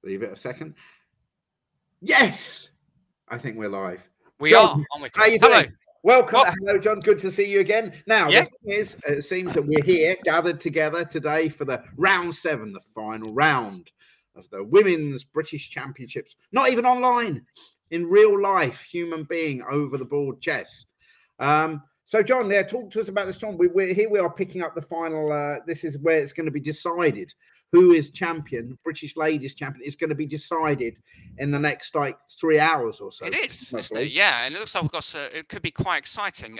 Leave it a second. Yes, I think we're live. We John, are. On with how you Hello. doing? Welcome. Hello, John. Good to see you again. Now, Yeah. the thing is, it seems that we're here gathered together today for the round 7, the final round of the Women's British Championships. Not even online, in real life, human being over the board chess. So, John, talk to us about this tournament. We are picking up the final. This is where it's going to be decided. Who is champion? British ladies champion is going to be decided in the next 3 hours or so. It is, isn't it? Yeah, and it looks like we've got. It could be quite exciting.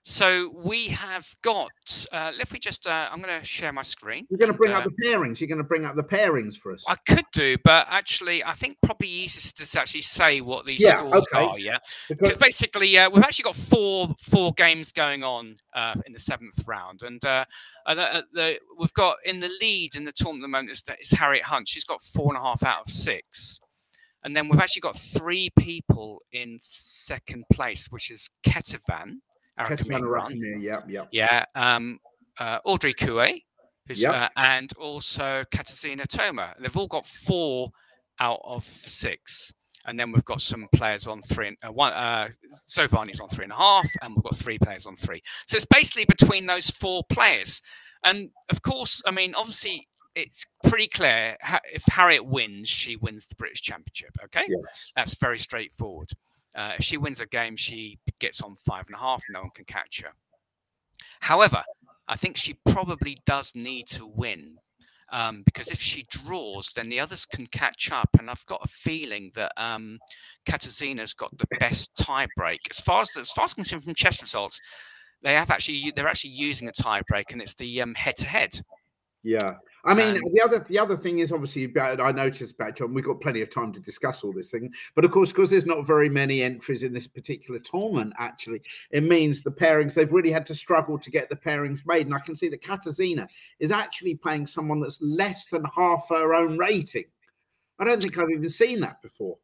So we have got. If we just, I'm going to share my screen. You're going to bring up the pairings. You're going to bring up the pairings for us. I could do, but actually, I think probably easiest to actually say what these scores are. Yeah, because basically, we've actually got four games going on in the 7th round, and we've got in the lead in the tournament at the moment is Harriet Hunt. She's got 4.5 out of 6. And then we've actually got 3 people in 2nd place, which is Ketavan. Yeah. Audrey Coué, who's, and also Katarzyna Toma. They've all got 4 out of 6. And then we've got some players on 3 and 1. Sovani's on 3.5, and we've got 3 players on 3. So it's basically between those 4 players. And of course, I mean, obviously, it's pretty clear if Harriet wins, she wins the British Championship. Okay, that's very straightforward. If she wins a game, she gets on 5.5. No one can catch her. However, I think she probably does need to win because if she draws, then the others can catch up. And I've got a feeling that Katarzyna's got the best tie break as far as I'm concerned from chess results. They're actually using a tie break, and it's the head-to-head. Yeah. I mean, the other thing is obviously I noticed about John. We've got plenty of time to discuss all this thing, but of course, because there's not very many entries in this particular tournament, actually, it means the pairings they've really had to struggle to get the pairings made. And I can see that Katarzyna is actually playing someone that's less than half her own rating. I don't think I've even seen that before.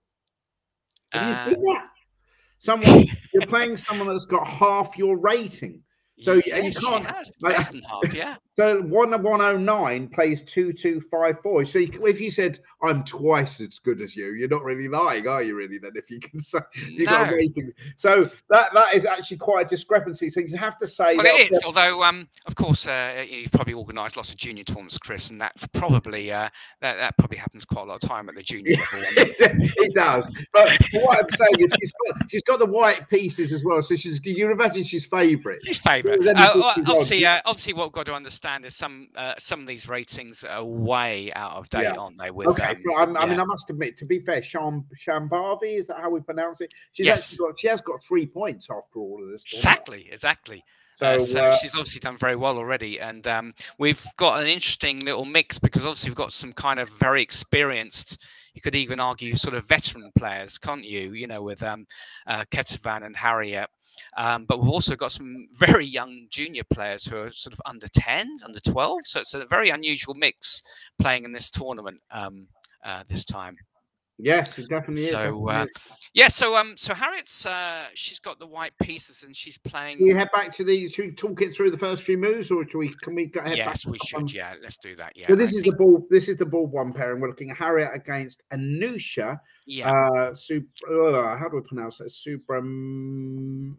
Have you seen that? You're playing someone that's got half your rating. So yeah, you can't less than half, yeah. So 109 plays 2254. So if you said I'm twice as good as you, you're not really lying, are you? Really? Then if you can say you got a rating, so that is actually quite a discrepancy. So you have to say. Well, it is. Although, of course, you've probably organised lots of junior tournaments, Chris, and that's probably that probably happens quite a lot of time at the junior level. It does. But what I'm saying is she's got the white pieces as well. So you imagine she's favourite. She's favourite. Obviously, what we've got to understand is some of these ratings are way out of date, aren't they? With, I mean, I must admit, to be fair, Shambavi, is that how we pronounce it? She has got 3 points after all of this. Exactly. So she's obviously done very well already, and we've got an interesting little mix because obviously we've got some kind of very experienced. You could even argue sort of veteran players, can't you? You know, with Ketavan and Harriet. But we've also got some very young junior players who are sort of under 10s, under 12. So it's a very unusual mix playing in this tournament this time. Yes, it definitely is. So Harriet's she's got the white pieces and she's playing. Can we head back to should we talk it through the first few moves, or can we head back? Yes, we should. Yeah, let's do that. Yeah. So this is the ball. This is the ball 1 pairing. We're looking at Harriet against Anusha. Yeah. How do we pronounce that? Subramanian.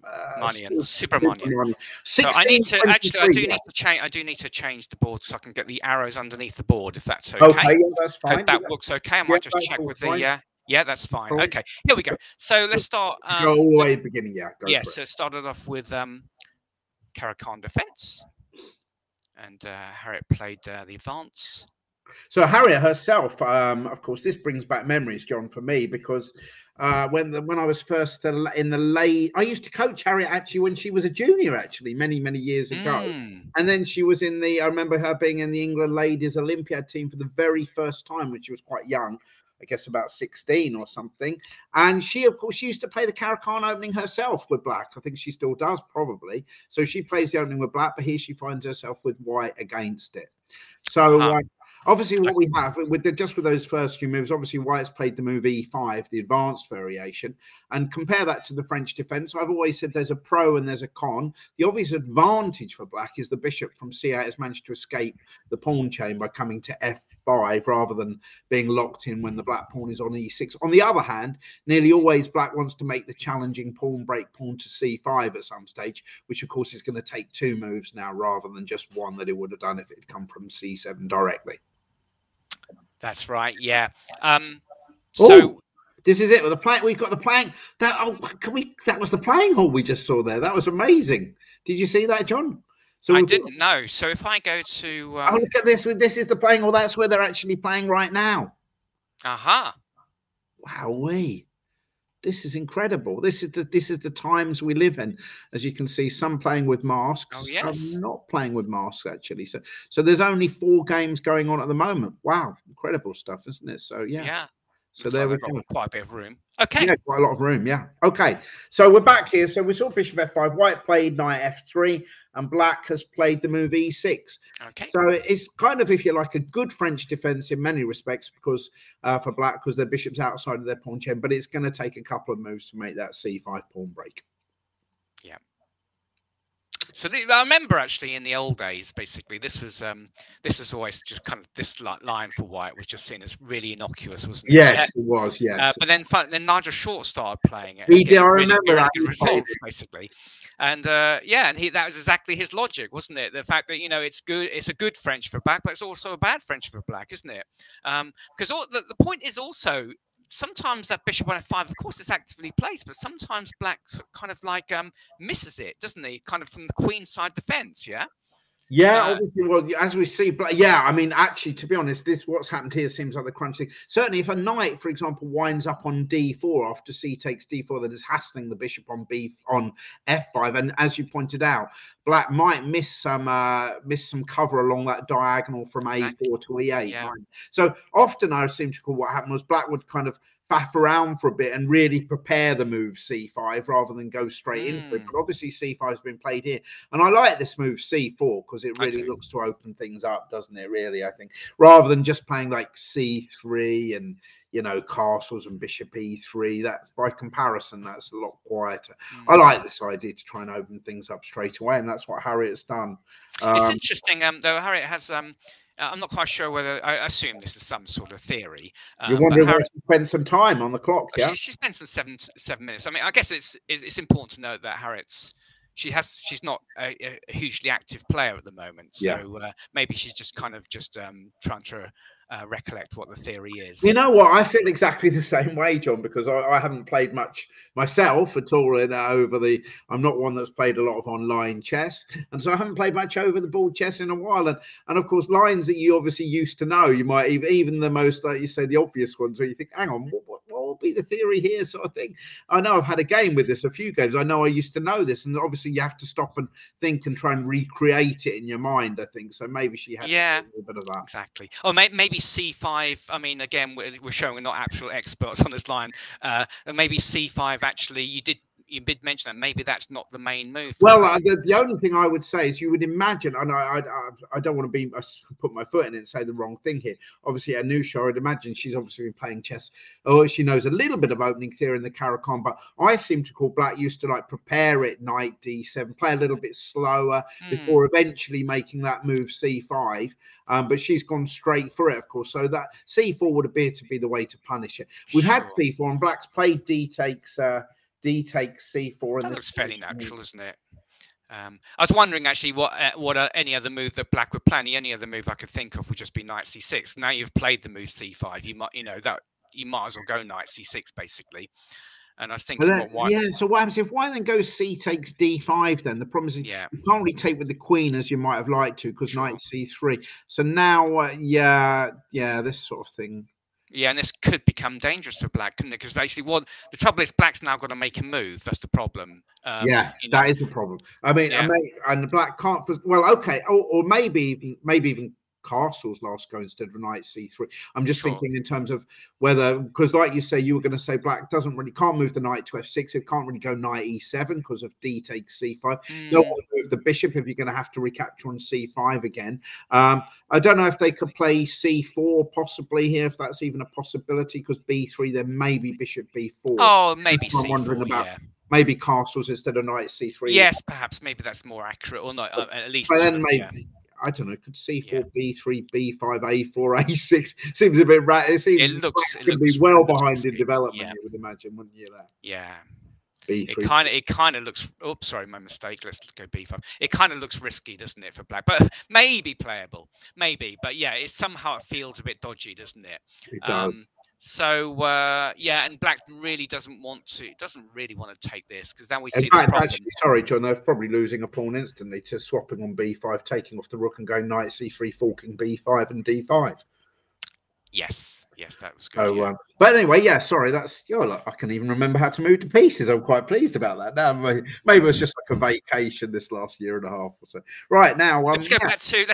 So I need to actually. I do need to change the board so I can get the arrows underneath the board. If that's okay. Okay, yeah, that's fine. Hope that looks okay. I might just check with the. Yeah, that's fine. Okay, here we go. So let's start. Go all the way beginning. Yeah. So it started off with Caro-Kann defense, and Harriet played the advance. So Harriet herself, of course, this brings back memories, John, for me, because when I was first in the late, I used to coach Harriet actually when she was a junior, actually many years ago, and then she was in I remember her being in the England Ladies Olympiad team for the very first time when she was quite young. I guess about 16 or something. And she, of course, she used to play the Caro-Kann opening herself with black. I think she still does, probably. So she plays the opening with black, but here she finds herself with white against it. So obviously what we have with those first few moves, obviously white's played the move E5, the advanced variation, and compare that to the French defense. I've always said there's a pro and there's a con. The obvious advantage for black is the bishop from C8 has managed to escape the pawn chain by coming to f5 rather than being locked in when the black pawn is on e6. On the other hand, nearly always black wants to make the challenging pawn break pawn to c5 at some stage, which of course is going to take 2 moves now rather than just one that it would have done if it had come from c7 directly. That's right. Yeah. So this is it with the playing. We've got the playing. That that was the playing hall we just saw there. That was amazing. Did you see that, John? So I didn't know. So if I go to oh, look at this. This is the playing hall. That's where they're actually playing right now. Aha. Wowee. This is incredible. This is the times we live in. As you can see, some playing with masks, some not playing with masks actually. So there's only 4 games going on at the moment. Wow, incredible stuff, isn't it? So yeah. So there we go. Quite a bit of room. Okay. Yeah, quite a lot of room. Yeah. Okay. So we're back here. So we saw bishop f5. White played knight f3, and black has played the move e6. Okay. So it's kind of, if you like, a good French defense in many respects because for black, because their bishop's outside of their pawn chain, but it's going to take a couple of moves to make that c5 pawn break. Yeah. So I remember actually in the old days, basically, this was always just kind of this line for white was just seen as really innocuous, wasn't it? Yes, it was. Yes. But then Nigel Short started playing it. He did. I remember that. Good results, basically. And and that was exactly his logic, wasn't it? The fact that it's good, it's a good French for black, but it's also a bad French for black, isn't it? Because the point is also, sometimes that bishop on f5, of course, it's actively placed, but sometimes black kind of like misses it, doesn't he? Kind of from the queen side defense, yeah? Yeah, obviously, well, as we see, but yeah, I mean, actually, to be honest, what's happened here seems like the crunch thing. Certainly, if a knight, for example, winds up on d4 after c takes d4, then is hassling the bishop on f5, and as you pointed out, black might miss some cover along that diagonal from a4 to e8. Yeah. Right? So often, I seem to recall what happened was black would kind of faff around for a bit and really prepare the move c5 rather than go straight into it. But obviously c5 has been played here, and I like this move c4 because it really looks to open things up, doesn't it? Really, I think, rather than just playing like c3 and castles and bishop e3. That's, by comparison, that's a lot quieter. I like this idea to try and open things up straight away, and that's what Harriet's done. It's interesting, though. Harriet has I'm not quite sure whether, I assume this is some sort of theory. You're wondering why she spent some time on the clock, yeah? She spent some 7 minutes. I mean, I guess it's important to note that she's not a hugely active player at the moment. So maybe she's just kind of trying to recollect what the theory is. You know what? I feel exactly the same way, John, because I haven't played much myself at all I'm not one that's played a lot of online chess, and so I haven't played much over the board chess in a while. And of course, lines that you obviously used to know, you might even the most, like you say, the obvious ones where you think, hang on, what will be the theory here, sort of thing. I know I've had a game with this, a few games. I know I used to know this, and obviously you have to stop and think and try and recreate it in your mind, I think. So maybe she had a little bit of that. Exactly. Or maybe c5. I mean, again, we're showing we're not actual experts on this line. Maybe c5, actually, you did mention that maybe that's not the main move. Well, the only thing I would say is you would imagine, and I don't want to put my foot in it and say the wrong thing here. Obviously, Anusha, I'd imagine she's obviously been playing chess, or she knows a little bit of opening theory in the Caro-Kann, but I seem to call black used to like prepare it knight d7, play a little bit slower before eventually making that move c5. But she's gone straight for it, of course. So that c4 would appear to be the way to punish it. We've had c4, and black's played d takes c4. That looks fairly natural, isn't it? I was wondering actually what any other move that black would plan. The only other move I could think of would just be knight c6. Now you've played the move c5, you might as well go knight c6 basically. And I was thinking, so what happens if white then goes c takes d5? Then the problem is you can't really take with the queen as you might have liked to because knight c3. So now, this sort of thing. Yeah, and this could become dangerous for black, couldn't it? Because basically, the trouble is, black's now got to make a move. That's the problem. That is the problem. I mean, and black can't. Well, okay, or maybe even castles last go instead of knight c3. I'm just thinking in terms of whether, because like you say, you were going to say black can't move the knight to f6. It can't really go knight e7 because of d takes c5. Don't want to move the bishop if you're going to have to recapture on c5 again. I don't know if they could play c4 possibly here, if that's even a possibility, because b3, then maybe bishop b4. Oh, maybe c4. I'm wondering about maybe castles instead of knight c3. Yes, perhaps maybe that's more accurate, or not at least. But then maybe. I don't know. Could C4, B3, B5, A4, A6 seems a bit right. It seems it looks going to be well behind risky. in development. Yeah. You would imagine, wouldn't you? That Yeah. B3. It kind of looks. Oops, sorry, my mistake. Let's go B5. It kind of looks risky, doesn't it, for black? But maybe playable, maybe. But yeah, it somehow it feels a bit dodgy, doesn't it? It does. So yeah, and black really doesn't really want to take this because then we see In fact, the problem. actually, sorry, John, they're probably losing a pawn instantly to swapping on B5, taking off the rook and going knight C3, forking B5 and D5. Yes, that was good. Oh, yeah. But anyway, yeah, sorry, that's I can even remember how to move to pieces. I'm quite pleased about that. Now, maybe it was just like a vacation this last year and a half or so. Right now, let's go back to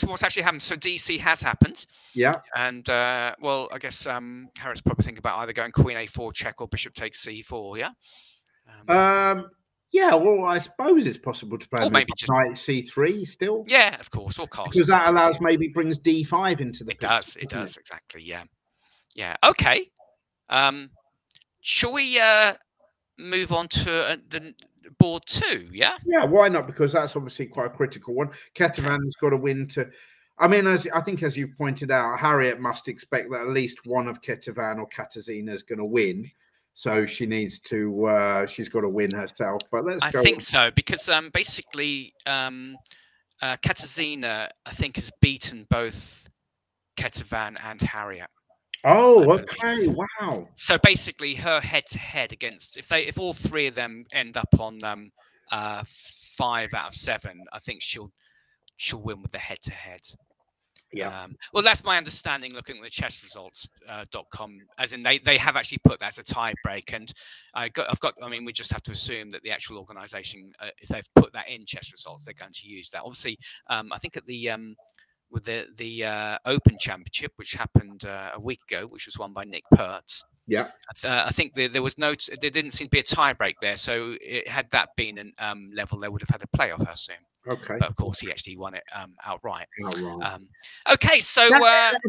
what's actually happened. So DC has happened. Yeah. And well, I guess Harriet's probably thinking about either going Queen A4 check or Bishop takes C4. Yeah. Yeah, well, I suppose it's possible to play maybe just knight C3 still. Yeah, of course, or castles. Because that allows maybe brings D5 into the picture. It does, exactly. Yeah. Okay. Shall we move on to the board 2? Yeah. Yeah, why not? Because that's obviously quite a critical one. Ketavan's got to win to. I mean, I think as you've pointed out, Harriet must expect that at least one of Ketavan or Katarzyna is going to win. So she needs to. She's got to win herself. But let's go. I think so because basically, Katarzyna I think has beaten both Ketavan and Harriet. Oh, okay, wow. So basically, her head-to-head against if all three of them end up on 5 out of 7, I think she'll win with the head-to-head. Yeah. Well, that's my understanding. Looking at the chessresults.com, as in they have actually put that as a tie break, and I mean, we just have to assume that the actual organisation, if they've put that in chess results, they're going to use that. Obviously, I think at the with the Open Championship, which happened a week ago, which was won by Nick Pert. Yeah, I think there was there didn't seem to be a tie break there. So had that been a level, they would have had a playoff, I assume. Okay. But of course, he actually won it outright. Outright. Okay, so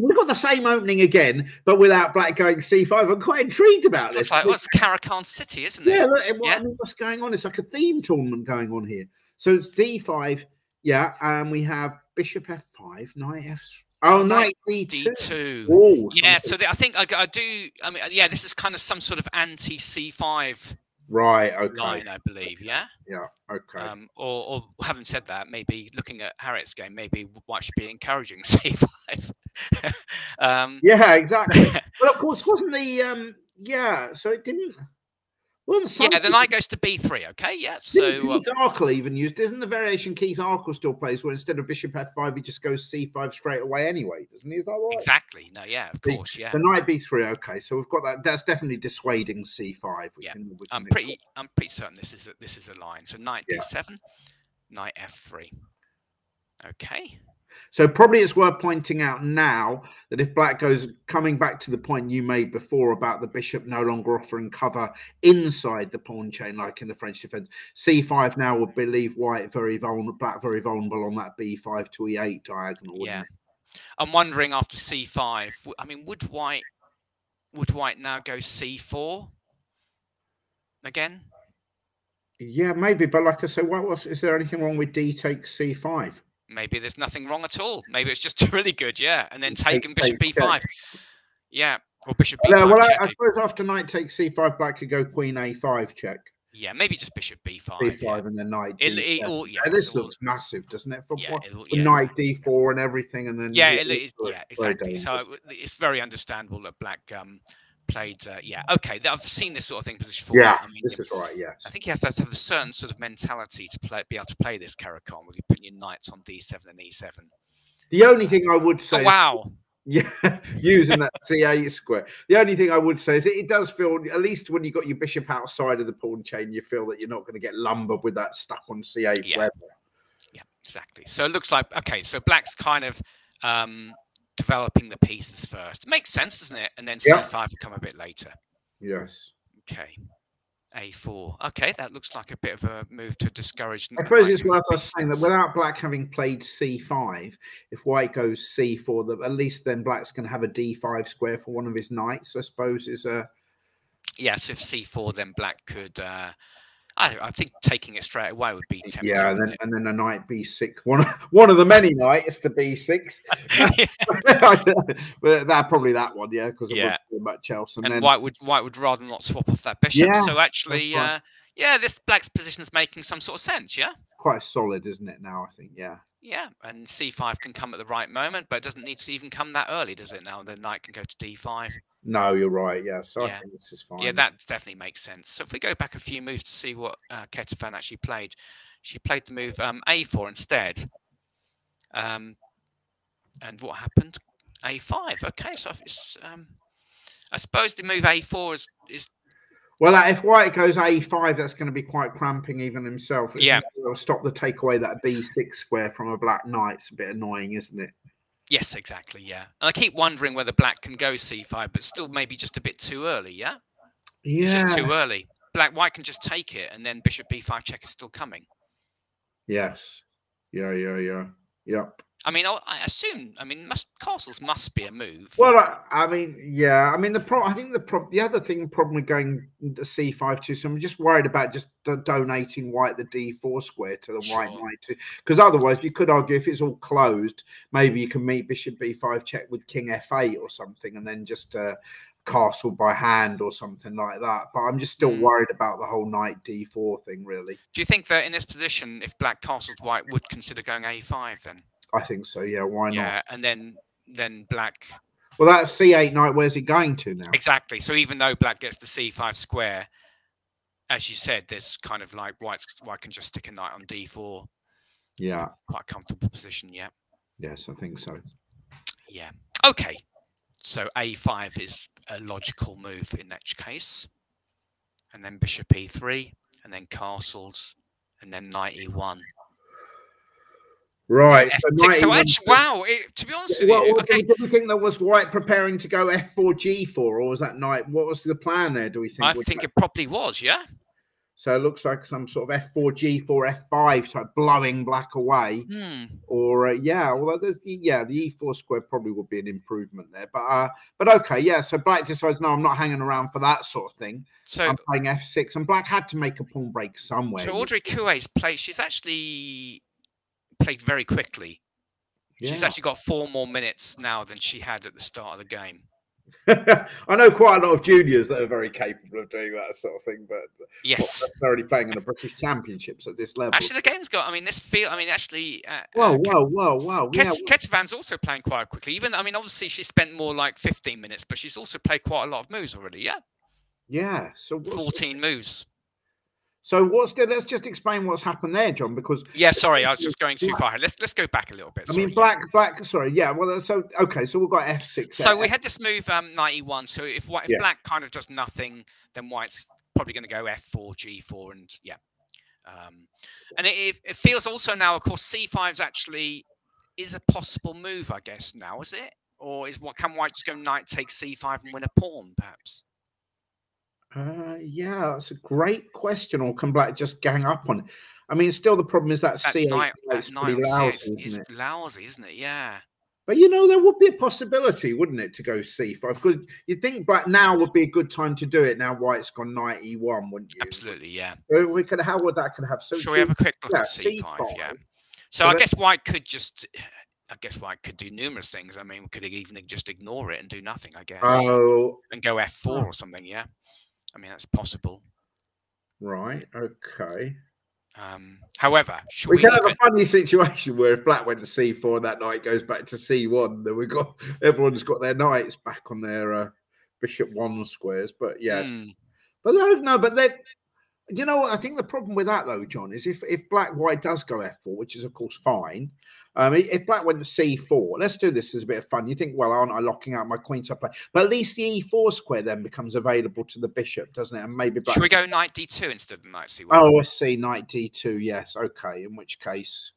we've got the same opening again, but without black going C5. I'm quite intrigued about this. Like, what's Karakan City, isn't it? Yeah, look, I mean, what's going on? It's like a theme tournament going on here. So it's D5, yeah, and we have Bishop F5, Knight F. Oh, Knight D2. Oh, yeah, so I think I do. I mean, yeah, this is kind of some sort of anti C5. Right, okay. Line, I believe, yeah? Yeah, okay. Or having said that, maybe looking at Harriet's game, maybe White should be encouraging C5. Yeah, exactly. But of course, wasn't the, yeah, so it didn't. Well, yeah, the knight goes to B3, okay? Yeah, so... Keith Arkle even used... Isn't the variation Keith Arkle still plays where instead of Bishop F5, he just goes C5 straight away anyway, doesn't he? Is that right? Exactly. No, yeah, of course, yeah. The knight B3, okay. So we've got that. That's definitely dissuading C5. I'm pretty certain this is a line. So knight D7, knight F3. Okay. So probably it's worth pointing out now that if black goes, coming back to the point you made before about the bishop no longer offering cover inside the pawn chain like in the French defense, C5 now would leave white very vulnerable, black very vulnerable on that B5 to E8 diagonal. Yeah, I'm wondering after C5. I mean, would white now go C4 again? Yeah, maybe. But like I said, is there anything wrong with D takes C5? Maybe there's nothing wrong at all. Maybe it's just really good, yeah. And then taking Bishop B5. Yeah, or Bishop B5. Well, I suppose after knight takes C5, black could go Queen A5 check. Yeah, maybe just Bishop B5. B5 and then knight D7. This looks massive, doesn't it? For knight D4 and everything, and then exactly. So it's very understandable that black played. Okay. I've seen this sort of thing before. Yeah, I mean, this is right. Yes, I think you have to have a certain sort of mentality to be able to play this Karakan, where you put your knights on D7 and E7. The only thing I would say, wow. Yeah, using that C8 square. The only thing I would say is it does feel, at least when you got your bishop outside of the pawn chain, you feel that you're not going to get lumbered with that stuck on C8 forever. Yeah, exactly. So it looks like, okay, so black's kind of developing the pieces first. It makes sense, doesn't it? And then C5 will come a bit later. Yes. Okay. A4. Okay, that looks like a bit of a move to discourage. I suppose it's worth us saying that without black having played C5, if white goes C4, at least then black's going to have a D5 square for one of his knights, I suppose, is a... Yes, if C4, then black could I think taking it straight away would be tempting. Yeah, and then a knight b6, one of the many knights to b6. But probably that one, yeah, because it wouldn't do much else. And then white would rather not swap off that bishop. Yeah, so actually, right. yeah, this black's position is making some sort of sense. Yeah, quite solid, isn't it? Now I think, yeah. Yeah, and c5 can come at the right moment, but it doesn't need to even come that early, does it? Now the knight can go to d5. No, you're right. Yeah, so I think this is fine. Yeah, that definitely makes sense. So if we go back a few moves to see what Ketafan actually played, she played the move a4 instead. And what happened? a5. Okay, so it's, I suppose the move a4 is well, if white goes a5, that's going to be quite cramping even himself. It'll stop the takeaway that b6 square from a black knight. It's a bit annoying, isn't it? Yes, exactly. Yeah, and I keep wondering whether black can go c5, but still maybe just a bit too early. Yeah, it's just too early. White can just take it, and then bishop b5 check is still coming. Yes. Yeah. I mean, I assume. I mean, castles must be a move. Well, I mean, yeah. I mean, I think the other problem with going to c5 too. So I'm just worried about just donating white the d4 square to the white knight too, because otherwise you could argue if it's all closed, maybe you can meet bishop b5 check with king f8 or something, and then just castle by hand or something like that. But I'm just still worried about the whole knight d4 thing, really. Do you think that in this position, if black castles, white would consider going a5 then? I think so. Yeah, why not? Yeah, and then black. Well, that's c8 knight. Where's it going to now? Exactly. So even though black gets the c5 square, as you said, there's kind of like white can just stick a knight on d4. Yeah, quite a comfortable position. Yeah. Yes, I think so. Yeah. Okay. So a5 is a logical move in that case, and then bishop e3, and then castles, and then knight e1. Right. So actually, wow. To be honest with you, okay. Do you think that was white preparing to go f4, g4, or was that knight? What was the plan there? Do we think? I think it probably was. Yeah. So it looks like some sort of f4, g4, f5 type blowing black away, or although there's the e4 square probably would be an improvement there, but okay, yeah. So black decides, no, I'm not hanging around for that sort of thing. So I'm playing f6, and black had to make a pawn break somewhere. So Audrey Couet's play, she's actually played very quickly. Yeah. She's actually got 4 more minutes now than she had at the start of the game. I know quite a lot of juniors that are very capable of doing that sort of thing, but yes, not necessarily playing in the British Championships at this level. Actually, the game's got. I mean, actually. Wow! Ketvan's also playing quite quickly. Even, I mean, obviously she spent more like 15 minutes, but she's also played quite a lot of moves already. Yeah. Yeah. So 14 moves. So let's just explain what's happened there, John, because sorry, I was just going too far. Let's go back a little bit. Sorry, I mean, black. Sorry, yeah. Well, so okay, so we've got f6. So we had this move knight e1. So if black kind of does nothing, then white's probably going to go f4, g4, and and it feels also now, of course, c5 is a possible move, I guess. Now is it, or can white just go knight takes c5 and win a pawn, perhaps? Yeah, that's a great question. Or can black just gang up on it? I mean, still the problem is that c8 is pretty lousy, isn't it? Lousy, isn't it? Yeah. But there would be a possibility, wouldn't it, to go c5? Because you'd think black now would be a good time to do it. Now white's gone knight e1, wouldn't you? Absolutely, yeah. So how would that have? So shall we have a quick look at c5? Yeah. So I guess white could just. I guess white could do numerous things. I mean, we could even just ignore it and do nothing, I guess. Oh. And go f4 or something, yeah. I mean, that's possible. Right. Okay. However, we can have a funny situation where if black went to c4, that knight goes back to c1. Then everyone's got their knights back on their bishop 1 squares. But yes, but no. But then I think the problem with that though, John, is if white does go f4, which is of course fine. If black went to c4, let's do this as a bit of fun. You think, well, aren't I locking out my queen to play? But at least the e4 square then becomes available to the bishop, doesn't it? And maybe black. Should we go knight d2 instead of knight c1? Oh, I see. Knight d2. Yes. Okay. In which case,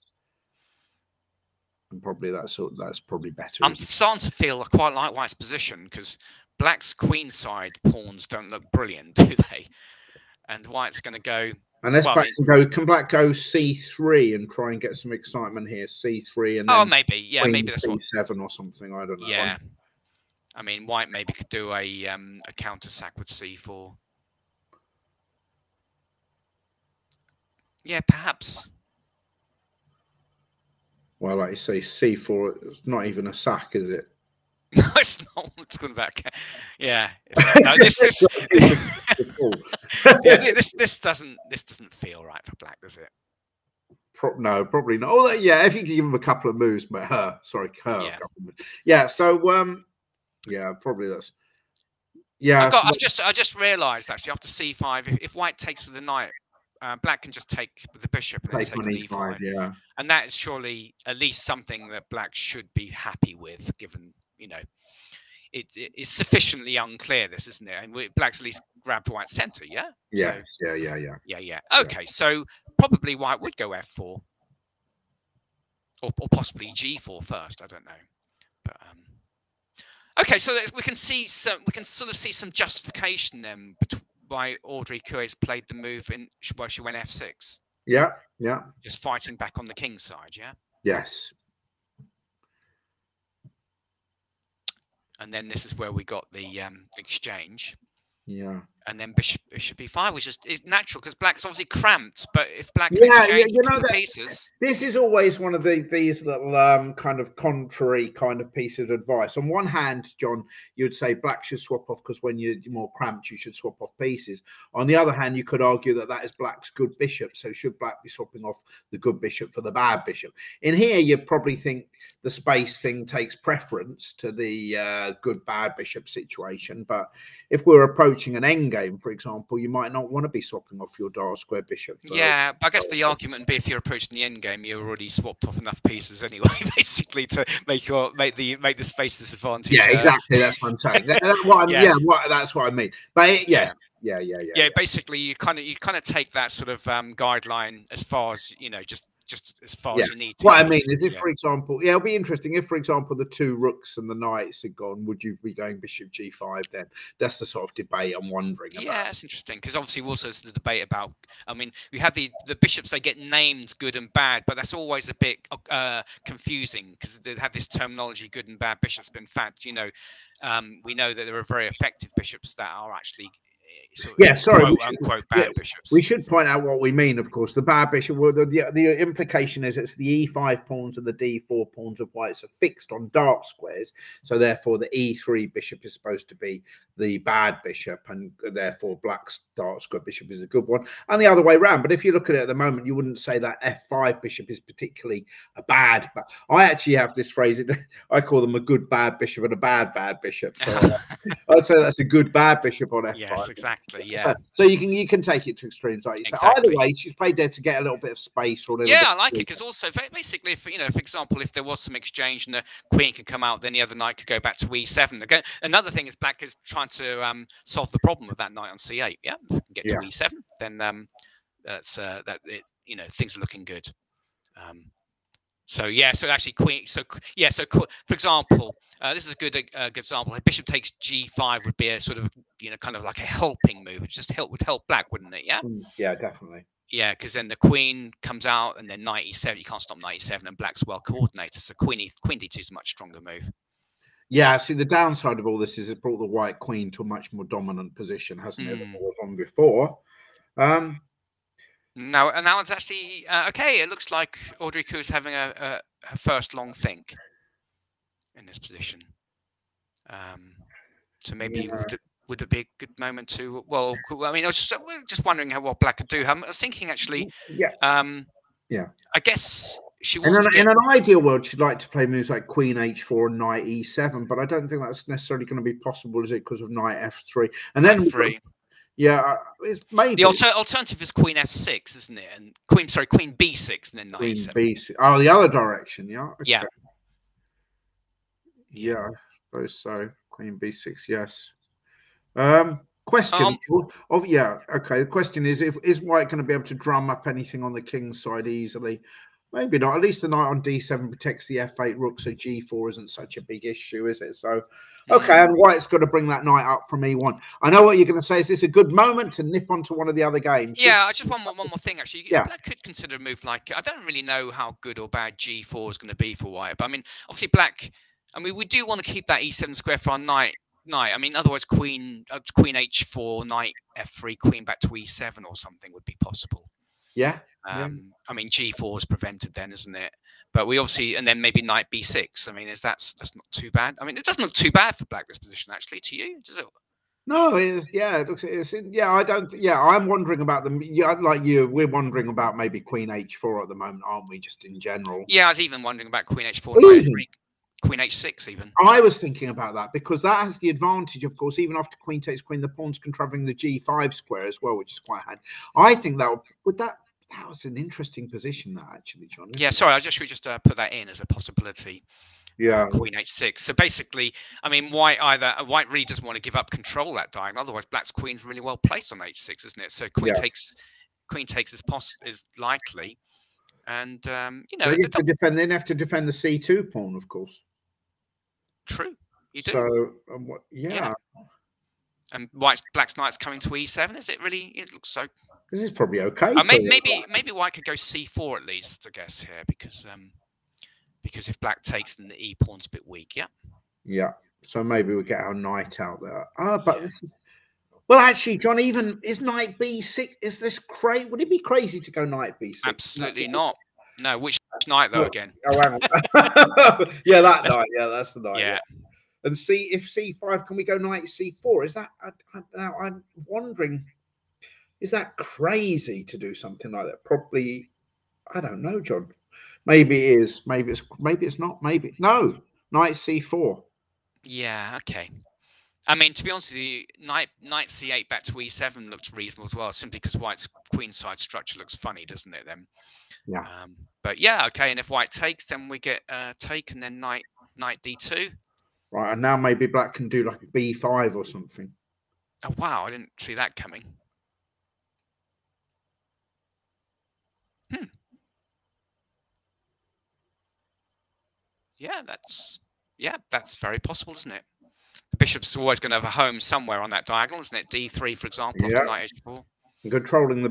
and probably that's probably better. I'm starting to feel I quite like white's position because black's queen side pawns don't look brilliant, do they? And white's going to go. Unless can black go c3 and try and get some excitement here? C3 and then maybe that's c7 or something. I don't know. Yeah, I mean, white maybe could do a counter sack with c4. Yeah, perhaps. Well, like you say, c4. It's not even a sack, is it? No, it's not. It's going back. Yeah. No, this yeah, this doesn't feel right for black, does it? No, probably not. Oh, yeah. If you could give him a couple of moves, but her. Yeah. Yeah. So, yeah, probably that's. Yeah. I just realised actually after c5, if white takes with the knight, black can just take with the bishop and then take on e5. Yeah. And that is surely at least something that black should be happy with, given, you know, it is sufficiently unclear, this, isn't it? And black's at least grabbed white's centre, yeah? Yeah, so, yeah. Okay, so probably white would go f4. Or possibly g4 first, I don't know. But okay, so we can sort of see some justification then why Audrey Coué's played the move where she went f6. Yeah. Just fighting back on the king's side, yeah? Yes. And then this is where we got the exchange. Yeah. And then bishop e5, which is natural because black's obviously cramped. But if black pieces, this is always one of these little kind of contrary kind of piece of advice. On one hand, John, you'd say black should swap off because when you're more cramped, you should swap off pieces. On the other hand, you could argue that is black's good bishop. So should black be swapping off the good bishop for the bad bishop? In here, you probably think the space thing takes preference to the good bad bishop situation. But if we're approaching an endgame, for example, you might not want to be swapping off your dark square bishop. Yeah, but I guess the argument would be if you're approaching the endgame, you're already swapped off enough pieces anyway, basically, to make the space disadvantage. Yeah, exactly. That's what I'm saying. That's what I mean. But yeah. Basically, you kind of take that sort of guideline as far as, you know, just as far as you need to. What I mean is, if, for example, it'll be interesting if, for example, the two rooks and the knights had gone, would you be going bishop g5 then? That's the sort of debate I'm wondering about. Yeah, it's interesting because obviously also the debate about, I mean, we have the bishops, they get named good and bad, but that's always a bit confusing because they have this terminology, good and bad bishops. But in fact, you know, we know that there are very effective bishops that are actually quote-unquote bad bishops. We should point out what we mean, of course. The bad bishop, well, the implication is it's the e5 pawns and the d4 pawns of whites are fixed on dark squares, so therefore the e3 bishop is supposed to be the bad bishop, and therefore black's dark square bishop is a good one, and the other way around. But if you look at it at the moment, you wouldn't say that f5 bishop is particularly a bad. But I actually have this phrase, I call them a good bad bishop and a bad bishop. So I'd say that's a good bad bishop on f5. Yes, exactly. Yeah. So you can take it to extremes, like you say. Either way, she's played there to get a little bit of space or I like it because also basically, if you know, for example, if there was some exchange and the queen could come out, then the other knight could go back to e7. Another thing is black is trying to solve the problem with that knight on c8. Yeah, if we can get to e7, then you know, things are looking good. So actually queen. So for example, this is a good example. Bishop takes g5 would be a sort of, you know, kind of like a helping move. It just would help black, wouldn't it? Yeah. Yeah, definitely. Yeah, because then the queen comes out, and then knight e7. You can't stop knight e7, and black's well coordinated. So queen d2 is a much stronger move. Yeah, see, the downside of all this is it brought the white queen to a much more dominant position, hasn't it, than it was on before. Now it's actually okay. It looks like Audrey Coué is having her first long think in this position. So maybe would it be a good moment to? Well, I mean, I was just wondering what black could do. I was thinking actually. I guess she wants in an ideal world, she'd like to play moves like queen h4 and knight e7, but I don't think that's necessarily going to be possible, is it? Because of knight f3 and then f3. Yeah, it's maybe the alternative is queen f6, isn't it? And queen b6, and then knight e7. B6. Oh, the other direction, yeah. Okay. Yeah, I suppose so. Queen b6, yes. Question okay. The question is white going to be able to drum up anything on the king's side easily? Maybe not. At least the knight on d7 protects the f8 rook, so g4 isn't such a big issue, is it? So, okay, and white's got to bring that knight up from e1. I know what you're going to say. Is this a good moment to nip onto one of the other games? Yeah, I just one more thing, actually. Yeah. Black could consider a move like, I don't really know how good or bad g4 is going to be for white, but I mean, obviously black, I mean, we do want to keep that e7 square for our knight. I mean, otherwise queen h4, knight f3, queen back to e7 or something would be possible. Yeah. I mean, G4 is prevented then, isn't it? But we obviously, and then maybe knight B6. I mean, that's not too bad. I mean, it doesn't look too bad for black, this position, actually, to you, does it? No, it's it looks I don't I'm wondering about them. Yeah, like you, we're wondering about maybe Queen H4 at the moment, aren't we? Just in general. Yeah, I was even wondering about Queen H4, Knight F3, Queen H6 even. I was thinking about that because that has the advantage, of course, even after Queen takes Queen, the pawn's controlling the G5 square as well, which is quite handy. I think that was an interesting position, that actually, John. Yeah, sorry, should we just put that in as a possibility. Yeah, Queen H6. So basically, I mean, white really doesn't want to give up control of that diagonal. Otherwise, black's queen's really well placed on H6, isn't it? So queen takes is likely, and you know, you have to defend. Then have to defend the C2 pawn, of course. True, you do. So yeah. And black's knight's coming to E7. Is it really? It looks so. This is probably okay. Maybe white could go C4 at least, I guess, here, because if black takes, then the E pawn's a bit weak. Yeah. Yeah. So maybe we get our knight out there. But this is, well, actually, John, even is knight B6? Is this crazy? Would it be crazy to go knight B6? Absolutely not. No. Which knight though? Again? Oh, hang on. Yeah, that knight. Yeah, that's the knight. Yeah. And see if C5, can we go knight C4? Is that? I'm wondering. Is that crazy to do something like that? Probably. I don't know, John. Maybe it is. Maybe it's not. Maybe no. Knight C4. Yeah. Okay. I mean, to be honest with you, knight C8 back to E7 looks reasonable as well, simply because white's queenside structure looks funny, doesn't it? Then. Yeah. But yeah, okay. And if white takes, then we get take, and then knight D2. Right, and now maybe black can do like a B5 or something. Oh wow, I didn't see that coming. Yeah, that's very possible, isn't it? The bishop's always going to have a home somewhere on that diagonal, isn't it? D3, for example, after knight H4. And controlling the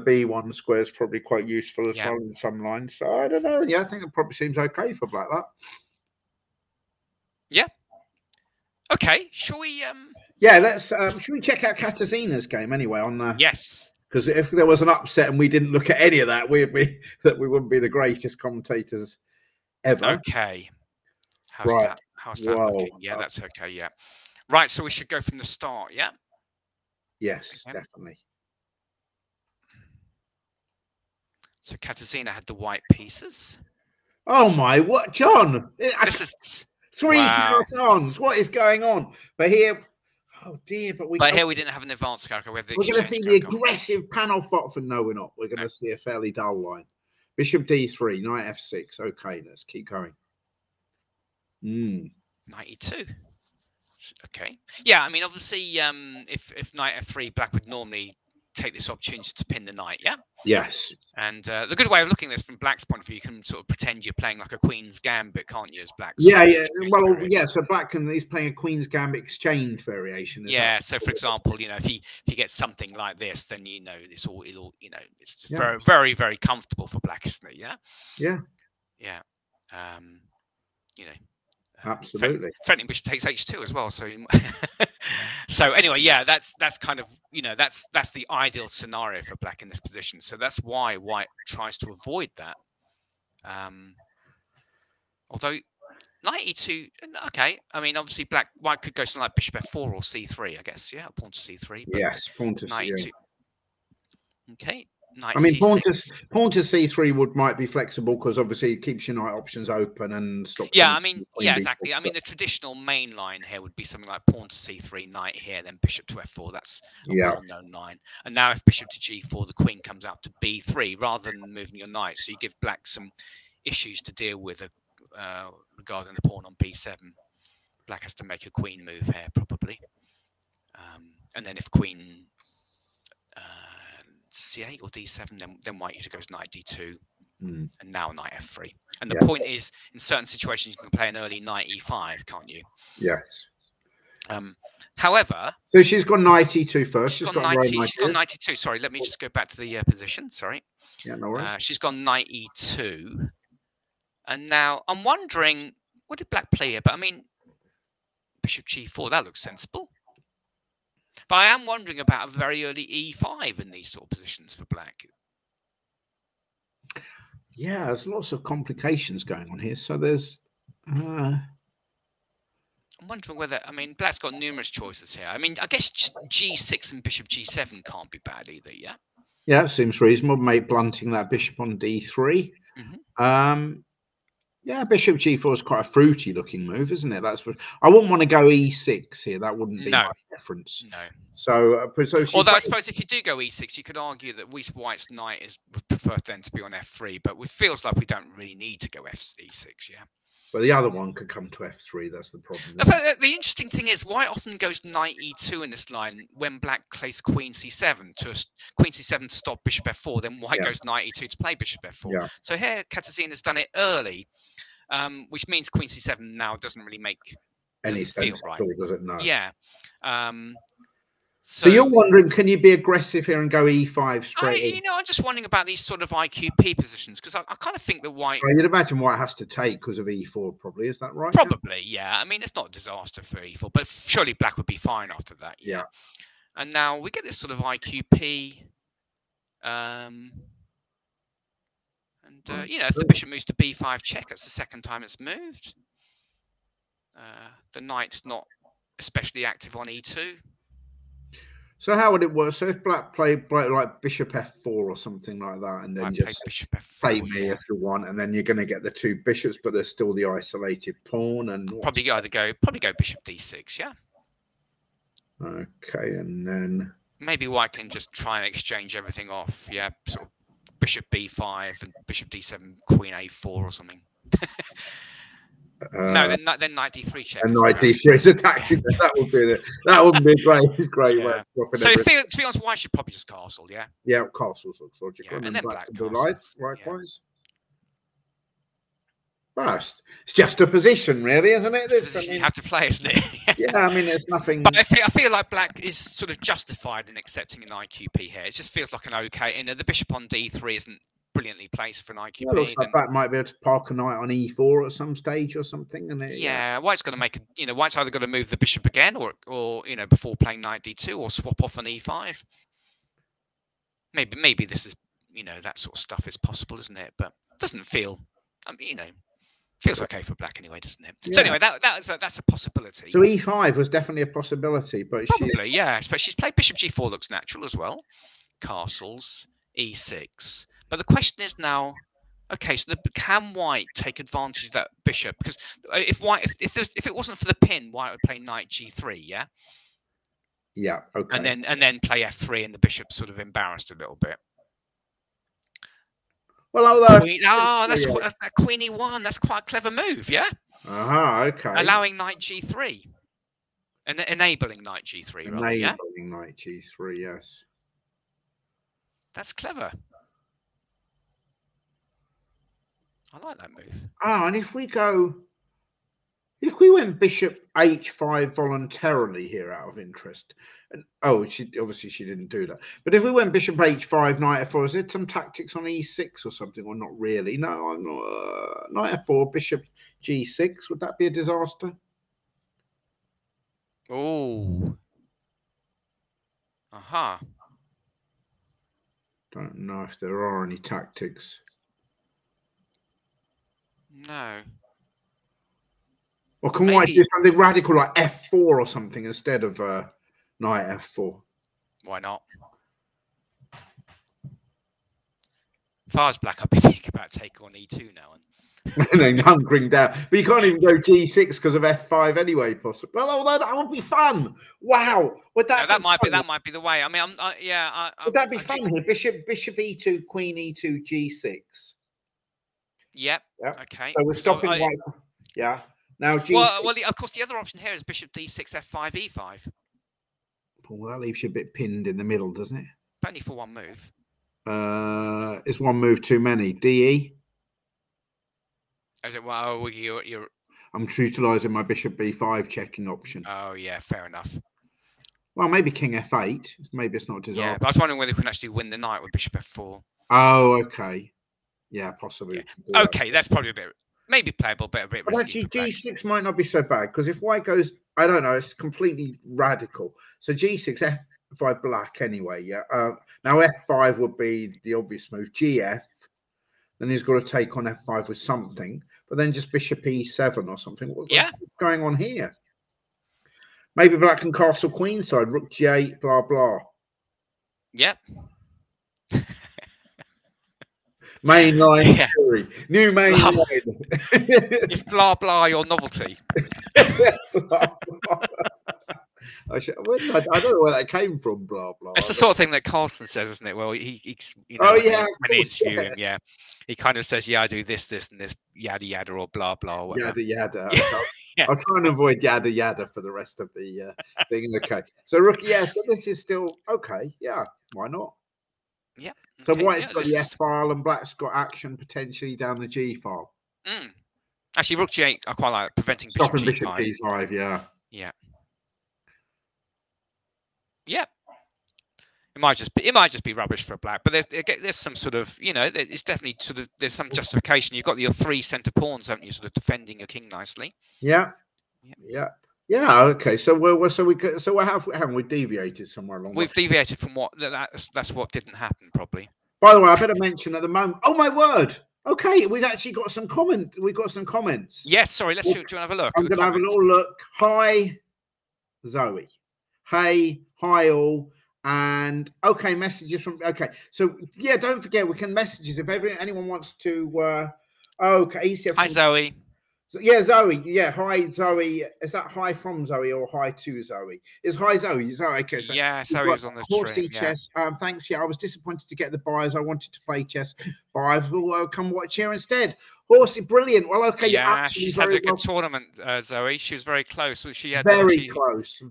B1 square is probably quite useful as well in some lines. So I don't know. Yeah, I think it probably seems okay for black. That. Yeah. Okay. Shall we? Yeah. Let's. Should we check out Katarzyna's game anyway? On yes. Because if there was an upset and we didn't look at any of that, we wouldn't be the greatest commentators ever. Okay. How's that? How's that looking? Yeah, that's okay. Yeah. Right. So we should go from the start. Yeah. Yes, definitely. So Katarzyna had the white pieces. Oh my! What, John? This is 3 cartons. What is going on? But here. Oh dear, but here we didn't have an advanced character. We're going to see the aggressive pan off bottom. No, we're not. We're going to see a fairly dull line. Bishop D3, knight F6. Okay, let's keep going. Knight E2. Okay. Yeah, I mean, obviously, if knight F3, black would normally take this opportunity to pin the knight. Yeah. Yes. And the good way of looking at this from black's point of view, you can sort of pretend you're playing like a queen's gambit, can't you, as black? Yeah. Well, yeah. So black he's playing a queen's gambit exchange variation. Yeah. So for example, you know, if you get something like this, then you know it'll it's just very, very, very comfortable for black, isn't it? Yeah. Yeah. Yeah. You know. Absolutely. Threatening bishop takes H2 as well. So, so anyway, yeah, that's kind of, you know, that's the ideal scenario for black in this position. So that's why white tries to avoid that. Although knight E2, okay. I mean, obviously white could go something like bishop F4 or C3, I guess. Yeah, pawn to C3. But yes, pawn to C3. Okay. I mean, pawn to C3 might be flexible because obviously it keeps your knight options open and stops. Yeah, I mean, yeah, exactly. I mean, the traditional main line here would be something like pawn to C3, knight here, then bishop to F4. That's a well-known line. And now if bishop to G4, the queen comes out to B3 rather than moving your knight. So you give black some issues to deal with regarding the pawn on B7. Black has to make a queen move here, probably. And then if queen C8 or D7, then white usually goes knight D2, and now knight F3. And the point is, in certain situations, you can play an early knight E5, can't you? Yes. However, so she's got knight E2 first. She's got knight E2. Sorry, let me just go back to the position. Sorry. Yeah, no worries. She's got knight E2, and now I'm wondering, what did black play here? But I mean, bishop G4. That looks sensible. But I am wondering about a very early E5 in these sort of positions for black. Yeah, there's lots of complications going on here. So there's. I'm wondering whether, I mean, black's got numerous choices here. I mean, I guess G6 and bishop G7 can't be bad either, yeah? Yeah, seems reasonable. Mate, blunting that bishop on D3. Yeah, bishop G4 is quite a fruity looking move, isn't it? That's for, I wouldn't want to go E6 here. That wouldn't be my preference. No. So, although I suppose if you do go E6, you could argue that White's knight is preferred then to be on F3, but it feels like we don't really need to go E6, yeah. But the other one could come to F3. That's the problem. The interesting thing is, White often goes knight E2 in this line when black plays Queen C7 to Queen C7 to stop bishop F4. Then White goes knight E2 to play bishop F4. Yeah. So here, Katarzyna's done it early, which means Queen C7 now doesn't really make any sense feel right. Does it? No. Yeah. So you're wondering, can you be aggressive here and go E5 straight? I'm just wondering about these sort of IQP positions because I kind of think that White. Well, you'd imagine White has to take because of E4, probably. Is that right? Probably, yeah. I mean, it's not a disaster for E4, but surely Black would be fine after that. Yeah. And now we get this sort of IQP, and if the bishop moves to B5 check, it's the second time it's moved. The knight's not especially active on E2. So how would it work? So if black played like bishop F4 or something like that, and then just fade me if you want, and then you're going to get the two bishops, but there's still the isolated pawn, and probably go bishop D6, yeah. Okay, and then maybe White can just try and exchange everything off, yeah. Sort of bishop B5 and bishop D7, Queen A4 or something. No, then knight D3 check. And knight D3 is attacking. That wouldn't be a great way. So to be honest, White should probably just castle, yeah. Yeah, castles looks logical. Yeah, and then black likewise. First, it's just a position, really, isn't it? You have to play, isn't it? Yeah, I mean, there's nothing. But I feel like black is sort of justified in accepting an IQP here. It just feels like an okay. The bishop on D3 isn't brilliantly placed for an IQP. Well, looks like black might be able to park a knight on E4 at some stage or something. And White's got to make White's either got to move the bishop again, or before playing knight D2, or swap off on E5. Maybe this is that sort of stuff is possible, isn't it? But it doesn't feel. Feels okay for black anyway, doesn't it? Yeah. So anyway, that's a possibility. So E5 was definitely a possibility, but probably but she's played bishop G4 looks natural as well. Castles, E6. But the question is now, okay, so can White take advantage of that bishop? Because if it wasn't for the pin, White would play knight G3, yeah. Yeah. Okay. And then play F3, and the bishop's sort of embarrassed a little bit. Well, that's that Queen E1. That's quite a clever move, yeah. Okay. Allowing knight G3, and enabling knight G3. Enabling knight G3, yes. That's clever. I like that move. And if we went bishop H5 voluntarily here out of interest, and she didn't do that. But if we went bishop H5, knight F4, is there some tactics on E6 or something, or not really? No, I'm not. Knight F4, bishop G6, would that be a disaster? Oh. Aha. Don't know if there are any tactics. No. Or can White do something radical like F4 or something instead of knight F4? Why not? As far as black, I'd be thinking about taking on E2 now and then hunkering down. But you can't even go G6 because of F5 anyway, possibly. Well, although that would be fun. Wow. Would that might be the way. I mean, would that be fun here? Bishop E2, Queen E2, G6. Yep. Okay. So we're stopping White. Yeah. Now, of course, the other option here is bishop D6, F5, E5. Well, that leaves you a bit pinned in the middle, doesn't it? Only for one move. Is one move too many? DE? Is it? Well, you're. I'm utilising my bishop B5 checking option. Oh yeah, fair enough. Well, maybe King F8. Maybe it's not disaster. Yeah, but I was wondering whether we can actually win the knight with bishop F4. Oh, okay. Yeah, possibly. Yeah. Okay, that's probably a bit. Maybe playable, but a bit risky. Actually, G6 might not be so bad because if White goes, I don't know, it's completely radical. So G6, F5 black anyway. Yeah. Now F5 would be the obvious move. GF. and he's got to take on f5 with something, but then just bishop e7 or something. What's going on here? Maybe black and castle queenside, rook g8, blah blah. Yep. Main line theory. New main line. It's blah blah your novelty. I don't know where that came from. Blah blah. It's the sort of thing that Carlson says, isn't it? Well, he you know, oh when yeah, he interview him, yeah, he kind of says, "Yeah, I do this, and this, yada yada, or blah blah." Or yada yada. Yeah. I'll try and avoid yada yada for the rest of the thing. Okay, so rook. Yeah, so this is still okay. Yeah, why not? Yeah. So white's got the f file and black's got action potentially down the g file. Actually, rook g8 I quite like, preventing stopping bishop g5. Yeah. Yeah. Yeah. It might just be rubbish for black, but there's some sort of, you know, it's definitely sort of, there's some justification. You've got your 3 center pawns, haven't you, sort of defending your king nicely. Yeah. Okay. So we deviated somewhere along. We've deviated from what that's what didn't happen probably. By the way, I better mention at the moment. Oh my word! Okay, we've actually got some comment. We've got some comments. Yes. Sorry. Do you want to have a look? I'm going to have a little look. Hi, Zoe. Hey, hi all. And okay, messages from so yeah, don't forget we can messages if anyone wants to okay. Hi Zoe. So, yeah, Zoe. Yeah, hi Zoe. Is that hi from Zoe or hi to Zoe? Is hi Zoe? Zoe. Okay. So yeah, Zoe's on the stream. Yeah. Chess. Thanks. Yeah, I was disappointed to get the buyers. I wanted to play chess, but I've come watch here instead. Horsey, brilliant. Well, okay. Yeah, she's had a good tournament, Zoe. She was very close. She had very close.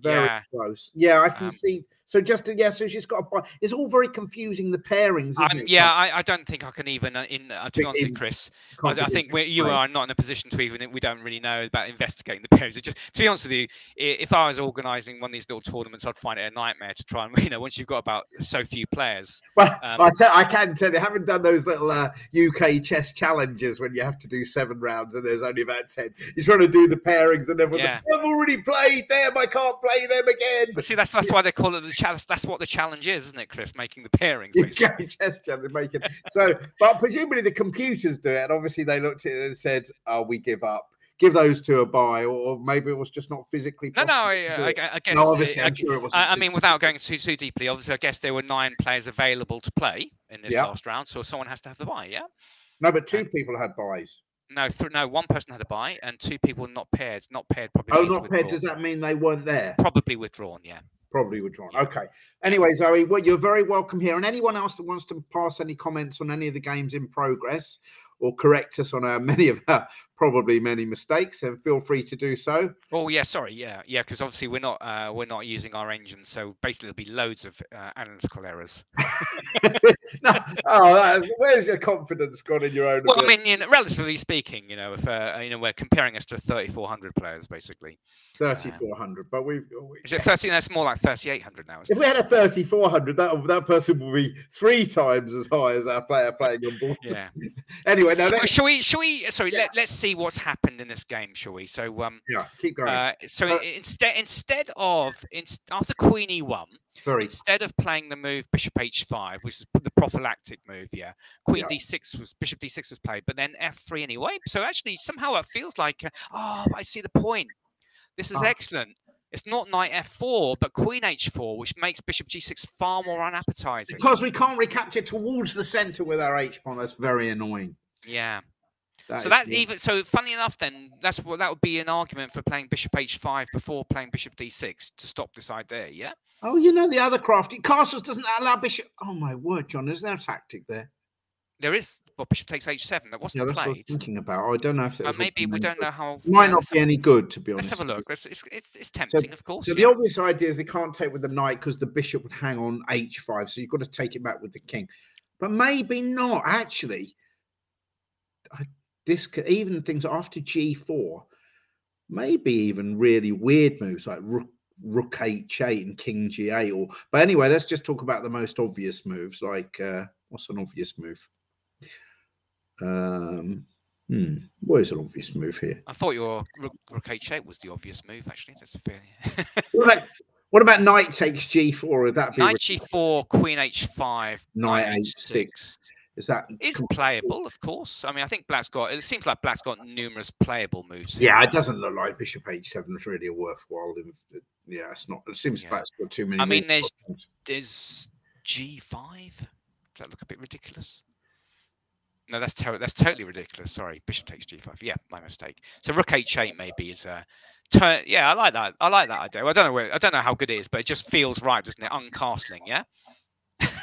Yeah, I can see. So so she's got a buy. It's all very confusing, the pairings, isn't it? Yeah, I don't think I can even to be honest with Chris. I think you and I are not in a position to even. We don't really know about investigating the pairings. Just to be honest with you, if I was organising one of these little tournaments, I'd find it a nightmare to try and once you've got about so few players. Well, I can tell you, haven't done those little UK chess challenges when you have to do 7 rounds and there's only about 10. You're trying to do the pairings and everyone. I've already played them. I can't play them again. But see, that's why they call it the challenge. That's what the challenge is, isn't it, Chris? Making the pairings. UK chess challenge, making. So, but presumably the computers do it, and obviously they looked at it and said, "Oh, we give up. Give those two a buy," or maybe it was just not physically possible. No, I guess. No, obviously, I'm sure it wasn't. I mean, without going too deeply, obviously, I guess there were 9 players available to play in this last round, so someone has to have the buy. Yeah. No, but 2 people had buys. No, one person had a buy and 2 people not paired. Not paired, probably. Oh, not paired. Does that mean they weren't there? Probably withdrawn. Yeah. Probably withdrawn. Yeah. Okay. Anyway, Zoe, well, you're very welcome here. And anyone else that wants to pass any comments on any of the games in progress or correct us on many of our probably many mistakes, then feel free to do so. Oh yeah, sorry, yeah, because obviously we're not using our engine, so basically there'll be loads of analytical errors. No, where's your confidence gone in your own? Well, ability? I mean, relatively speaking, if we're comparing us to 3,400 players, basically. 3,400, but is it 30? That's more like 3,800 now. If we had a 3,400, that person would be 3 times as high as our player playing on board. Yeah. Anyway, now shall we? Sorry, let's see what's happened in this game, shall we? So keep going. So instead of after Queen E1, instead of playing the move Bishop H5, which is the prophylactic move, Queen D6 was Bishop D6 was played, but then F3 anyway. So actually, somehow it feels like I see the point. This is excellent. It's not Knight F4, but Queen H4, which makes Bishop G6 far more unappetizing. Because we can't recapture towards the center with our H pawn. That's very annoying. Yeah. So funny enough, then that would be an argument for playing Bishop H5 before playing Bishop D6 to stop this idea. Yeah. Oh, the other crafty castles doesn't allow Bishop. Oh my word, John! Is there a tactic there? There is. Well, Bishop takes H7. That wasn't that's played. What I was thinking about. I don't know if maybe we don't know how. It might not be any good, to be honest. Let's have a look. It's tempting, of course. So the obvious idea is they can't take with the knight because the bishop would hang on H5. So you've got to take it back with the king. But maybe not actually. This could, even things after G4, maybe even really weird moves like Rook H8 and King G8. But anyway, let's just talk about the most obvious moves. Like what's an obvious move? What is an obvious move here? I thought your Rook H8 was the obvious move. Actually, that's fair. What about Knight takes G4? Would that be Knight G4, Queen H5, Knight H6? Is that? It's playable, of course. I mean, I think Black's got. It seems like Black's got numerous playable moves. Yeah, it doesn't look like Bishop H7 is really a worthwhile. Yeah, it's not. It seems Black's got too many. I mean, there's G5. Does that look a bit ridiculous? No, that's totally ridiculous. Sorry, Bishop takes G5. Yeah, my mistake. So Rook H8 maybe is a turn. Yeah, I like that. I like that idea. I don't know how good it is, but it just feels right, doesn't it? Uncastling, yeah.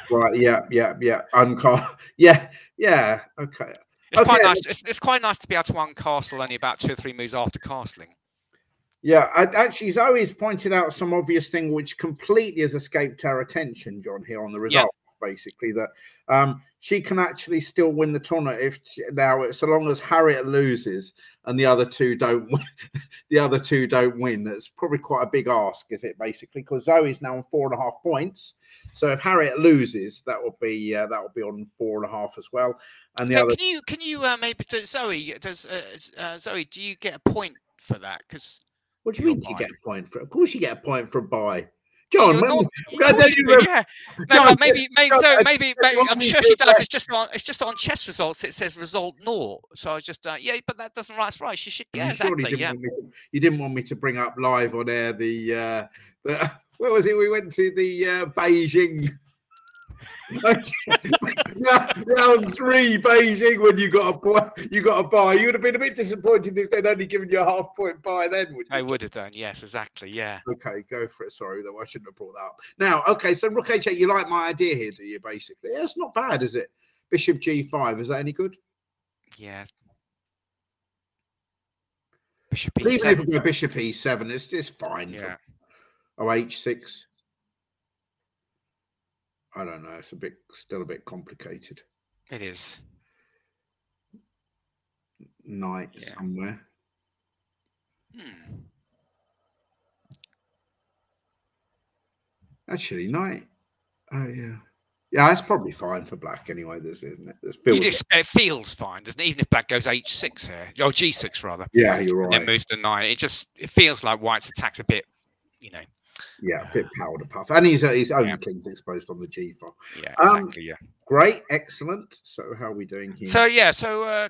Right. Yeah. Yeah. Okay. It's quite nice. It's quite nice to be able to uncastle only about 2 or 3 moves after castling. Yeah, actually, Zoe's pointed out some obvious thing which completely has escaped our attention, John, here on the results. Basically, that she can actually still win the tournament so long as Harriet loses and the other two don't win. The other two don't win. That's probably quite a big ask, is it? Basically, because Zoe's now on 4.5 points. So if Harriet loses, that will be on 4.5 as well. And the other. Can you maybe Zoe? Zoe? Do you get a point for that? Because what do you mean? You get a point for? Of course, you get a point for a buy. John, yeah. No, but maybe. I'm sure she does. It's just on chess results. It says result 0. So I just yeah, but that doesn't right. That's right. She should. Yeah, exactly. You didn't want me to bring up live on air the where was it? We went to the Beijing. Round 3 Beijing when you got a buy. You would have been a bit disappointed if they'd only given you a half-point buy then, wouldn't you? I would have done, yes, exactly, yeah. Okay, go for it. Sorry, though, I shouldn't have brought that up. Now, okay, so Rook H8, you like my idea here, do you, basically? Yeah, it's not bad, is it? Bishop G5, is that any good? Yeah. Bishop E7. Even if we go Bishop E7, it's fine. Yeah. H6. I don't know. It's still a bit complicated. It is. Knight somewhere. Actually, knight. Oh yeah. Yeah, that's probably fine for Black anyway. This isn't it? It feels fine, doesn't it? Even if Black goes H6 here, or G6 rather. Yeah, you're right. And then moves to knight. It feels like White's attack's a bit, you know. Yeah, a bit powder puff, and his own king's exposed on the G file. Yeah, exactly. Yeah, great, excellent. So how are we doing here? So yeah,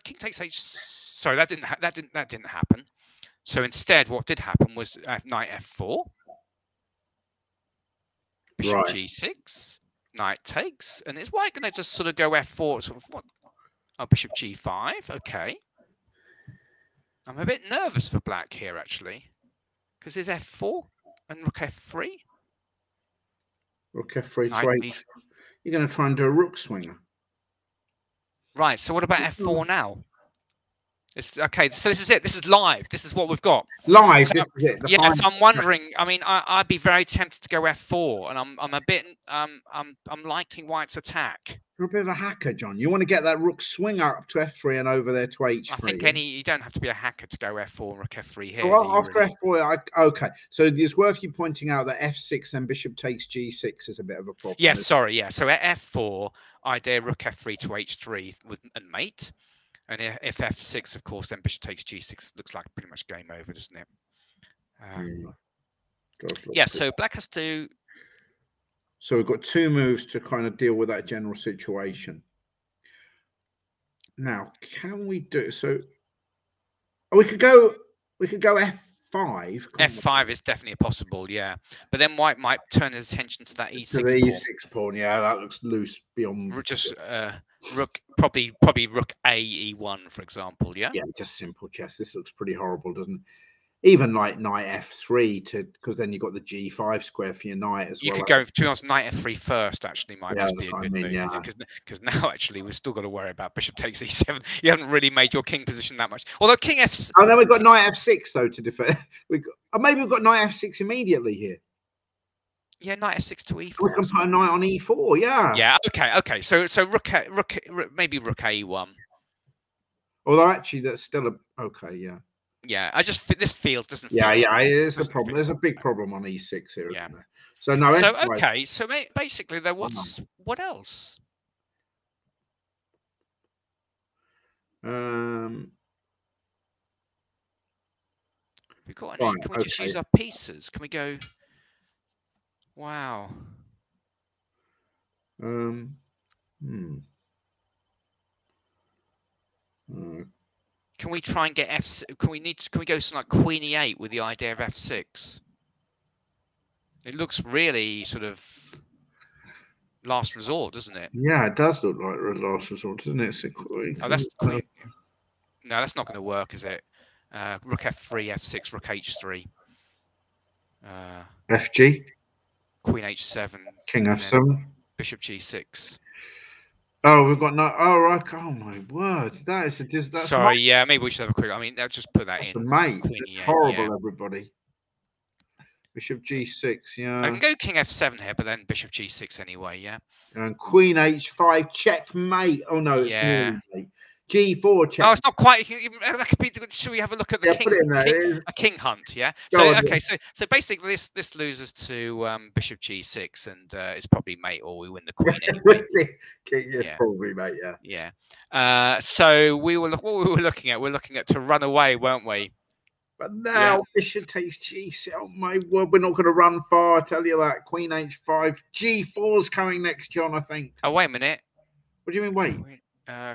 king takes H. Sorry, that didn't happen. So instead, what did happen was knight F4, bishop G6, knight takes, and is White going to just sort of go F4? Sort of what? Oh, bishop G5. Okay. I'm a bit nervous for Black here actually, because there's F4. And Rook F3? Rook F3 to 8. You're going to try and do a rook swinger. Right, so what about F4 now? It's okay, so this is it. This is live. This is what we've got. Live, so, this is it. Yeah, so I'm wondering, I mean, I'd be very tempted to go F4, and I'm a bit I'm liking White's attack. You're a bit of a hacker, John. You want to get that rook swing up to F3 and over there to H3. I think you don't have to be a hacker to go F4 and Rook F3 here. Well, after F4, okay. So it's worth you pointing out that F6 and bishop takes G6 is a bit of a problem. Yes, sorry, yeah. So at F4, I dare Rook F3 to H3 and mate. And if F6, of course, then bishop takes G6. Looks like pretty much game over, doesn't it? Yeah, so Black has to... So we've got 2 moves to kind of deal with that general situation. Now, can we do so? We could go F5. F5 is definitely possible, yeah. But then White might turn his attention to that E6 pawn. The E6 pawn, yeah, that looks loose beyond. Just Rook, probably Rook A E1, for example, yeah. Yeah, just simple chess. This looks pretty horrible, doesn't it? Even like knight F3 because then you've got the G5 square for your knight as well. You could go, to be honest, knight F3 first actually might just be a good move. Yeah. Because now actually we've still got to worry about bishop takes E7. You haven't really made your king position that much. Although king F6. Oh, then we've got knight F6 though to defend. Maybe we've got knight F6 immediately here. Yeah, knight F6 to E4. We can put a knight on E4. Yeah. Yeah. Okay. So rook maybe Rook A1. Although actually that's still a okay. Yeah. Yeah, this field doesn't. Yeah, there's a problem. There's a big problem on E6 here, isn't there? So no. So okay, so basically, what else? We've got any. Can we just use our pieces? Can we go? Wow. Can we try and get F? Can we go something like Queen E8 with the idea of F6? It looks really sort of last resort, doesn't it? Yeah, it does look like a last resort, doesn't it? So, oh, that's Queen. No, that's not going to work, is it? Rook F3, F6, Rook H3. FG. Queen H7. King F7. Bishop G6. Oh, we've got no. Oh, right. Oh my word, that is a. Sorry, yeah, maybe we should have a quick. I mean, they'll just put that in. Mate, it's horrible, everybody. Bishop G6, yeah. I can go King F7 here, but then Bishop G6 anyway, yeah. And Queen H5, checkmate. Oh no, it's nearly mate. G4 check. Oh, it's not quite. That could be. Should we have a look at the king? Put it in there. A king hunt, yeah. So okay, so basically this loses to Bishop G6, and it's probably mate, or we win the queen anyway. It's probably mate, yeah. Yeah. So what we were looking at. We're looking at to run away, weren't we? But now Bishop takes G6. Oh my word, we're not going to run far. I tell you that. Queen H5, G4's coming next, John. I think. Oh wait a minute. What do you mean? Wait.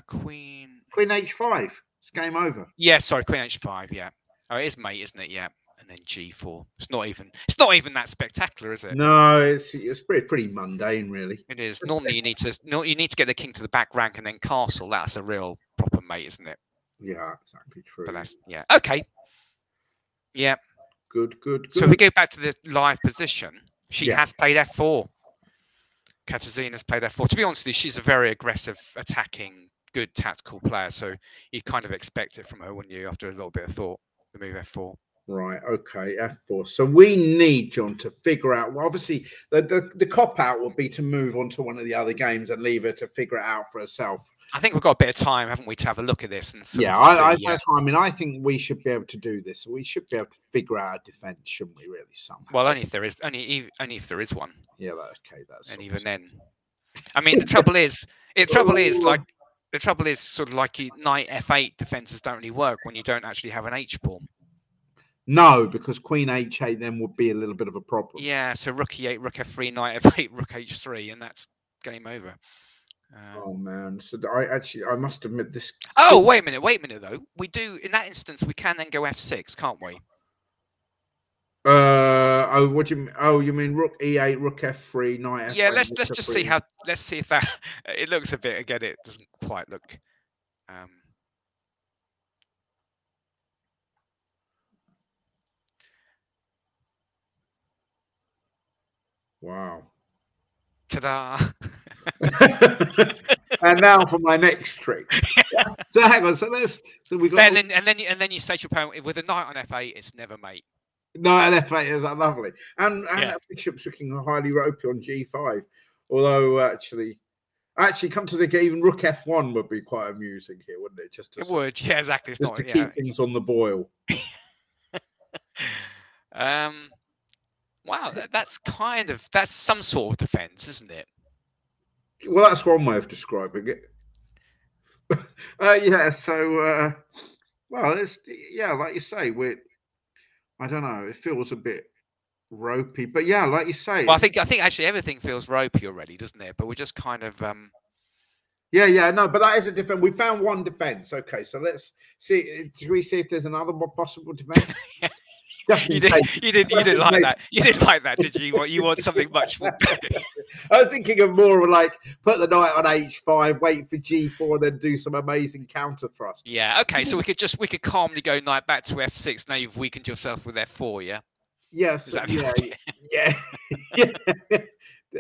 Queen H5. It's game over. Yeah, sorry, Queen H5. Yeah. Oh, it is mate, isn't it? Yeah. And then G4. It's not even that spectacular, is it? No, it's pretty mundane, really. It is. Normally, you need to get the king to the back rank and then castle. That's a real proper mate, isn't it? Yeah, exactly true. But that's okay. Yeah. Good. So if we go back to the live position, she has played F4. Katarzyna's played F4. To be honest with you, she's a very aggressive, attacking, good tactical player. So you kind of expect it from her, wouldn't you, after a little bit of thought, the move F4. Right, okay, F4. So we need, John, to figure out, well, obviously, the cop-out would be to move on to one of the other games and leave her to figure it out for herself. I think we've got a bit of time, haven't we, to have a look at this? And I think we should be able to do this. We should be able to figure out a defense, shouldn't we, really, somehow? Well, only if there is one. Yeah, okay, that's. And even then, I mean, the trouble is sort of like knight F8 defenses don't really work when you don't actually have an H pawn. No, because Queen H8 then would be a little bit of a problem. Yeah, so Rook E8, Rook F3, Knight F8, Rook H3, and that's game over. Oh man! So I must admit this. Oh, wait a minute though. We do in that instance we can then go F6, can't we? Oh, what do you mean? Oh, you mean Rook E8, Rook F3, Knight F8? Yeah, let's just see how. Let's see if that. It looks a bit. Again, it doesn't quite look. Wow. Ta-da! And now for my next trick. So hang on. So we got. And then you say to your opponent with a knight on F8, it's never mate. Knight on F8 is that lovely, and that bishop's looking highly ropey on G5. Although actually, come to the even Rook F1 would be quite amusing here, wouldn't it? It would, yeah, exactly. It's not to keep things on the boil. Wow, that's some sort of defense, isn't it? Well, that's one way of describing it. Yeah. So, well, it's like you say, I don't know. It feels a bit ropey, but yeah, like you say. Well, I think actually everything feels ropey already, doesn't it? But we're just kind of. Yeah, no, but that is a different. We found one defense. Okay, so let's see. Should we see if there's another possible defense? You didn't like that. You didn't like that, did you? You want something much more. I was thinking of more like put the knight on H5, wait for G4, then do some amazing counter thrust. Yeah. Okay. So we could calmly go knight back to F6. Now you've weakened yourself with F4. Yeah. Yes. Yeah.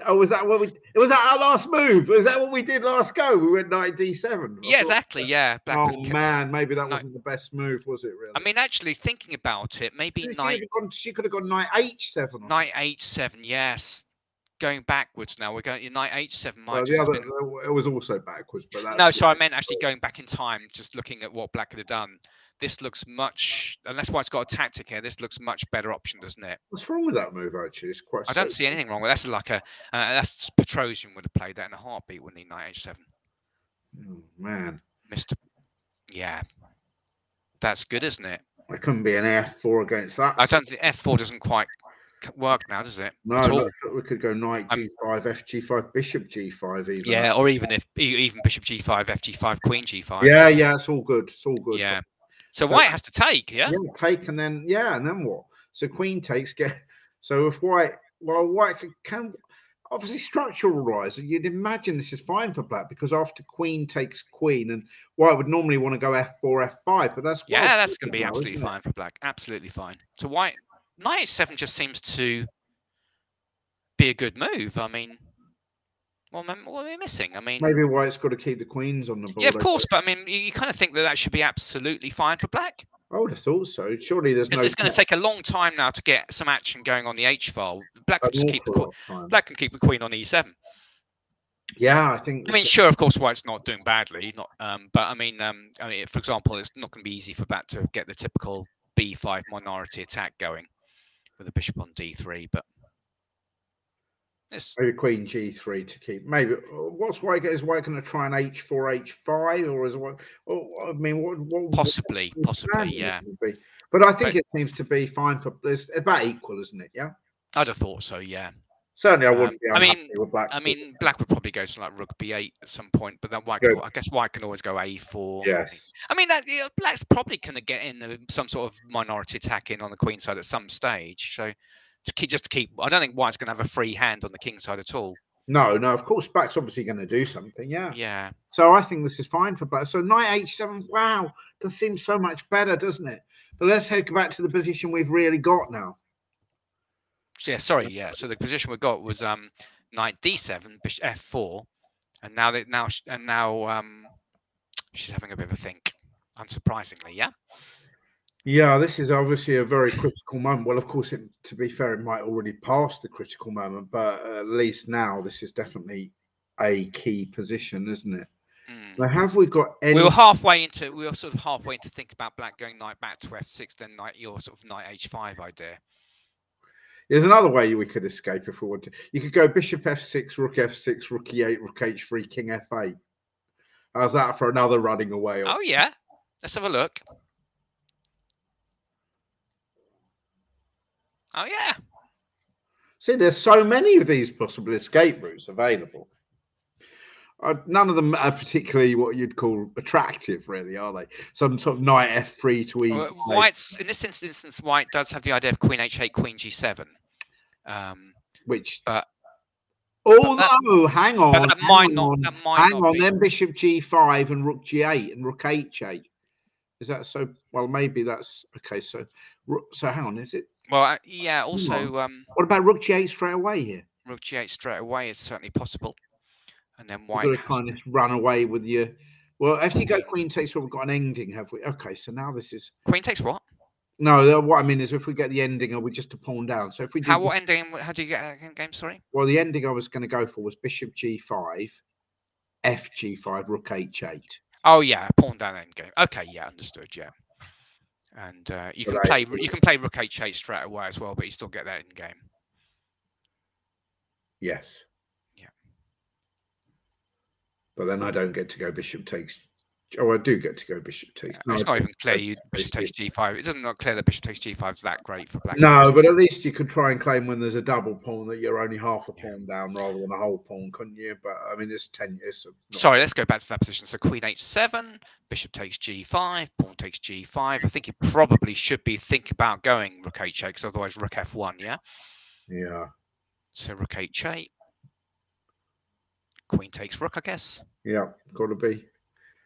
Oh, was that our last move? Was that what we did last go? We went knight D7. Yeah, exactly. Yeah. Man, maybe that wasn't the best move, was it? Really? I mean, actually, thinking about it, maybe she could have gone knight H7. Knight H7, yes. Going backwards now. We're going knight H7. It was also backwards, but no. So I meant actually going back in time, just looking at what Black could have done. This looks much, and that's why it's got a tactic here. This looks much better option, doesn't it? What's wrong with that move? Actually, it's quite. I don't see anything wrong with that's like a. That's Petrosian would have played that in a heartbeat, wouldn't he? Knight H7. Oh man, Mr. Yeah, that's good, isn't it? There couldn't be an F4 against that. I don't think F4 doesn't quite work now, does it? No, look, we could go knight G5, FG5, Bishop G5, even. Yeah, or even Bishop G5, FG5, Queen G5. Yeah, it's all good. It's all good. Yeah. So white has to take, yeah? Yeah, take, and then what? So queen takes, so if white, well, white can obviously structural rise, and you'd imagine this is fine for black, because after queen takes queen, and white would normally want to go f4, f5, but that's that's going to be absolutely fine for black. Absolutely fine. So white, knight h7 just seems to be a good move. I mean, what are we missing? I mean, maybe white's got to keep the queens on the board. Yeah, of course, but I mean, you kind of think that should be absolutely fine for black. I would have thought so. Surely there's no. It's going to take a long time now to get some action going on the H file. Black can just keep the queen on E7. Yeah, I think. I mean, sure, of course, white's not doing badly, but I mean, for example, it's not going to be easy for black to get the typical B5 minority attack going with a bishop on D3. But maybe queen G3 to keep. Maybe what's white? Is white going to try an H4, H5, or is what? I mean, what possibly, yeah. But I think it seems to be fine for. It's about equal, isn't it? Yeah. I'd have thought so. Yeah. Certainly, I wouldn't be. I mean, black would probably go to like rook b8 at some point, but then white, I guess white can always go a4. Yes. I mean, black's probably going to get in some sort of minority attack in on the queen side at some stage. So just to keep, I don't think white's going to have a free hand on the king side at all. No, of course, black's obviously going to do something. Yeah. Yeah. So I think this is fine for black. So knight h7. Wow, that seems so much better, doesn't it? But let's head back to the position we've really got now. Yeah, sorry, yeah. So the position we got was knight d7, bishop f4, and now she's having a bit of a think, unsurprisingly, yeah. Yeah, this is obviously a very critical moment. Well, of course, to be fair, it might already pass the critical moment, but at least now this is definitely a key position, isn't it? Now, have we got any? We were sort of halfway into think about black going knight back to f6, then your sort of knight h5 idea. There's another way we could escape if we want to. You could go bishop f6, rook f6, rook e8, rook h3, king f8. How's that for another running away? Oh, yeah. Let's have a look. Oh, yeah. See, there's so many of these possible escape routes available. None of them are particularly what you'd call attractive, really, are they? Some sort of knight f3 to e. White's in this instance, white does have the idea of queen h8, queen g7, which. But hang on, that might not. Hang on, then bishop g5 and rook g8 and rook h8. Is that so? Well, maybe that's okay. So hang on, is it? Well, yeah. Also, what about rook g8 straight away here? Rook g8 straight away is certainly possible. And then white has to run away with you. Well, if you go queen takes what, we've got an ending, have we? Okay, so now this is queen takes what? No, what I mean is if we get the ending, are we just a pawn down? So if we do what ending? How do you get a game? Sorry. Well, the ending I was going to go for was bishop g5, f g5, rook h8. Oh yeah, pawn down end game. Okay, yeah, understood. Yeah, and you can play rook h8 straight away as well, but you still get that in game. Yes. But then I don't get to go bishop takes. Oh, I do get to go bishop takes. No, it's not even clear bishop takes g5. It doesn't not clear that bishop takes g5 is that great for black. No, but at least you could try and claim when there's a double pawn that you're only half a pawn down rather than a whole pawn, couldn't you? But I mean, it's 10 years. Sorry, let's go back to that position. So queen h7, bishop takes g5, pawn takes g5. I think you probably should be thinking about going rook h8 because otherwise rook f1. Yeah. Yeah. So rook h8. Queen takes rook, I guess. Yeah, got to be.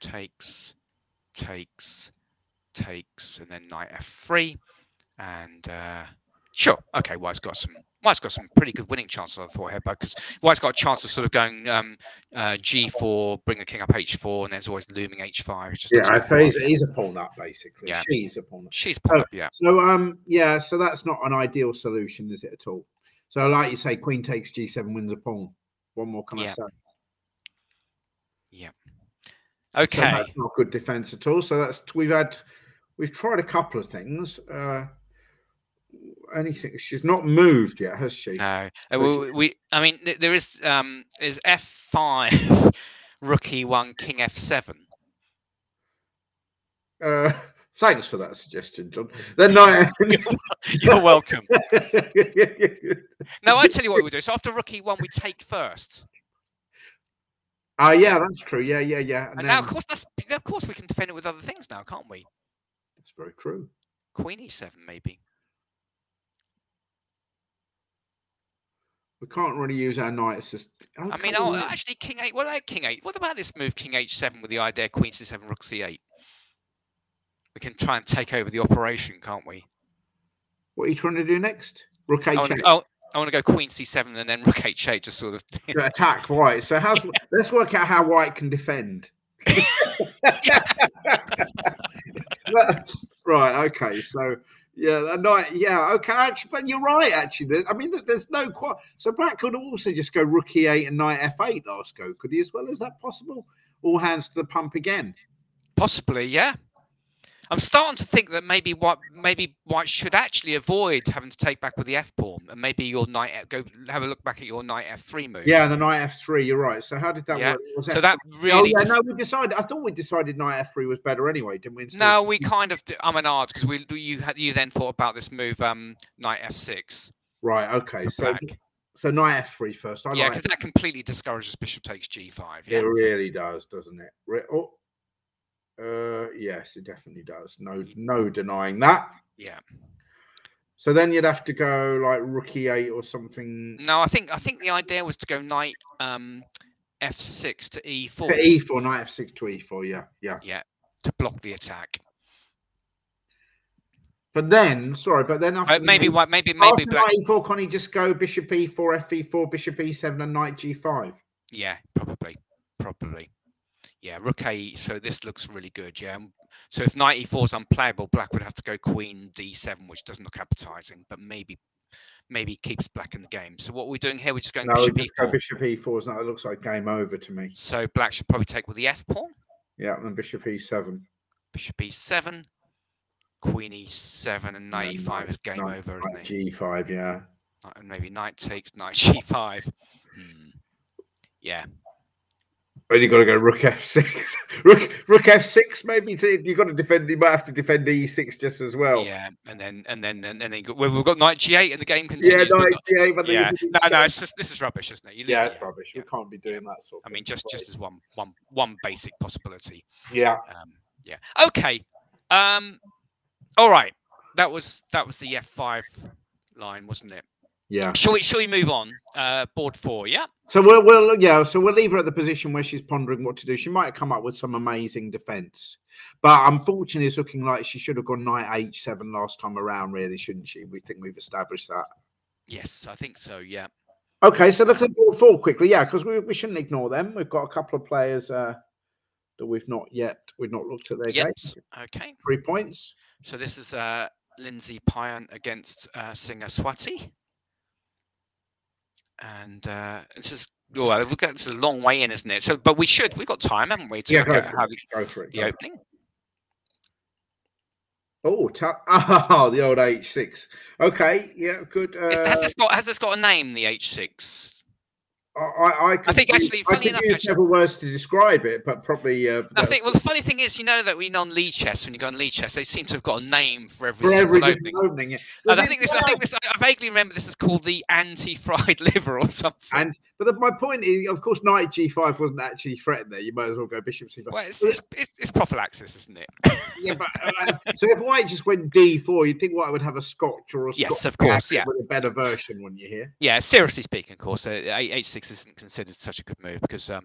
Takes, and then knight f3, and sure, okay. White's got some pretty good winning chances. I thought here, because White's got a chance of sort of going g4, bring the king up h4, and there's always looming h5. I say he's a pawn up basically. Yeah. She's a pawn up. She's pawn up. Yeah. So yeah, so that's not an ideal solution, is it at all? So like you say, queen takes g7 wins a pawn. What more can I say? Yeah. Okay. So that's not good defense at all. So we've tried a couple of things. Anything? She's not moved yet, has she? No. I mean, there is f5, rook e1, king f7. Thanks for that suggestion, John. Then You're welcome. No, I tell you what we do. So after rook e1, we take first. Yeah, that's true. Yeah. And now, of course, we can defend it with other things now, can't we? It's very true. Queen e7, maybe. We can't really use our knights as. I mean, actually, king 8. What about king 8? What about this move, king h7, with the idea queen c7, rook c8? We can try and take over the operation, can't we? What are you trying to do next? Rook h8. I want to go queen c7 and then rook h8, just sort of attack white. So let's work out how white can defend. Right. Okay. So yeah, that knight. Yeah. Okay. Actually, but you're right. Actually, I mean, there's no quite. So Black could also just go rook e8 and knight f8 last go. Could he as well? Is that possible? All hands to the pump again. Possibly. Yeah. I'm starting to think that maybe white should actually avoid having to take back with the f pawn, and maybe your knight go have a look back at your knight f3 move. Yeah, the knight f3. You're right. So how did that work? So F3? That really. Oh, yeah, no, we decided. I thought we decided knight f3 was better anyway, didn't we? No, we kind of. I'm an art because you then thought about this move, knight f6. Right. Okay. So knight f3 first. Yeah, because that completely discourages bishop takes g5. Yeah? It really does, doesn't it? Oh. Yes, it definitely does. No denying that. Yeah. So then you'd have to go like rook e8 or something. No, I think the idea was to go knight f6 to e4. To e4, knight f6 to e4. Yeah. To block the attack. But then, after maybe after black knight e4, can't he just go bishop e4, fe4, bishop e7, and knight g5? Yeah, probably. Yeah, rook a. So this looks really good. Yeah. So if knight e4 is unplayable, black would have to go queen d7, which doesn't look appetizing, but maybe keeps black in the game. So what we're doing here, we're just going bishop e4. Bishop e4 is not. It looks like game over to me. So black should probably take with the f pawn. Yeah, and then bishop e7. Bishop e7, queen e7, and knight e5 is game over, isn't it? G5, yeah. And maybe knight takes, knight g5. Yeah. Well, you got to go rook f6. rook f6 maybe. You got to defend. You might have to defend e6 just as well. Yeah, and then we've got knight g8 and the game continues. Yeah, knight g8. But yeah, no, this is rubbish, isn't it? It's rubbish. We can't be doing that sort of. I mean, just as one basic possibility. Yeah. Yeah. Okay. All right. That was the f5 line, wasn't it? Yeah. Shall we move on? Board 4, yeah. So we'll leave her at the position where she's pondering what to do. She might come up with some amazing defense, but unfortunately, it's looking like she should have gone knight h7 last time around, really, shouldn't she? We think we've established that. Yes, I think so. Yeah. Okay, so look at board 4 quickly, yeah, because we shouldn't ignore them. We've got a couple of players that we've not looked at their games. Okay. 3 points. So this is Lindsay Pyon against Singer Swati. And this is this is a long way in, isn't it? So, but we've got time, haven't we, to look at how the opening. Oh, the old h6. Okay, yeah, good. Has this got a name? The h6. I think actually, funny enough, several words to describe it, but probably. I think. Well, the funny thing is, you know that on lead chess, when you go on lead chess, they seem to have got a name for every single opening. Yeah. And I think this. I vaguely remember this is called the anti-fried liver or something. But my point is, of course, knight g5 wasn't actually threatened there. You might as well go bishop c5. Well, it's prophylaxis, isn't it? Yeah, but so if white just went d4, you'd think white would have a scotch or a scotch. Yes, of course, yeah, with a better version, wouldn't you hear? Yeah, seriously speaking, of course, h6 isn't considered such a good move because in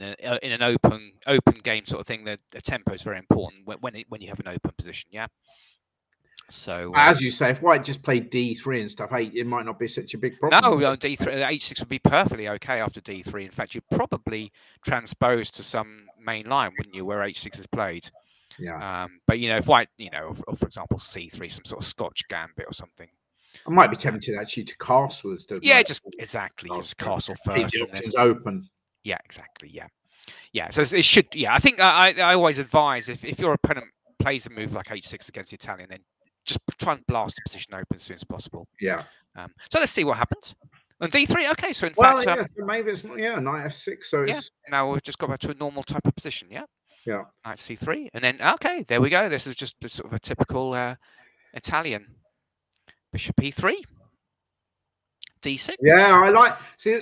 an open game sort of thing, the tempo is very important when you have an open position. Yeah. So as you say, if white just played d3 and stuff, it might not be such a big problem. No, d3, h6 would be perfectly okay after d3. In fact, you'd probably transpose to some main line, wouldn't you, where h6 is played? Yeah. But if white, or for example, c3, some sort of Scotch gambit or something. I might be tempted actually to castle instead. Yeah, just castle first. Keep the options open. Yeah, exactly. Yeah. So it should. Yeah, I think I always advise if your opponent plays a move like h6 against the Italian, then just try and blast the position open as soon as possible. Yeah. So let's see what happens. And d3. Okay. So in fact, so maybe it's knight f6. So it's now we've just got back to a normal type of position. Yeah. Yeah. Knight c3, and then okay, there we go. This is just sort of a typical Italian. Bishop e3, d6. Yeah, I like. See,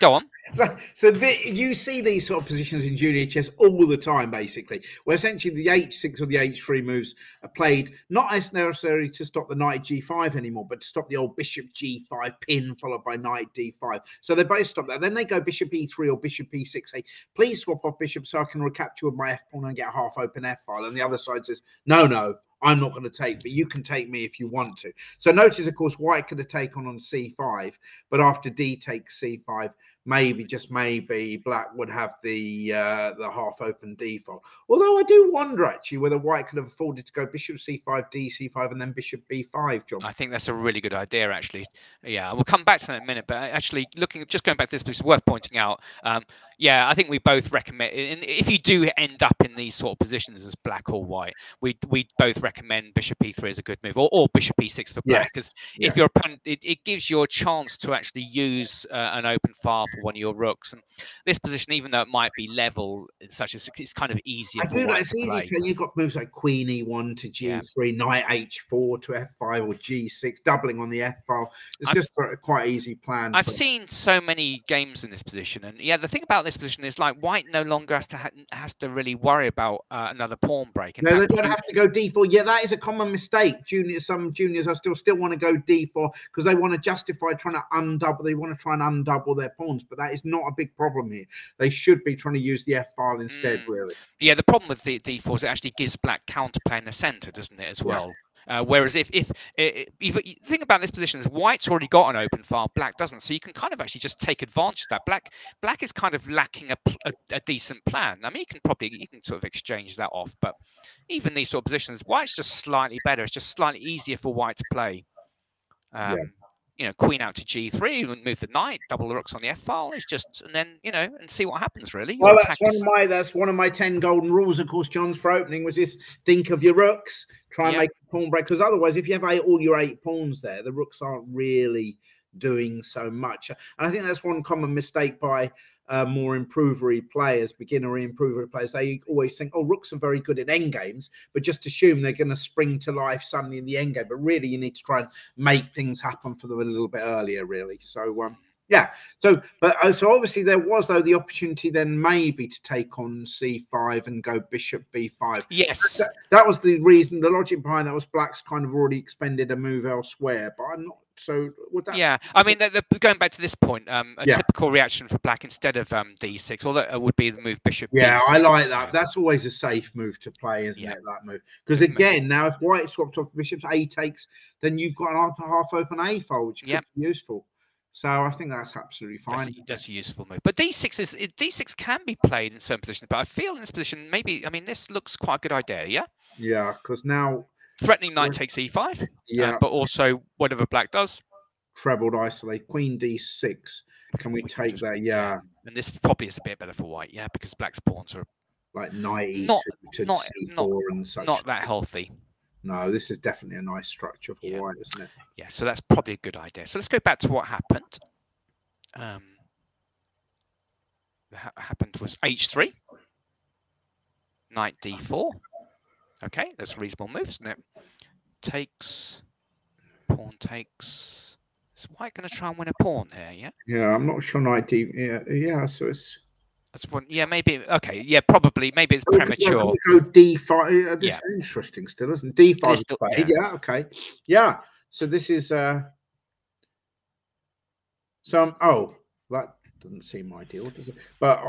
go on. So you see these sort of positions in junior chess all the time, basically, where essentially the h6 or the h3 moves are played not as necessarily to stop the knight g5 anymore, but to stop the old bishop g5 pin followed by knight d5. So they both stop that. Then they go bishop e3 or bishop e6. Say, please swap off bishop so I can recapture with my f pawn and get a half open f file. And the other side says, no, I'm not going to take, but you can take me if you want to. So notice, of course, white could have taken on c5, but after d takes c5, maybe, just maybe, black would have the half open d file. Although I do wonder actually whether white could have afforded to go bishop c5, d c5, and then bishop b5, John. I think that's a really good idea, actually. Yeah, we'll come back to that in a minute. But actually, just going back to this, it's worth pointing out. Yeah, I think we both recommend, if you do end up in these sort of positions as black or white, we both recommend bishop e3 as a good move, or bishop e6 for black, because if your opponent, it gives you a chance to actually use an open file for one of your rooks. And this position, even though it might be level, such as it's kind of easier for white to play. You've got moves like queen e1 to g3, knight h4 to f5 or g6, doubling on the f file. It's just a quite easy plan. I've seen so many games in this position, and yeah, the thing about this position is like white no longer has to really worry about another pawn break. No, they don't have to go d4. Yeah, that is a common mistake. Some juniors are still want to go d4 because they want to justify trying to undouble. They want to try and undouble their pawns, but that is not a big problem here. They should be trying to use the f file instead, really. Yeah, the problem with the d4 is it actually gives black counterplay in the center, doesn't it, as well? Whereas if you think about this position, as white's already got an open file, black doesn't, so you can kind of actually just take advantage of that. Black is kind of lacking a decent plan. I mean, you can sort of exchange that off, but even these sort of positions, white's just slightly better. It's just slightly easier for white to play. You know, queen out to g3 and move the knight, double the rooks on the f file. It's just, and then and see what happens, really. Well, that's one of my 10 golden rules, of course, John's, for opening, was this: think of your rooks, try and make a pawn break, because otherwise, if you have all your 8 pawns there, the rooks aren't really doing so much. And I think that's one common mistake by more improvery players, beginnery improvery players. They always think, oh, rooks are very good at endgames, but just assume they're going to spring to life suddenly in the endgame. But really, you need to try and make things happen for them a little bit earlier, really. So yeah. So obviously there was, though, the opportunity then maybe to take on c5 and go bishop b5. Yes, that was the reason. The logic behind that was black's kind of already expended a move elsewhere, but I'm not. So would that? Yeah, I mean, going back to this point, a typical reaction for black instead of d6, although it would be the move bishop. Yeah, b6. I like that. That's always a safe move to play, isn't it? That move, because again, now if white swapped off bishops, a takes, then you've got an half open a file, which could be useful. So I think that's absolutely fine. That's a useful move. But d6 can be played in certain positions. But I feel in this position, maybe, I mean, this looks quite a good idea. Yeah. Yeah, because now threatening knight takes e5. Yeah, but also whatever black does. Trebled isolate, queen d6. Can we take that? Yeah. And this probably is a bit better for white. Yeah, because black's pawns are like knight e2 to c4 and such. Not that healthy. No, this is definitely a nice structure for white, isn't it? Yeah, so that's probably a good idea. So let's go back to what happened. Happened was h3, knight d4. Okay, that's a reasonable move, isn't it? Takes, pawn takes. Is white going to try and win a pawn here? Yeah. Yeah, I'm not sure knight d. Yeah. So it's. That's one. Yeah, maybe. Okay. Yeah, probably. Maybe it's premature. Go d5. This is interesting still, isn't it? D5 is played. Yeah. Okay. Yeah. So this is. Oh, that doesn't seem ideal, does it? But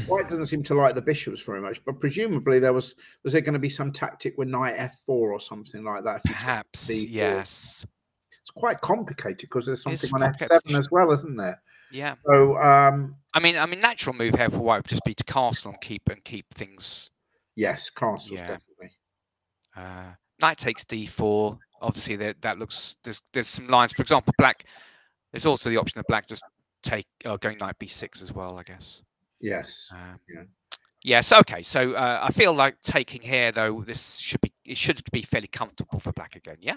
white doesn't seem to like the bishops very much. But presumably was there going to be some tactic with knight f4 or something like that? Perhaps. Yes. It's quite complicated because there's something on f7 as well, isn't there? Yeah. So I mean, natural move here for white would just be to castle and keep things. Yes, castle definitely. Knight takes d4. Obviously, that looks there's some lines. For example, black. There's also the option of black just going knight b6 as well, I guess. Yes. Yes. Okay. So I feel like taking here though. It should be fairly comfortable for black again. Yeah.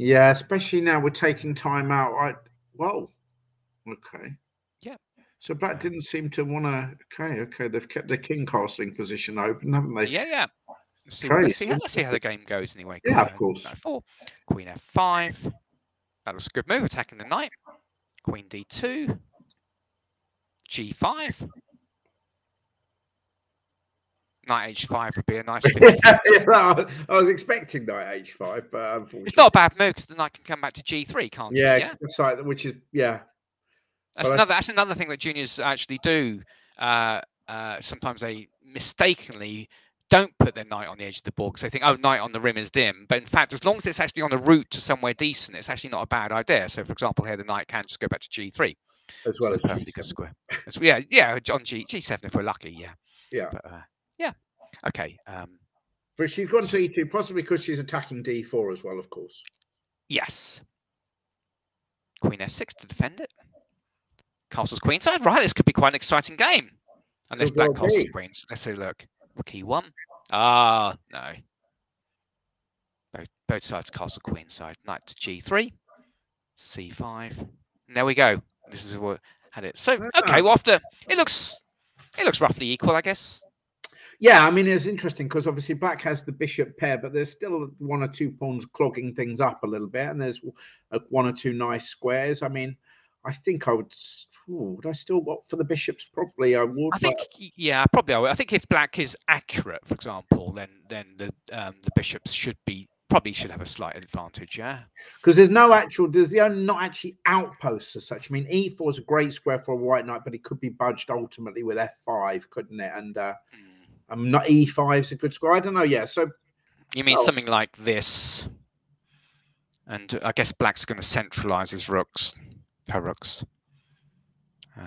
Yeah, especially now we're taking time out. Whoa. Okay. Yeah. So black didn't seem to want to. Okay. They've kept their king castling position open, haven't they? Yeah. Let's see how the game goes anyway. Yeah, of course. F4, queen f5. That was a good move, attacking the knight. Queen d2. G5. Knight H5 would be a nice 50. I was expecting knight H5, but unfortunately, it's not a bad move because the knight can come back to G3, can't yeah, it? Yeah, that's right. Which is That's another thing that juniors actually do. Sometimes they mistakenly don't put their knight on the edge of the board because they think, oh, knight on the rim is dim. But in fact, as long as it's actually on a route to somewhere decent, it's actually not a bad idea. So, for example, here the knight can just go back to G3. as well as perfectly G7. good square. Yeah, on G7 if we're lucky. Yeah. But yeah. Okay. But she's gone to E2, possibly because she's attacking D4 as well, of course. Yes. Queen F6 to defend it. Castle's queenside. Right, this could be quite an exciting game. Unless black castles queens. Let's say, look. Rook E1. Ah, no. Both sides castle queenside. Knight to G3. C5. And there we go. This is what had it. So okay, well after it looks roughly equal, I guess. Yeah, I mean it's interesting because obviously black has the bishop pair, but there's still 1 or 2 pawns clogging things up a little bit, and there's 1 or 2 nice squares. I mean, I think I would. Would I still opt for the bishops? Probably I would. I think probably I would. I think if black is accurate, for example, then the bishops should have a slight advantage. Yeah, because there's not actually outposts as such. I mean, E4 is a great square for a white knight, but it could be budged ultimately with F5, couldn't it? And not E5 is a good square. I don't know. Yeah. So you mean something like this? And I guess black's going to centralize his rooks, her rooks.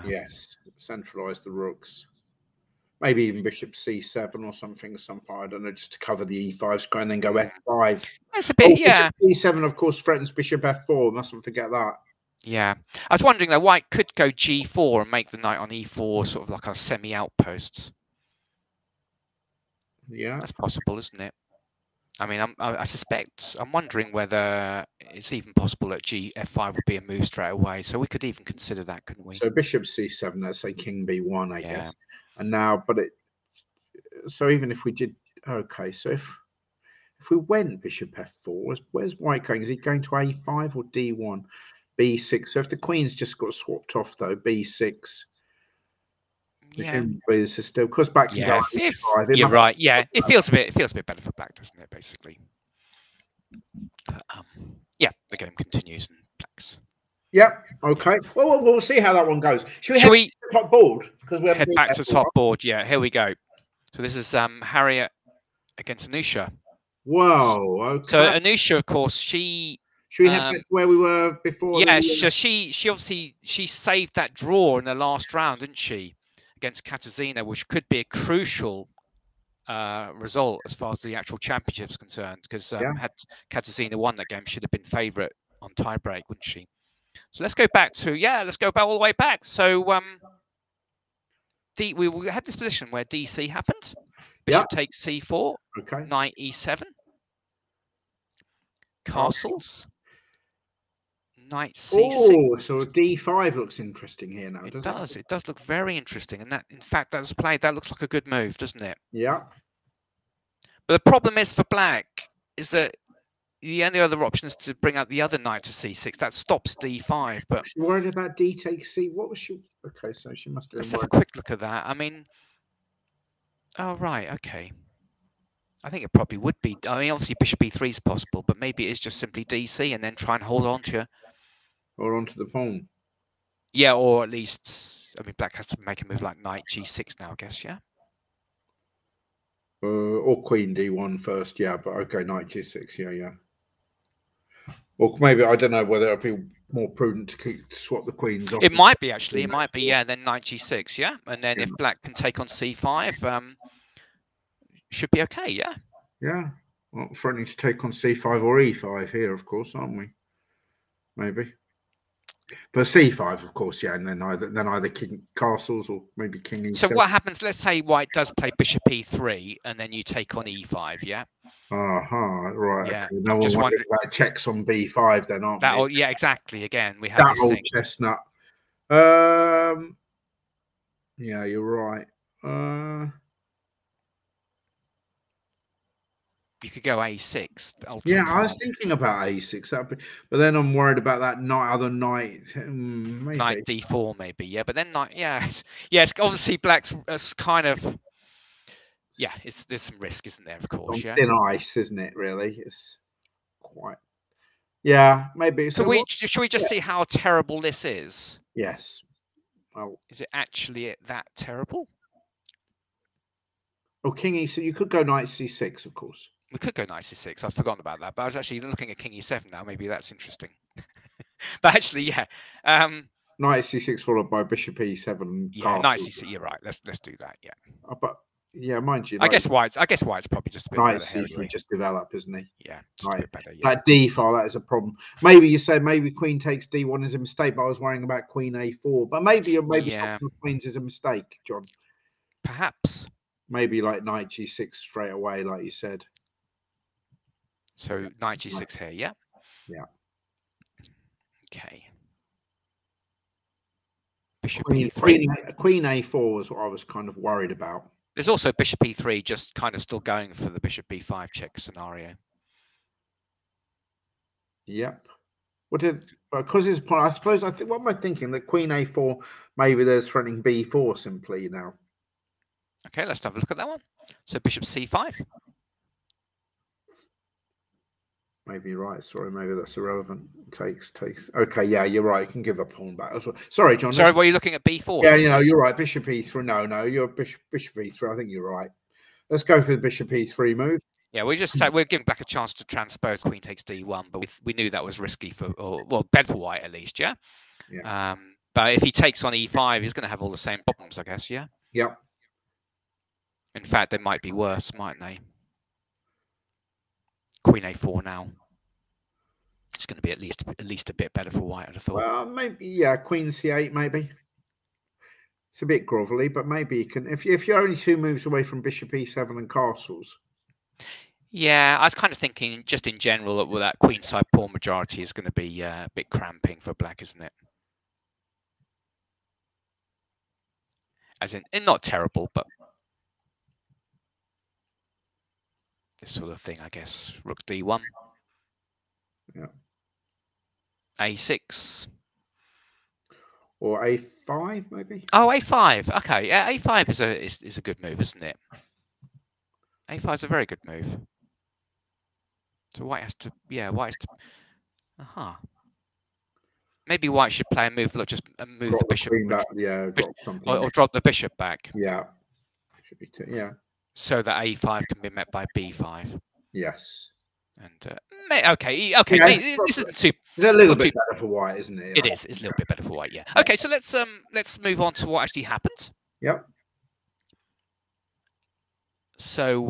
Yes, centralize the rooks. Maybe even bishop C7 or something. I don't know, just to cover the E5 square and then go F5. That's a bit, yeah. Bishop C7, of course, threatens bishop F4. Mustn't forget that. Yeah. I was wondering, though, white could go G4 and make the knight on E4 sort of like a semi-outpost. Yeah. That's possible, isn't it? I mean, I'm wondering whether it's even possible that F5 would be a move straight away. So we could even consider that, couldn't we? So bishop C7, let's say king B1, I guess. And now, so even if we did, okay, so if we went bishop F4, where's white going? Is he going to A5 or D1? B6. So if the queen's just got swapped off, though, B6. Yeah, this is still because black can go A5. You're right. Yeah, it feels a bit better for black, doesn't it? Basically. Yeah, the game continues in blacks. Yep. Okay. Well, we'll see how that one goes. Should we head to the top board? Because we head back to the top board. Yeah. Here we go. So this is Harriet against Anusha. Whoa. Okay. So Anusha, of course, she. Should we head back to where we were before? Yeah. She obviously saved that draw in the last round, didn't she, against Katarzyna, which could be a crucial result as far as the actual championship is concerned. Because had Katarzyna won that game, she'd have been favourite on tiebreak, wouldn't she? So let's go back to all the way back. So we had this position where DC happened. Bishop takes C4. Okay. Knight E7. Castles. Knight C6. Oh, so D5 looks interesting here now, doesn't it? It does look very interesting. And that, in fact, that's played. That looks like a good move, doesn't it? Yeah. But the problem is for black is that the only other option is to bring out the other knight to C6. That stops D5. But she's worried about D takes C. What was she? Okay, so she must have. Let's have a quick look at that. I mean, oh right, okay. I think it probably would be. I mean, obviously bishop E3 is possible, but maybe it's just simply DC and then try and hold on to. Or onto the pawn. Yeah, or at least, I mean, black has to make a move like knight G6 now, I guess. Yeah. Or queen D1 first, yeah, but okay, knight G6, yeah. Or maybe, I don't know whether it'd be more prudent to swap the queens off. It might be, actually. It might be, yeah, then knight G6, yeah? And then if black can take on C5, should be okay, yeah? Yeah. Well, threatening to take on C5 or E5 here, of course, aren't we? Maybe. But C5, of course, yeah, and then either king castles or maybe king E7. So what happens, let's say white does play bishop E3, and then you take on E5, yeah? Right. Yeah. Okay. No one wondering about checks on B5 then, aren't we? Yeah, exactly. Again, we have that this old thing. Chestnut. Yeah, you're right. You could go A6. Yeah, I was thinking about A6, but then I'm worried about that other knight. Maybe. Knight D4, maybe. Yeah, but then knight. Yeah, it's obviously black's kind of. Yeah, there's some risk, isn't there? Of course, yeah. Thin ice, isn't it? Really, it's quite. Yeah, maybe. Should we just see how terrible this is? Yes. Well, is it actually that terrible? Oh, King E. So you could go Knight C6, of course. We could go Knight C6. I've forgotten about that, but I was actually looking at King E7 now. Maybe that's interesting. But actually, yeah. Knight C6 followed by Bishop E7. Yeah, Knight C6. You're right. Let's do that. Yeah. But yeah, mind you, I guess White's probably just a bit Knight better. C3 just develop, isn't he? Yeah, just a bit better. Yeah. That D file, that is a problem. Maybe you say maybe Queen takes D1 is a mistake, but I was worrying about Queen A4. But maybe some Queens is a mistake, John. Perhaps. Maybe like Knight G6 straight away, like you said. So Knight G6 here, yeah. Yeah. Okay. Bishop Queen A4 was what I was kind of worried about. There's also Bishop E3 just kind of still going for the Bishop B5 check scenario. Yep. Because it's I suppose what am I thinking? That Queen A4, maybe there's threatening B4 simply now. Okay, let's have a look at that one. So Bishop C5. Maybe you're right. Sorry, maybe that's irrelevant. Takes. Okay, yeah, you're right. You can give a pawn back as well. Sorry, John. Sorry, were you looking at B4? Yeah, you're right. Bishop E3. No, you're Bishop E3. I think you're right. Let's go for the Bishop E3 move. Yeah, we're giving back a chance to transpose Queen takes D1, but we knew that was risky bad for White at least, yeah. Yeah. But if he takes on E5, he's going to have all the same problems, I guess, yeah. Yep. In fact, they might be worse, mightn't they? Queen A4 now. It's going to be at least a bit better for White, I'd have thought. Well, maybe, yeah, Queen C8, maybe. It's a bit grovelly, but maybe you can, if you're only 2 moves away from Bishop E7 and castles. Yeah, I was kind of thinking, just in general, that queenside pawn majority is going to be a bit cramping for Black, isn't it? As in not terrible, but this sort of thing, I guess. Rook D1. Yeah. A6. Or A5, maybe? Oh, A5. Okay, yeah, A5 is a good move, isn't it? A5 is a very good move. So White has to, Maybe White should play a move. Look, just move drop the bishop. Drop something. Or drop the bishop back. Yeah. Should be so that A5 can be met by B5. Yes. And okay. Yeah, this isn't too. It's a little bit better for White, isn't it? It is. It's a little bit better for White. Yeah. Okay. So let's move on to what actually happened. Yep. So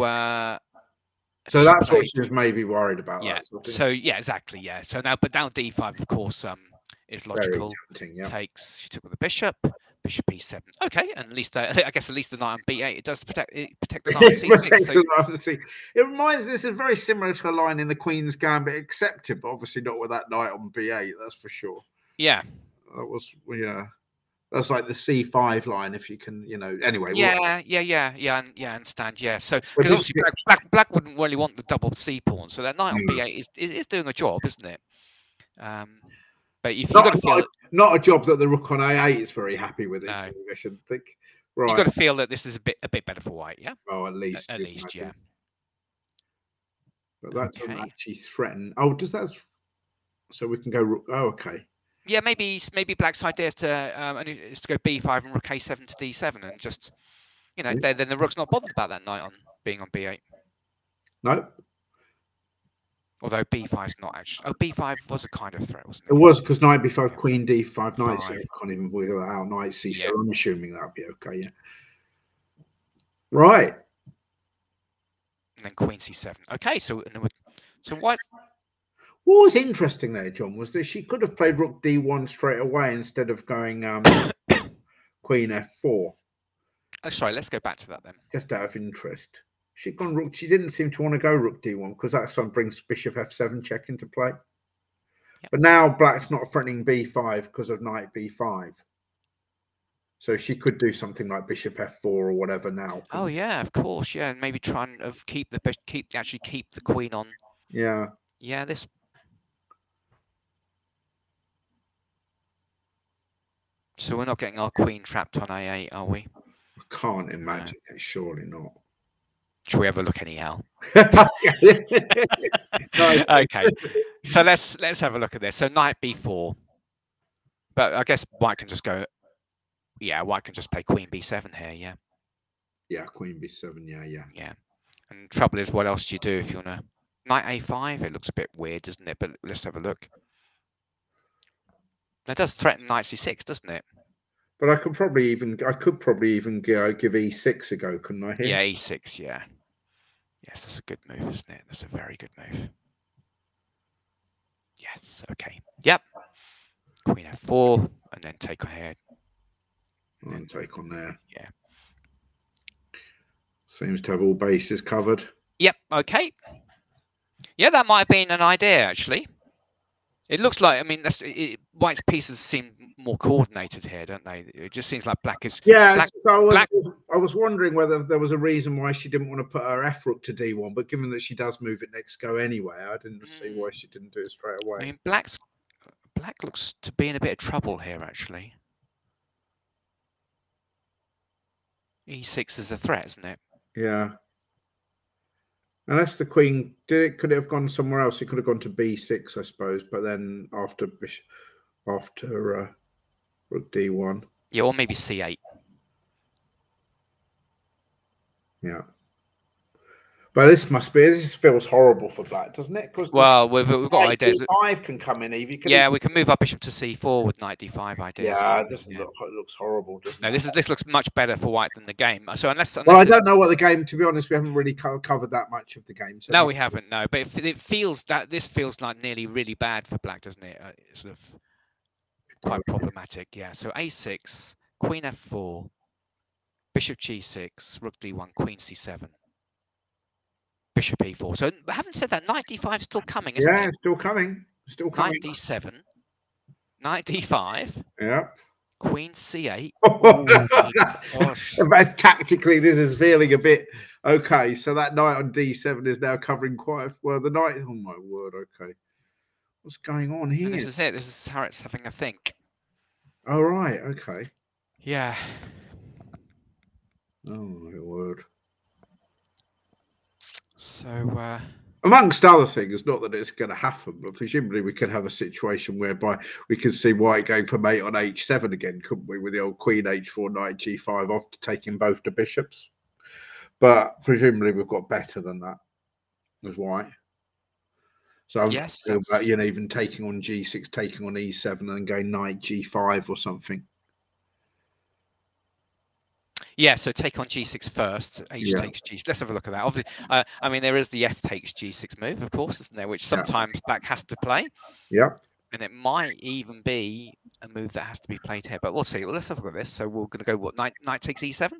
that's what she was maybe worried about. Yeah. So yeah, exactly. Yeah. So now D5, of course, is logical. Tempting, Takes. She took with the bishop. Bishop E7. Okay, and I guess at least the knight on B8 it does protect the knight on C6. So... It reminds. This is very similar to a line in the Queen's Gambit, accepted, but obviously not with that knight on B8. That's for sure. Yeah. That was That's like the C5 line, if you can, Anyway. I understand. Yeah. So because obviously black wouldn't really want the double C pawn, so that knight on B8 is doing a job, isn't it? But if you've got to feel not a job that the rook on A8 is very happy with. No. I should think. Right. You've got to feel that this is a bit better for White, yeah. Oh, at least. Yeah. But that doesn't actually threaten. Oh, does that? So we can go rook. Oh, okay. Yeah, maybe Black's idea is to go B5 and rook A7 to D7 and just, then the rook's not bothered about that knight being on B8. No. Although B5 is not actually. Oh, B5 was a kind of threat, wasn't it? It was because knight B5, Queen D5, knight C. I can't even wiggle that out. Knight C. So I'm assuming that'll be okay. Yeah. Right. And then Queen C7. Okay, so what? What was interesting there, John, was that she could have played Rook D1 straight away instead of going Queen F4. Oh, sorry, let's go back to that then. Just out of interest. She'd gone Rook. She didn't seem to want to go Rook D1 because that sort of brings Bishop F7 check into play. Yep. But now Black's not threatening B5 because of Knight B5. So she could do something like bishop f4 or whatever now. Oh yeah, of course, yeah, and maybe try and keep the queen on. Yeah. Yeah, this. So we're not getting our queen trapped on a8, are we? I can't imagine it. Surely not. Should we have a look anyhow? No. Okay, so let's have a look at this. So knight b4, but I guess white can just go. Yeah, white can just play queen b7 here. Yeah. Yeah, queen b7. Yeah. And the trouble is, what else do you do if you want to knight a5? It looks a bit weird, doesn't it? But let's have a look. That does threaten knight c6, doesn't it? But I could probably even give e6 a go, couldn't I? Here? Yeah, e6. Yeah. Yes, that's a good move, isn't it? That's a very good move. Yes. Okay. Yep. Queen f4, and then take on here. And then take on there. Yeah. Seems to have all bases covered. Yep. Okay. Yeah, that might have been an idea actually. It looks like, I mean, White's pieces seem more coordinated here, don't they? It just seems like Black is. Yeah, I was wondering whether there was a reason why she didn't want to put her F rook to D1, but given that she does move it next go anyway, I didn't see why she didn't do it straight away. I mean, Black looks to be in a bit of trouble here, actually. E6 is a threat, isn't it? Yeah. Unless the queen could it have gone somewhere else? It could have gone to B6, I suppose. But then after rook D1. Yeah, or maybe C8. Yeah. But this feels horrible for Black, doesn't it? Because we've got ideas. D5 can come in. We can move our bishop to C4 with knight D5 ideas. Yeah, it looks horrible, doesn't it? This looks much better for White than the game. So unless well, I don't know what the game. To be honest, we haven't really covered that much of the game. So no, we haven't. No, but this feels like nearly really bad for Black, doesn't it? It's sort of quite problematic. Yeah. So A6, Queen F4, Bishop G6, Rook D1, Queen C7. Bishop E4. So I haven't said that. Knight D5 is still coming, isn't it? Yeah, it's still coming. Still coming. Knight D7. Knight D5. Yeah. Queen C8. Oh my gosh. Tactically, this is feeling a bit okay. So that knight on D7 is now covering quite well. The knight. Oh my word. Okay. What's going on here? And this is it. This is how it's having a think. Oh right. Okay. Yeah. Oh my word. So, amongst other things, not that it's going to happen, but presumably we could have a situation whereby we could see White going for mate on H7 again, couldn't we? With the old Queen H4, Knight G5 off to taking both the bishops. But presumably we've got better than that as White. So I'm thinking about, even taking on G6, taking on E7, and going Knight G5 or something. Yeah, so take on G6 first. H takes G6. Let's have a look at that. Obviously, I mean, there is the F takes G6 move, of course, isn't there? Which sometimes Black has to play. Yeah. And it might even be a move that has to be played here. But we'll see. Well, let's have a look at this. So we're going to go, what, Knight takes E7?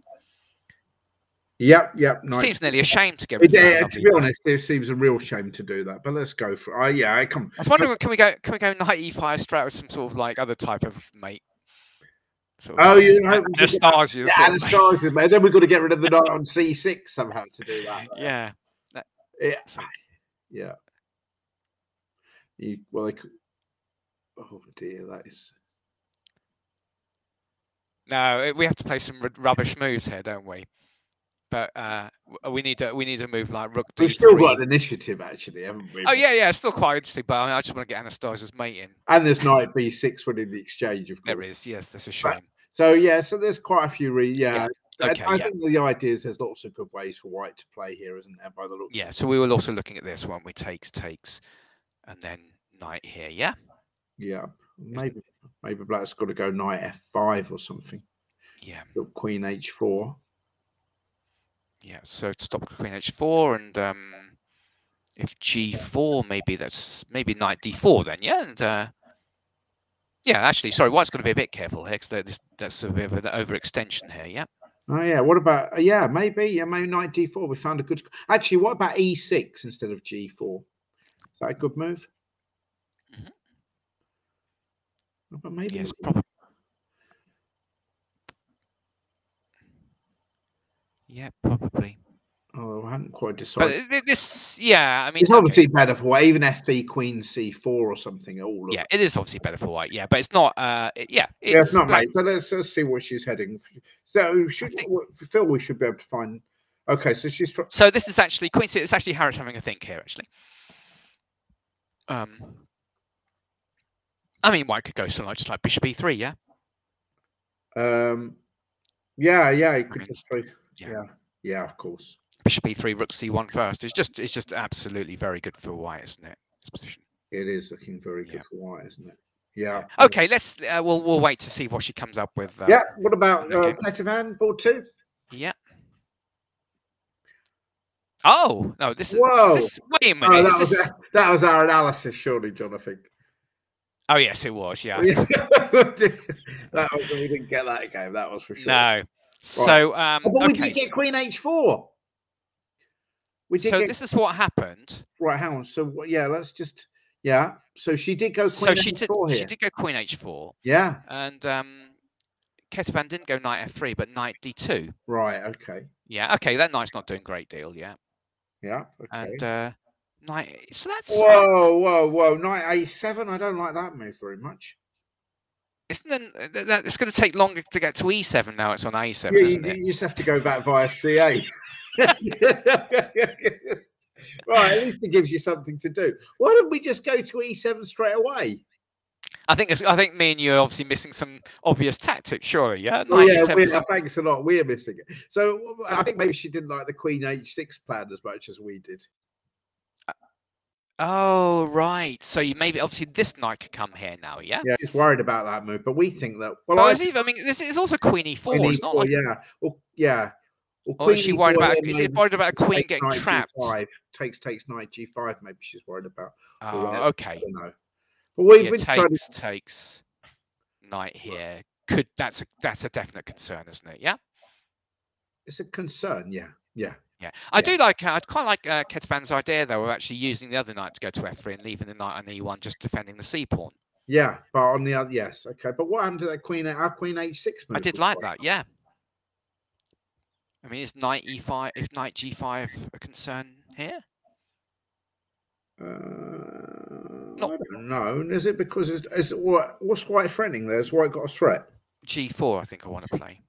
Yep. Seems nearly a shame to get rid of that. To be honest, it seems a real shame to do that. But let's go for it. I was wondering, can we go Knight E5 straight with some sort of like other type of mate? Sort of Anastasia. Anastasia, man. Then we've got to get rid of the knight on C6 somehow to do that. Yeah. Yeah. Oh dear, that is. No, we have to play some rubbish moves here, don't we? But we need to move like Rook D3. We've still got an initiative, actually, haven't we? Oh yeah, it's still quite interesting. But I just want to get Anastasia's mate in. And there's Knight B6 winning the exchange, of course. There is, yes, that's a shame. So so there's quite a few. I think the idea is there's lots of good ways for White to play here, isn't there? By the looks. Yeah. So we were also looking at this one. We takes, and then Knight here. Yeah. Yeah. Maybe Black's got to go Knight F5 or something. Yeah. Queen H4. Yeah, so to stop Queen H4 and if G4, maybe Knight D4 then, yeah, and actually, sorry, White's got to be a bit careful here because that's a bit of an overextension here, yeah. Oh yeah, what about maybe Knight D4? We found a good. Actually, what about E6 instead of G4? Is that a good move? But maybe. Yes, Yeah, probably. Oh, I hadn't quite decided. But this, yeah, I mean, It's obviously better for white, even FV Queen C4 or something. All of yeah, it is obviously better for white. Yeah, but it's not. yeah, it's not, mate. So let's see what she's heading. So Phil, we should be able to find. Okay, so she's. So this is actually Queen C. It's actually Harris having a think here, actually. I mean, white could go something like just like Bishop E3, yeah. Yeah, it could just play. Yeah, of course. Bishop E3, Rook C1 first. It's just absolutely very good for white, isn't it? This position. It is looking very good for white, isn't it? Yeah. Okay, let's we'll wait to see what she comes up with. Yeah. What about Petivan board 2? Yeah. Oh no! This is. Whoa! Wait a minute. Oh, that was our analysis, surely, John. I think. Oh yes, it was. Yeah. We didn't get that game. That was for sure. No. Right. So but we did get Queen H4. This is what happened. Right. Hang on. So yeah, let's just. Yeah. So she did go Queen H4 here. She did go Queen H4. Yeah. And Ketavan didn't go Knight F3, but Knight D2. Right. Okay. Yeah. Okay. That knight's not doing a great deal. Yeah. Yeah. Okay. And knight. So that's. Whoa! Knight A7. I don't like that move very much. It's going to take longer to get to E7 now. It's on A7, isn't it? You just have to go back via CA. Right, at least it gives you something to do. Why don't we just go to E7 straight away? I think me and you are obviously missing some obvious tactics, surely, yeah? Thanks a lot. We're missing it. So I think maybe she didn't like the Queen H6 plan as much as we did. Oh, right. So maybe obviously this knight could come here now, yeah? Yeah, she's worried about that move, but we think that. Well, I mean, this is also Queen E4. Queen it's not like, yeah. Or is she worried about? Is it worried about a queen getting trapped? G5, takes Knight G5. Maybe she's worried about. Oh, okay. I don't know. But we takes knight here. That's a definite concern, isn't it? Yeah. It's a concern. Yeah. I'd quite like Ketavan's idea though of actually using the other knight to go to F3 and leaving the knight on E1, just defending the C pawn. Yeah, but on the other, yes, okay. But what happened to that our Queen H6 move? I did like that. Yeah. I mean, is Knight E5, is Knight G5 a concern here? I don't know. Is it because what's white threatening there? Has white got a threat? G4, I think I want to play.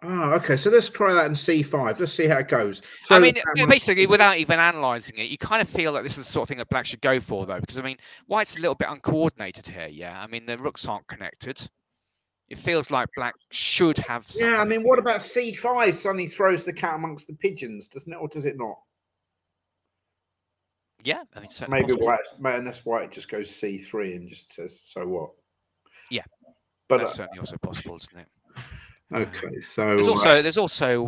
Oh, okay. So let's try that in C5. Let's see how it goes. So I mean, basically, without even analysing it, you kind of feel like this is the sort of thing that black should go for, though, because I mean, white's a little bit uncoordinated here. Yeah, I mean, the rooks aren't connected. It feels like black should have something. Yeah, I mean, what about C5 suddenly throws the cat amongst the pigeons, doesn't it, or does it not? Yeah, I mean, maybe unless white just goes C3 and just says, so what? Yeah, but that's certainly also possible, isn't it? Okay, so there's also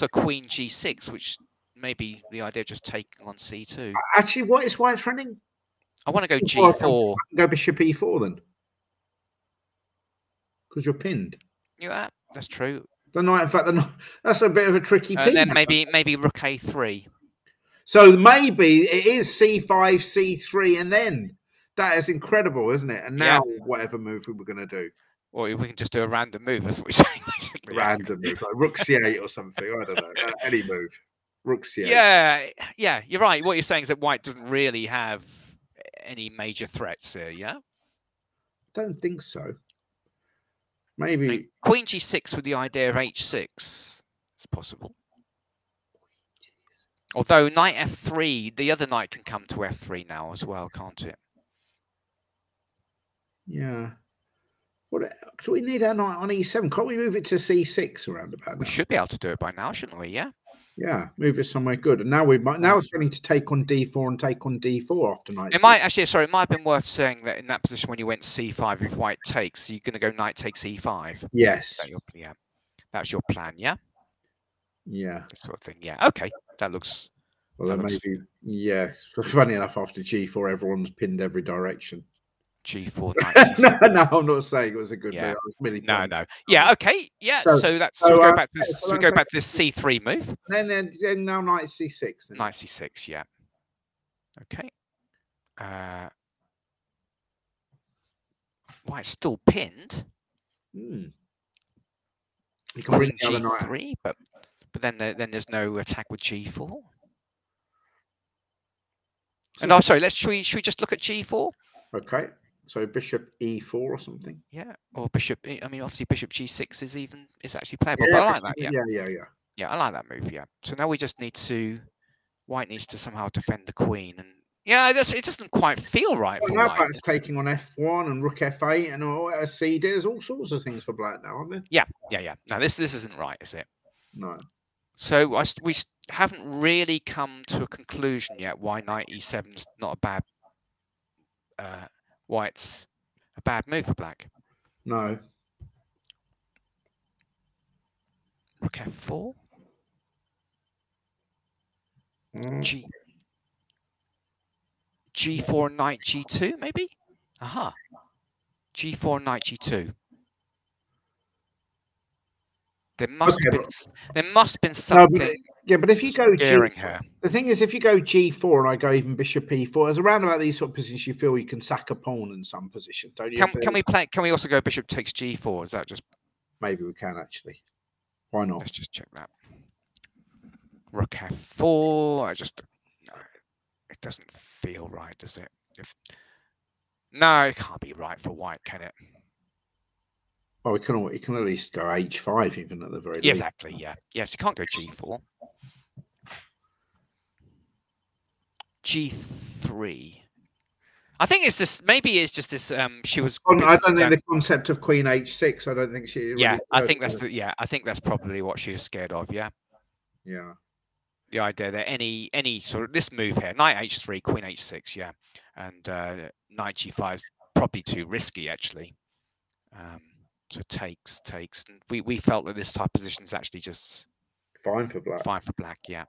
Queen G6, which maybe the idea of just taking on C2. Actually, what is white threatening? I want to go G4. Go Bishop E4 then. Because you're pinned. Yeah, that's true. The knight, in fact, that's a bit of a tricky pin. And then maybe Rook A3. So maybe it is C5, C3, and then that is incredible, isn't it? And now whatever move we were going to do. Or we can just do a random move, that's what we're saying. Random move, like Rook C8 or something. I don't know. Any move. Rook C8. Yeah, you're right. What you're saying is that white doesn't really have any major threats here, yeah? Don't think so. Maybe Queen G6 with the idea of H6 is possible. Although Knight F3, the other knight can come to F3 now as well, can't it? Yeah. What do we need our knight on E7? Can't we move it to C6 around about now? We should be able to do it by now, shouldn't we? Yeah. Yeah, move it somewhere good. And now it's running to take on D4 and take on D4 after knight. It might have been worth saying that in that position when you went C5, if white takes, you're going to go knight takes E5. Yes. That's your plan, yeah? Yeah. Sort of thing. Yeah. Okay. That looks. Well, maybe. Yeah. Funny enough, after G4, everyone's pinned every direction. G4. No, I'm not saying it was a good move. I was really no. Yeah. Okay. Yeah. So we go back to this. So we go back to this C3 move. And then now knight C6. Then. Knight C6. Yeah. Okay. White's still pinned. You can bring Queen the other knight. G3, but then there's no attack with G4. So, and sorry, should we just look at G4? Okay. So bishop E4 or something. Yeah, or bishop. I mean, obviously bishop G6 is actually playable. Yeah, but I like that. yeah. Yeah, I like that move. Yeah. So now we just need to. White needs to somehow defend the queen, and yeah, it doesn't quite feel right for now White. Black's taking on F1 and Rook F8 and all C. There's all sorts of things for Black now, aren't there? Yeah. No, this isn't right, is it? No. So we haven't really come to a conclusion yet why Knight E7 is not a bad. White's a bad move for Black. No. Rook F4. G4 and Knight G2 maybe. Aha. G4 and Knight G2. There must have been something. No, but if you go scaring her. The thing is, if you go G4 and I go even Bishop E4, there's around about these sort of positions you feel you can sack a pawn in some position, don't you? Can we also go Bishop takes G4? Is that just? Maybe we can actually. Why not? Let's just check that. Rook F4. No, it doesn't feel right, does it? No, it can't be right for White, can it? Oh, it can at least go H5 even at the very least. Exactly, yeah. Yes, you can't go G4. G3. I think it's this. Maybe it's just this. She was. I don't think the concept of Queen H6. I don't think she. Yeah, I think that's I think that's probably what she was scared of. Yeah. Yeah. The idea that any sort of this move here, Knight H3, Queen H6, yeah, and Knight G5 is probably too risky actually. So takes. And we felt that this type of position is actually just fine for Black. Fine for Black, yeah.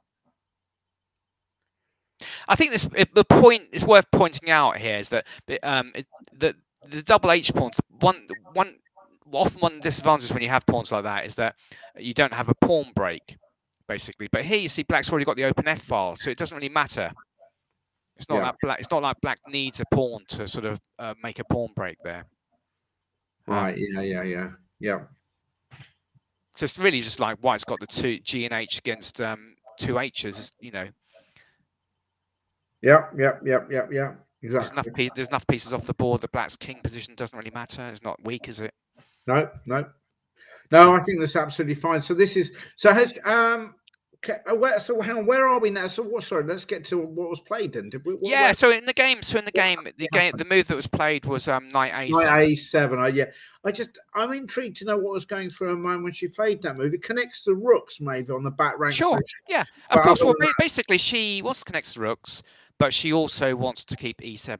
I think the point is worth pointing out here is that the double H pawns. Often one disadvantage when you have pawns like that is that you don't have a pawn break, basically. But here you see Black's already got the open F file, so it doesn't really matter. It's not It's not like Black needs a pawn to sort of make a pawn break there. Right. Yeah. So it's really just like White's got the two G and H against two H's, you know. Yeah. Exactly. There's enough pieces off the board that Black's king position doesn't really matter. It's not weak, is it? No. I think that's absolutely fine. So this is where are we now? So what? Sorry, let's get to what was played then. Did we? So in the game, the move that was played was Knight A7. Knight A7. I'm intrigued to know what was going through her mind when she played that move. It connects the rooks maybe on the back rank. Sure. Yeah. Of course. Well, basically, she wants to connect the rooks, but she also wants to keep E7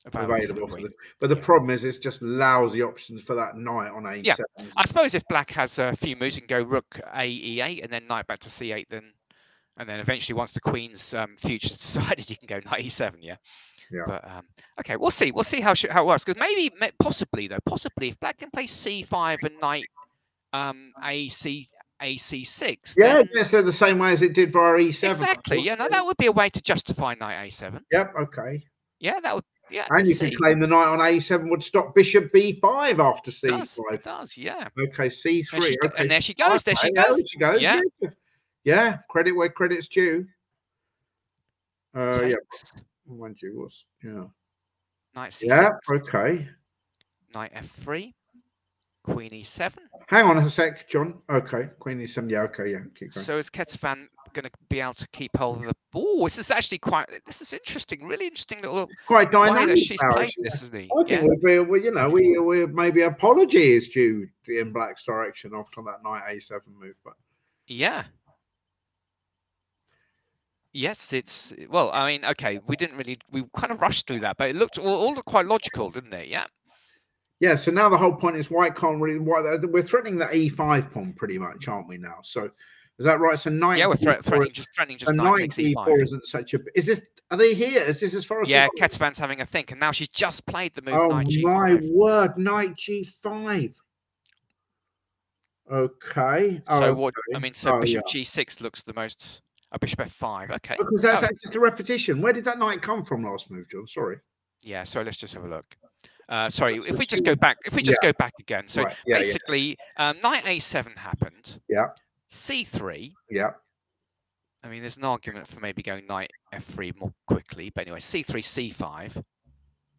available for but the problem is it's just lousy options for that knight on A7. Yeah, I suppose if Black has a few moves, you can go Rook A E8 and then Knight back to C8, and then eventually once the Queen's future's decided, you can go Knight E7. Yeah. But okay, we'll see. We'll see how it works, because possibly if Black can play C5 and Knight AC6. Yeah, so the same way as it did via E7. Exactly. Yeah, no, that would be a way to justify Knight A7. Yep. Okay. Yeah, that would. Yeah, and you can claim the knight on A7 would stop Bishop B5 after C5. It does, yeah. Okay, C3. And there she goes. There she goes. Yeah. Yeah. Credit where credit's due. Yeah. When due was. Yeah. Knight C6. Yeah. Okay. Knight F3. Queen E7. Hang on a sec, John. Okay, Queen E7. Yeah, okay, yeah. Keep going. So is Ketsvan going to be able to keep hold of the ball? This is actually this is interesting, really interesting little. Quite dynamic. She's played this, isn't he? I think we maybe apology is due in Black's direction after that Knight A7 move, but yeah. Yes, well, I mean, okay, we kind of rushed through that, but it all looked quite logical, didn't it? Yeah. Yeah, so now the whole point is White can't really. We're threatening the E5 pawn pretty much, aren't we now? So is that right? So Knight. Yeah, we're threatening just Knight takes E5. Isn't such a. Is this? Are they here? Is this as far as? Yeah, Ketsvan's having a think, and now she's just played the move. Oh Knight G5. My word, Knight G5. Okay. So what? I mean, so Bishop G6 looks the most. Bishop F5. Okay. Because that's just a repetition. Where did that knight come from last move, John? Sorry. Yeah. So let's just have a look. Sorry, if we just go back, go back again. So basically, knight A7 happened. Yeah. C3. Yeah. I mean, there's an argument for maybe going knight F3 more quickly, but anyway, C3, C5.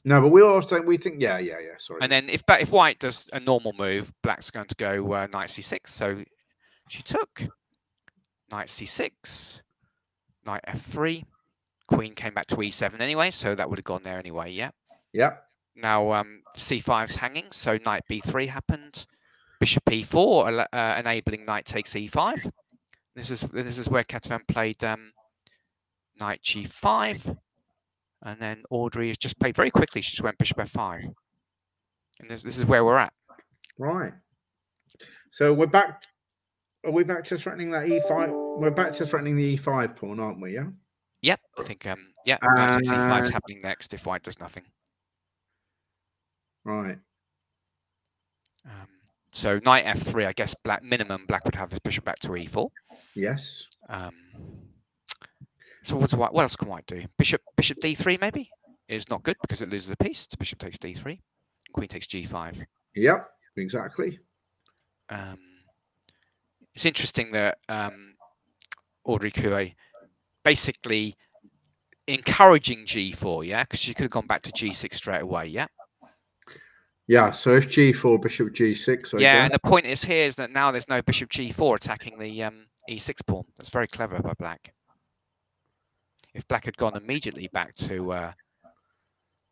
No, but we think, yeah. Sorry. And then if white does a normal move, black's going to go knight C6. So she took knight C6, knight F3. Queen came back to E7 anyway, so that would have gone there anyway. Yeah. Yeah. Now C5's hanging, so knight B3 happened. Bishop E4, enabling knight takes E5. This is where Katavan played knight G5, and then Audrey has just played very quickly. She just went bishop F5, and this is where we're at. Right. So we're back. Are we back to threatening that E5? We're back to threatening the E5 pawn, aren't we? Yeah. Yep. I think knight takes E5 is happening next if white does nothing. Right. So knight F3, I guess black would have his bishop back to E4. Yes. So what else can white do? Bishop D3 maybe is not good because it loses a piece. Bishop takes D3. Queen takes G5. Yep, exactly. It's interesting that Audrey Coué basically encouraging G4, yeah, because she could have gone back to G6 straight away, yeah. Yeah, so if G4, bishop G6. Yeah, and the point is that now there's no bishop G4 attacking the E6 pawn. That's very clever by black. If black had gone immediately back to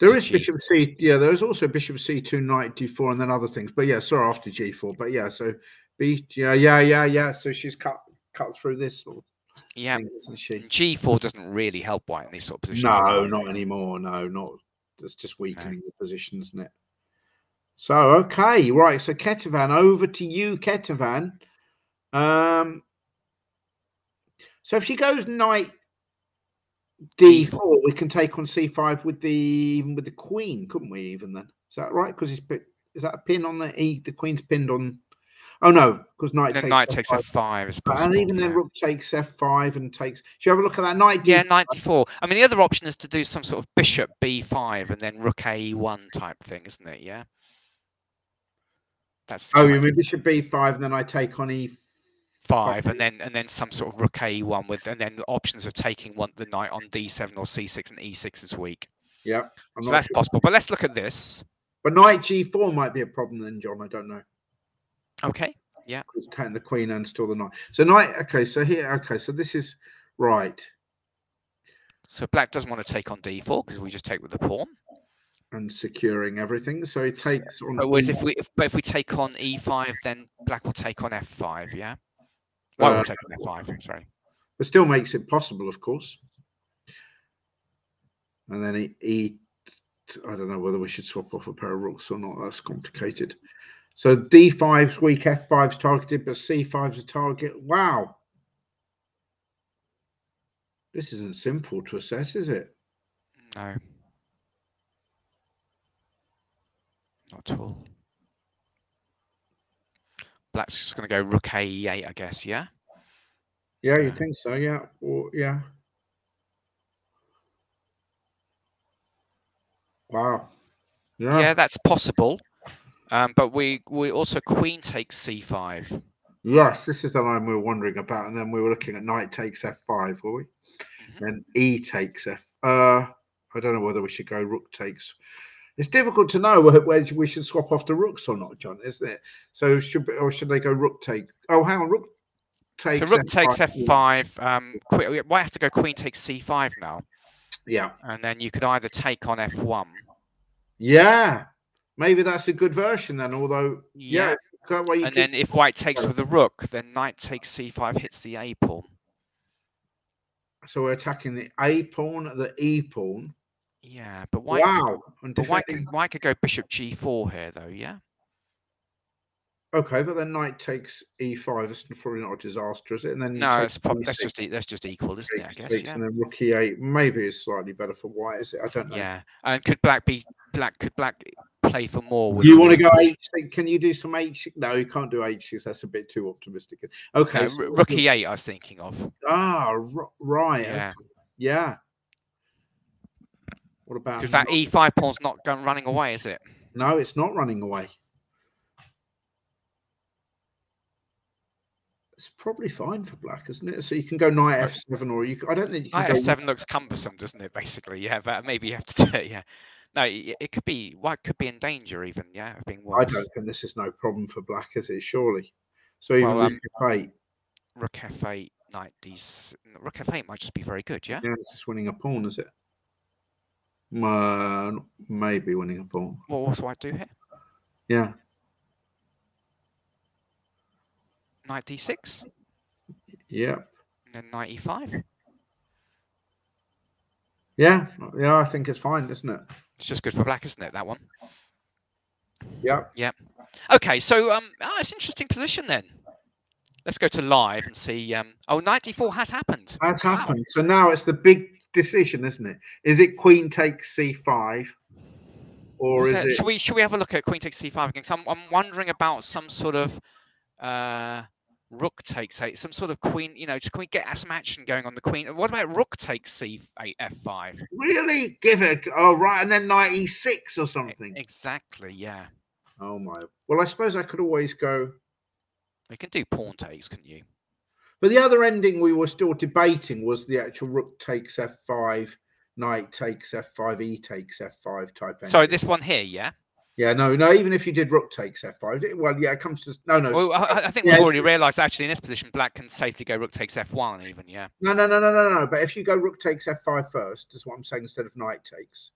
there is bishop C. Yeah, there is also bishop C2, knight D4, and then other things. But yeah, sorry, after G4. But yeah, so B. Yeah. So she's cut through this sort of thing, isn't she? G4 doesn't really help white in these sort of positions. No, not anymore. No, not. It's just weakening the position, isn't it? So okay, right. So Katavan, over to you, Katavan. So if she goes knight D4, we can take on C5 with the queen, couldn't we? Even then, is that right? Because is that a pin on the E? The queen's pinned on. Oh no, because knight takes F5 is possible, and even then rook takes F5 and takes. Should you have a look at that knight D4? Yeah, knight D4. I mean, the other option is to do some sort of bishop B5 and then rook A1 type thing, isn't it? Yeah. That's you mean bishop B5 and then I take on E5 and then some sort of rook A1 with, and then the options of taking the knight on D7 or C6 and E6 is weak. Yeah, so that's possible. But let's look at this. But knight G4 might be a problem then, John. I don't know. Okay. Yeah. It's taking the queen and still the knight. So knight. Okay. So here. Okay. So this is right. So black doesn't want to take on D4 because we just take with the pawn. And securing everything, so it takes on. But if we take on E5, then black will take on F5. Yeah, white will take on F5. Sorry, but still makes it possible, of course. And then I don't know whether we should swap off a pair of rooks or not. That's complicated. So D5's weak, F5's targeted, but C5's a target. Wow, this isn't simple to assess, is it? No. Not at all. Black's just going to go rook A8, I guess, yeah? Yeah, you think so, yeah. Or, yeah. Wow. Yeah, that's possible. But we also queen takes C5. Yes, this is the line we were wondering about. And then we were looking at knight takes F5, were we? Then E takes F. I don't know whether we should go rook takes. It's difficult to know where we should swap off the rooks or not, John, isn't it? So should they go rook take? Oh, hang on, rook takes. So rook takes F5. White has to go queen takes C5 now. Yeah. And then you could either take on F1. Yeah, maybe that's a good version then. Although, yeah. And then if white takes with the rook, then knight takes C5 hits the A pawn. So we're attacking the A pawn, the E pawn. Yeah, but white. Wow. But white could go bishop G4 here, though. Yeah. Okay, but then knight takes E5. It's probably not a disaster, is it? And then that's just equal, isn't it? I guess. Yeah. And then rook E8. Maybe it's slightly better for white, is it? I don't know. Yeah. And could black play for more? You want to go H6? Can you do some H6? No, you can't do H6. That's a bit too optimistic. Okay. So rook E8. I was thinking of. Ah, right. Yeah. Okay. Yeah. What about? Because that E5 pawn's not running away, is it? No, it's not running away. It's probably fine for black, isn't it? So you can go knight f7, or you. I don't think you can Knight go. f7 looks cumbersome, doesn't it? Basically, yeah. But maybe you have to do it. Yeah. No, it could be. White could be in danger, even. Yeah, of being worse. I don't think this is no problem for black, is it? Surely. So even rook f8. Rook f8, knight d. Rook f8 might just be very good. Yeah. Yeah, it's just winning a pawn, is it? Maybe winning a pawn. What does white do here? Yeah. Knight d6. Yeah. And then knight e5. Yeah, I think it's fine, isn't it? It's just good for black, isn't it? That one. Yeah. Yeah. Okay, so it's an interesting position then. Let's go to live and see. Oh, knight d4 has happened. Has happened. So now it's the big decision, isn't it? Is it queen takes c5, or is it? Should we have a look at queen takes c5 again? I'm wondering about some sort of rook takes 8, some sort of queen. You know, just can we get some action going on the queen? What about rook takes c8 f5? Really? Give it. Oh, right, and then knight e6 or something. Exactly. Yeah. Oh my. Well, I suppose I could always go. You can do pawn takes, couldn't you? But the other ending we were still debating was the actual rook takes f5, knight takes f5, e takes f5 type ending. Sorry, this one here, yeah? Yeah, no, even if you did rook takes f5, well, yeah, it comes to no. Well, I think we've already realised actually in this position, black can safely go rook takes f1 even, yeah. No. But if you go rook takes f5 first, is what I'm saying, instead of knight takes.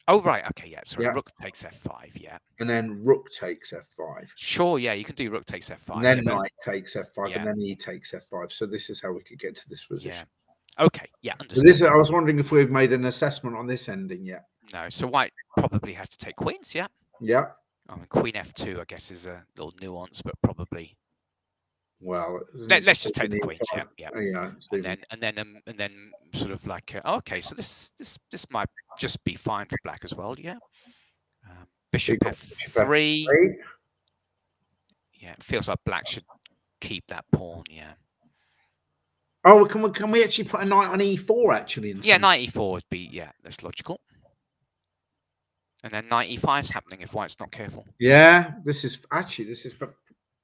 Oh right, okay, yeah. Sorry, rook takes f5, yeah. And then rook takes f5. Sure, yeah, you can do rook takes f5. And then knight takes f5, and then e takes f5. So this is how we could get to this position. Yeah. Okay, yeah, understood. So I was wondering if we've made an assessment on this ending yet. No, so white probably has to take queens, yeah. Yeah. I mean, queen f2, I guess, is a little nuance, but probably. Well, let's just take the queens, yeah. Yeah. And then sort of like, okay, so this might just be fine for black as well, yeah. Bishop f3. Yeah, it feels like black should keep that pawn, yeah. Oh, can we actually put a knight on e4 actually? Yeah, knight e4 would be, that's logical. And then knight e5 is happening if white's not careful. Yeah, this is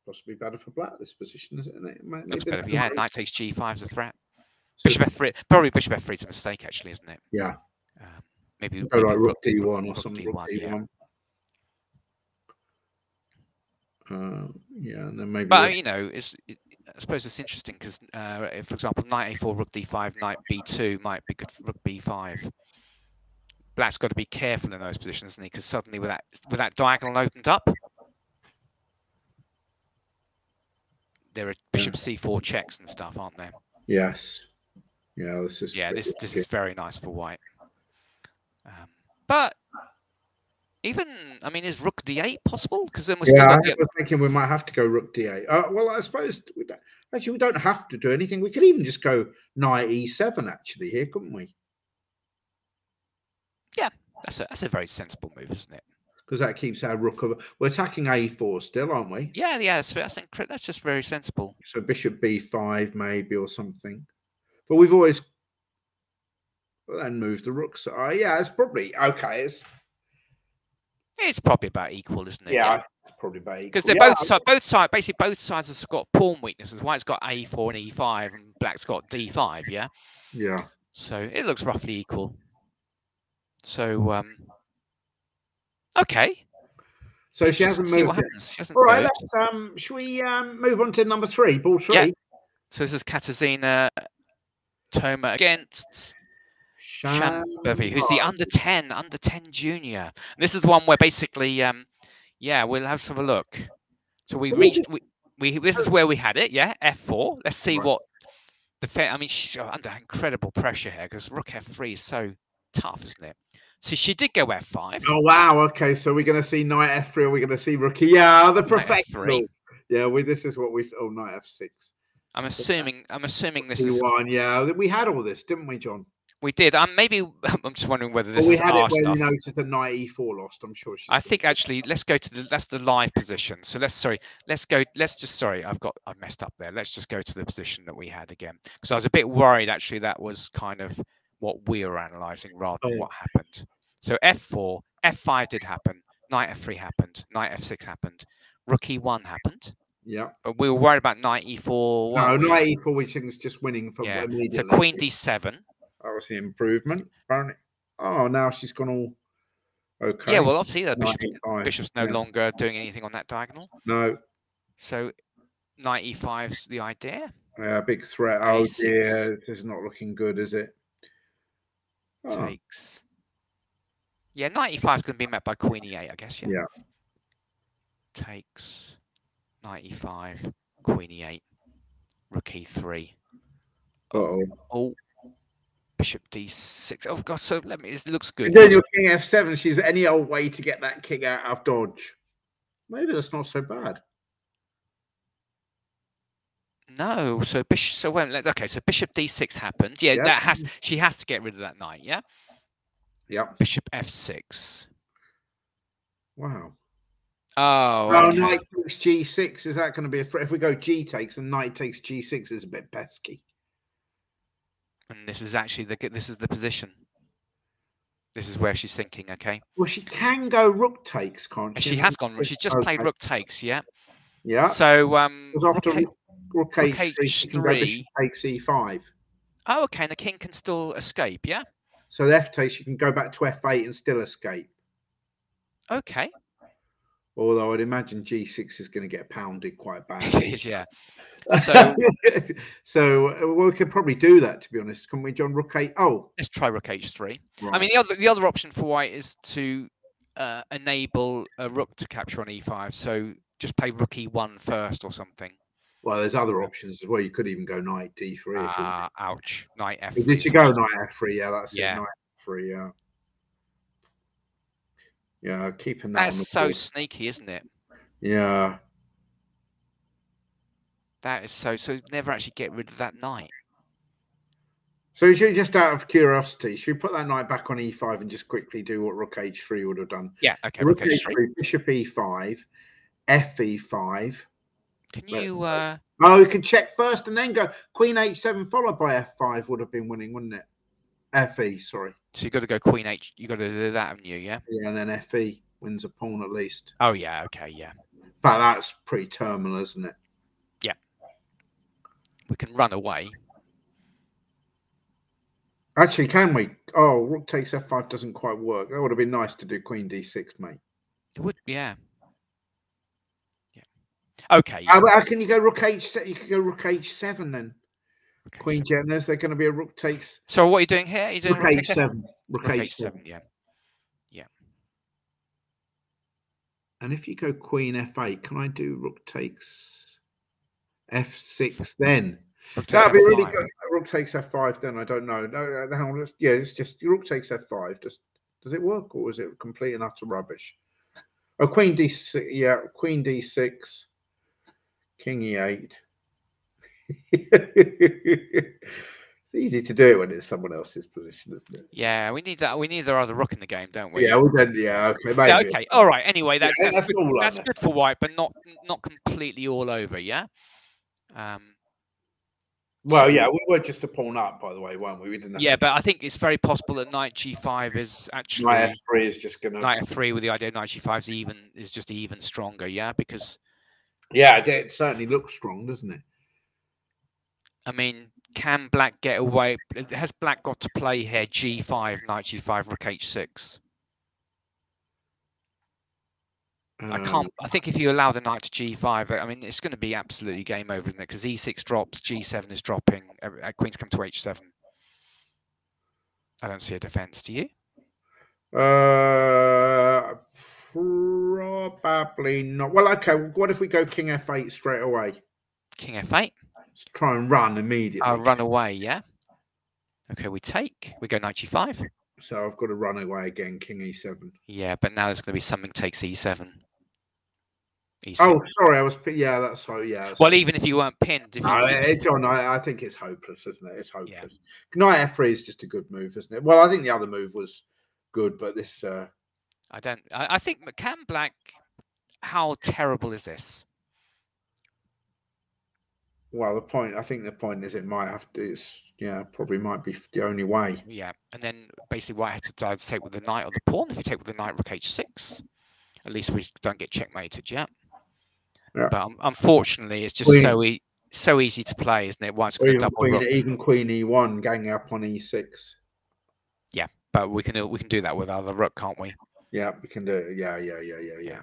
possibly better for black, this position, isn't it? Looks better, yeah, knight takes g5 is a threat. Bishop f3, probably bishop f3 is a mistake, actually, isn't it? Yeah. Maybe like rook d1 or something. Rook d1. Yeah, and then maybe. But you know, I suppose it's interesting because, for example, knight a4, rook d5, knight b2 might be good for rook b5. Black's got to be careful in those positions, isn't he? Because suddenly, with that diagonal opened up, there are bishop c4 checks and stuff, aren't there? Yes. Yeah, this is. Yeah, this is very nice for white. But even, I mean, is rook d8 possible? Because then we're still. I was thinking we might have to go rook d8. Well, I suppose we don't have to do anything. We could even just go knight e7 actually here, couldn't we? Yeah, that's a very sensible move, isn't it? Because that keeps our rook over. We're attacking a4 still, aren't we? Yeah, that's just very sensible. So bishop b5 maybe or something. But we've always then moved the rooks. Yeah, it's probably okay. It's probably about equal, isn't it? Yeah, it's probably about equal. Because they're both sides. Basically, both sides have got pawn weaknesses. White's got a4 and e5, and black's got d5. Yeah. Yeah. So it looks roughly equal. So okay. So she hasn't moved. See what happens. She hasn't All right. moved. Should we move on to number 3, ball 3? Yeah. So this is Katarzyna Toma against Shanbevy, who's the under 10 junior. And this is the one where basically, we'll have to have a look. So we reached. This is where we had it. Yeah, f4. Let's see what I mean, she's under incredible pressure here because rook f3 is so tough, isn't it? So she did go f5. Oh wow! Okay, so we're going to see knight f3. Or we're going to see rookie. Yeah, the professional. Yeah, this is what we. Oh, knight f6. I'm assuming this is one. Yeah, we had all this, didn't we, John? We did. Maybe I'm just wondering whether this we is had our it when stuff. you noticed the knight e4 lost. I'm sure. I think actually, let's go to that's the live position. So I messed up there. Let's just go to the position that we had again because I was a bit worried. Actually, that was kind of what we were analysing rather than what happened. So f4, f5 did happen. Knight f3 happened. Knight f6 happened. Rook e1 happened. Yeah. But we were worried about knight e4. No, knight e4, which is just winning for immediately. So queen d7. That was the improvement. Apparently. Oh, now she's gone all okay. Yeah, well, obviously the bishop's no yeah. longer doing anything on that diagonal. No. So knight e5's the idea. Yeah, big threat. Oh dear, this is not looking good, is it? Oh. Takes. Yeah, knight e5 is going to be met by queen e8, I guess. Yeah. Takes. Knight e5, queen e8, rook e3. Oh, bishop d6. Oh god, so let me. It looks good. Then your king f7. She's any old way to get that king out of dodge. Maybe that's not so bad. No, so bishop. So when okay, so bishop d6 happened. Yeah, that has. She has to get rid of that knight. Yeah. Yeah. Bishop f6. Wow. Oh, okay. Knight takes g6. Is that going to be a threat? If we go g takes and knight takes g6 is a bit pesky. And this is actually this is the position. This is where she's thinking. Okay. Well, she can go rook takes, can't she? She has gone. She's just played rook takes. Yeah. Yeah. So after rook h3, she can go bishop takes e5. Oh, okay. And the king can still escape. Yeah. So the f takes, you can go back to f8 and still escape. Okay. Although I'd imagine g6 is going to get pounded quite badly. It is, yeah. So, so we could probably do that, to be honest. Can we, John? Rook 8? Oh, let's try rook h3. Right. I mean, the other option for white is to enable a rook to capture on e5. So just play rook e1 first or something. Well, there's other options as well. You could even go knight d3 if you want. Ouch. Knight f3. Did you go knight f3? Yeah, that's it. Knight f3, yeah. Yeah, keeping that. That's so sneaky, isn't it? Yeah. That is so never actually get rid of that knight. So just out of curiosity, should we put that knight back on e5 and just quickly do what rook h3 would have done? Yeah, okay. Rook h3, bishop e5, fe5. Can you Oh, we can check first and then go queen h7 followed by f5 would have been winning, wouldn't it? Fe, sorry. So you've got to go queen h. You got to do that, haven't you? Yeah. Yeah, and then fe wins a pawn at least. Oh yeah. Okay. Yeah. But that's pretty terminal, isn't it? Yeah. We can run away. Actually, can we? Oh, rook takes f5 doesn't quite work. That would have been nice to do queen d6, mate. It would. Yeah. Yeah. Okay. Yeah. How can you go rook h7? You could go rook h7 then. Okay, queen Jenner's, they're going to be a rook takes. So what are you doing here? Are you doing rook h7? Rook h7, yeah. Yeah. And if you go queen f8, can I do rook takes f6 then? That'd be really good. Rook takes f5 then, I don't know. No, yeah, it's just rook takes f5. Does it work or is it complete and utter rubbish? Oh, queen d6, yeah, queen d6, king e8. It's easy to do when it's someone else's position, isn't it? Yeah, we need that. We need their other rook in the game, don't we? Yeah, we did. Yeah, okay, maybe. Yeah, okay, all right. Anyway, that's good, good for white, but not completely all over. Yeah. Well, yeah, we were just a pawn up, by the way, weren't we? We didn't. Yeah, but I think it's very possible that knight g5 is actually knight f3 is just going to knight f3 with the idea of knight g5 is just even stronger. Yeah, because it certainly looks strong, doesn't it? I mean, can black get away? Has black got to play here g5, knight g5, rook h6? I can't. I think if you allow the knight to g5, I mean, it's going to be absolutely game over, isn't it? Because e6 drops, g7 is dropping, queens come to h7. I don't see a defense. Do you? Probably not. Well, okay. What if we go king f8 straight away? King f8. Let's try and run immediately. I'll run away. Yeah. Okay, we take. We go knight g5. So I've got to run away again. King e7. Yeah, but now there's going to be something takes e7. E6. Oh, sorry, I was. Yeah, that's so. Yeah. Well, even if you weren't pinned, John, I think it's hopeless, isn't it? It's hopeless. Yeah. Knight f3 is just a good move, isn't it? Well, I think the other move was good, but this. I don't. I think can black. How terrible is this? Well, I think the point is it might have to. Probably might be the only way. Yeah, and then basically white has to decide to take with the knight or the pawn. If you take with the knight, rook h6. At least we don't get checkmated yet. Yeah. But unfortunately, it's just so easy to play, isn't it? Once going to double rook. Even Queen E1 ganging up on E6. Yeah, but we can do that with other rook, can't we? Yeah, we can do it. Yeah.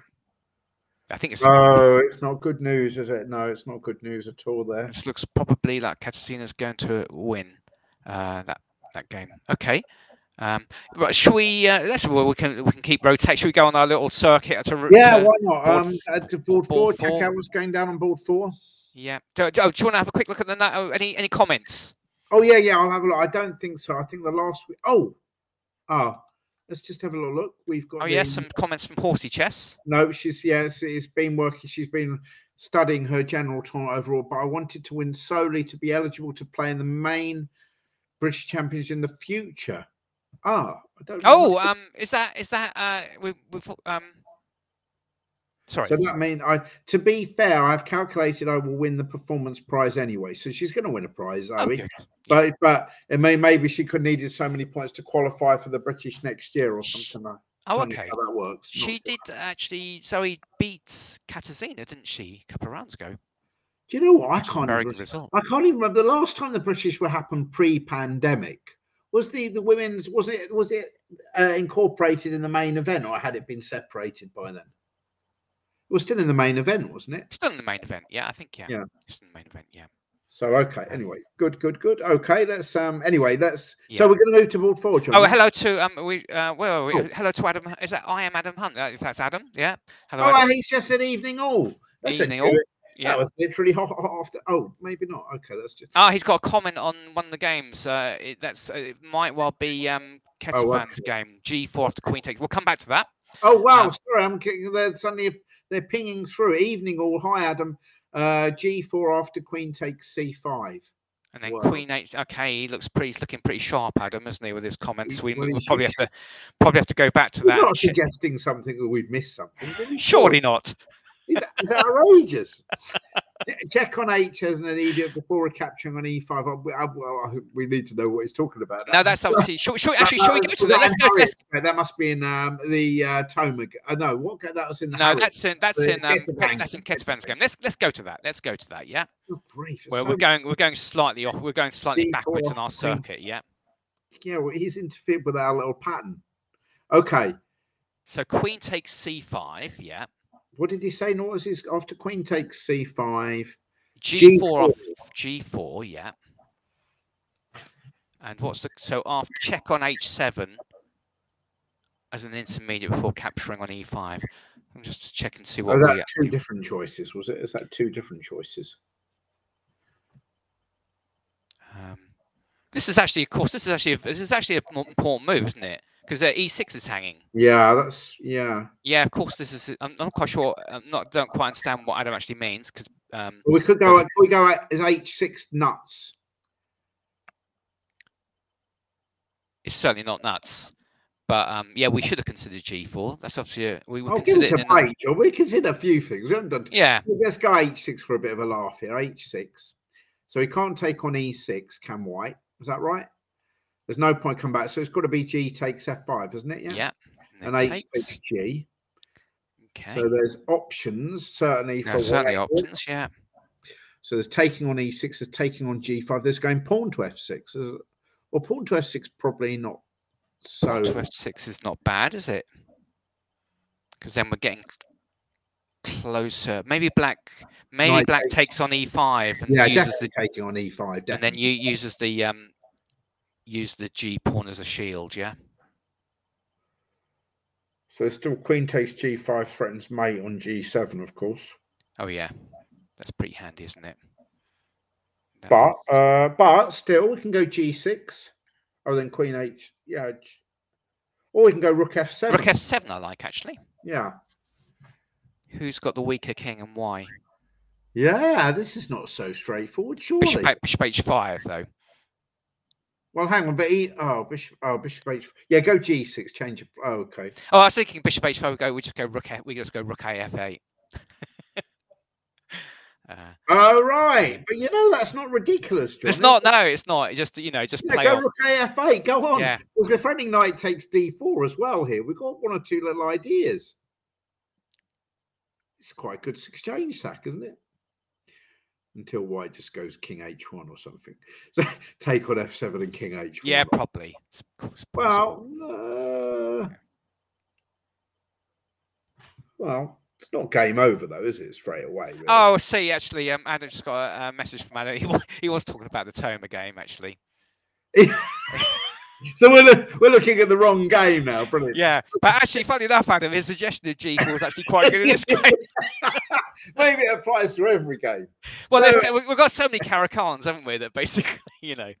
I think it's. Oh, it's not good news, is it? No, it's not good news at all. There. This looks probably like Katarzyna's going to win that game. Okay. Right, should we? We can keep rotating. Should we go on our little circuit to? Why not? To board 4. Check out what's going down on board 4. Yeah. Do you want to have a quick look at that? Any comments? Oh yeah. I'll have a look. I don't think so. I think the last week. Let's just have a little look. We've got. Some comments from Horsey Chess. No, it's been working. She's been studying her general tournament overall, but I wanted to win solely to be eligible to play in the main British Champions in the future. I don't know. Is that sorry. So that means to be fair, I've calculated I will win the performance prize anyway. So she's going to win a prize, Zoe. But maybe she could needed so many points to qualify for the British next year or something like that. Oh, okay. How that works. She did actually. Zoe beat Katarzyna, didn't she, a couple of rounds ago? Do you know what? I can't even remember the last time the British were happened pre-pandemic. Was the women's was it incorporated in the main event, or had it been separated by then? It was still in the main event, wasn't it? Still in the main event, yeah. I think yeah. It's in the main event, yeah. So okay, anyway, good. Okay, let's So we're going to move to board 4, John. Oh, hello to hello to Adam. Is that I am Adam Hunt? If that's Adam, yeah. Hello. Oh, Adam. he's just said evening all. Evening all. Yeah. That was literally hot after. Oh, maybe not. Okay, that's just. He's got a comment on one of the games. It might well be Ketavan's game. G4 after Queen takes. We'll come back to that. Oh wow, sorry, I'm kicking. They're pinging through. Evening all. Hi, Adam. G4 after Queen takes C5. And then Queen H. Okay, he's looking pretty sharp, Adam, isn't he, with his comments? We'll probably have to go back to that. Not suggesting something that we've missed something. Surely not. Is that outrageous? Check on H as an idiot before recapturing on E5. We need to know what he's talking about. No, that's obviously. Should we go to that? Let's go. That must be in the Toma. No, what that was in the. No, that's in Ketavan's game. Let's go to that. Let's go to that. Yeah. Oh, brief. Well, we're going slightly off. We're going slightly backwards in our circuit. Yeah. Yeah, well, he's interfered with our little pattern. Okay. So Queen takes C5. Yeah. What did he say? No, was his after Queen takes C5, G4 off G4, yeah. And after check on H7 as an intermediate before capturing on E5. I'm just check and see what. That's two different choices, was it? Is that two different choices? This is actually a more important move, isn't it? Because E6 is hanging. Yeah, Yeah, of course. This is. I'm not quite sure. Don't quite understand what Adam actually means. Because we could go. Can we go as H6 nuts? It's certainly not nuts. But yeah, we should have considered G4. That's obviously we would consider we consider a few things. We haven't done. Yeah. Let's go H6 for a bit of a laugh here. H6. So he can't take on E6. Can White? Is that right? There's no point come back. So it's got to be G takes F5, isn't it? Yeah. Yeah. And H takes G. Okay. So there's options, certainly for certainly options, yeah. So there's taking on E6, there's taking on G5, there's going pawn to F6. Well, pawn to F6 probably not so. Pawn to F6 is not bad, is it? Because then we're getting closer. Maybe black takes on E5 and uses the taking on E5, definitely. And then uses the use the G pawn as a shield, yeah. So it's still Queen takes G5 threatens mate on G7, of course. Oh yeah, that's pretty handy, isn't it? But still, we can go G6. Oh, then Queen H. Yeah. Or we can go Rook F7. Rook F7, I like actually. Yeah. Who's got the weaker king and why? Yeah, this is not so straightforward, surely. Bishop H5 though. Well, hang on, but Bishop H. Yeah, go G6. Change it. Oh, okay. Oh, I was thinking Bishop H5. We just go Rook. We just go Rook AF8. Oh right, but you know that's not ridiculous, John. It's not. No, it's not. Just play go on. Rook AF8. Go on. Yeah. Because defending knight takes D4 as well. Here we've got one or two little ideas. It's quite a good exchange sack, isn't it? Until white just goes king h1 or something. So take on f7 and king h1. Yeah, probably. Well, well, it's not game over though, is it? Straight away. Really. Oh, see, actually, Adam just got a message from Adam. He was talking about the Toma game, actually. So we're looking at the wrong game now. Brilliant. Yeah, but actually, funny enough, Adam, his suggestion of G4 is actually quite good in this game. Maybe it applies to every game. Well, we've got so many Caracans, haven't we? That basically, you know.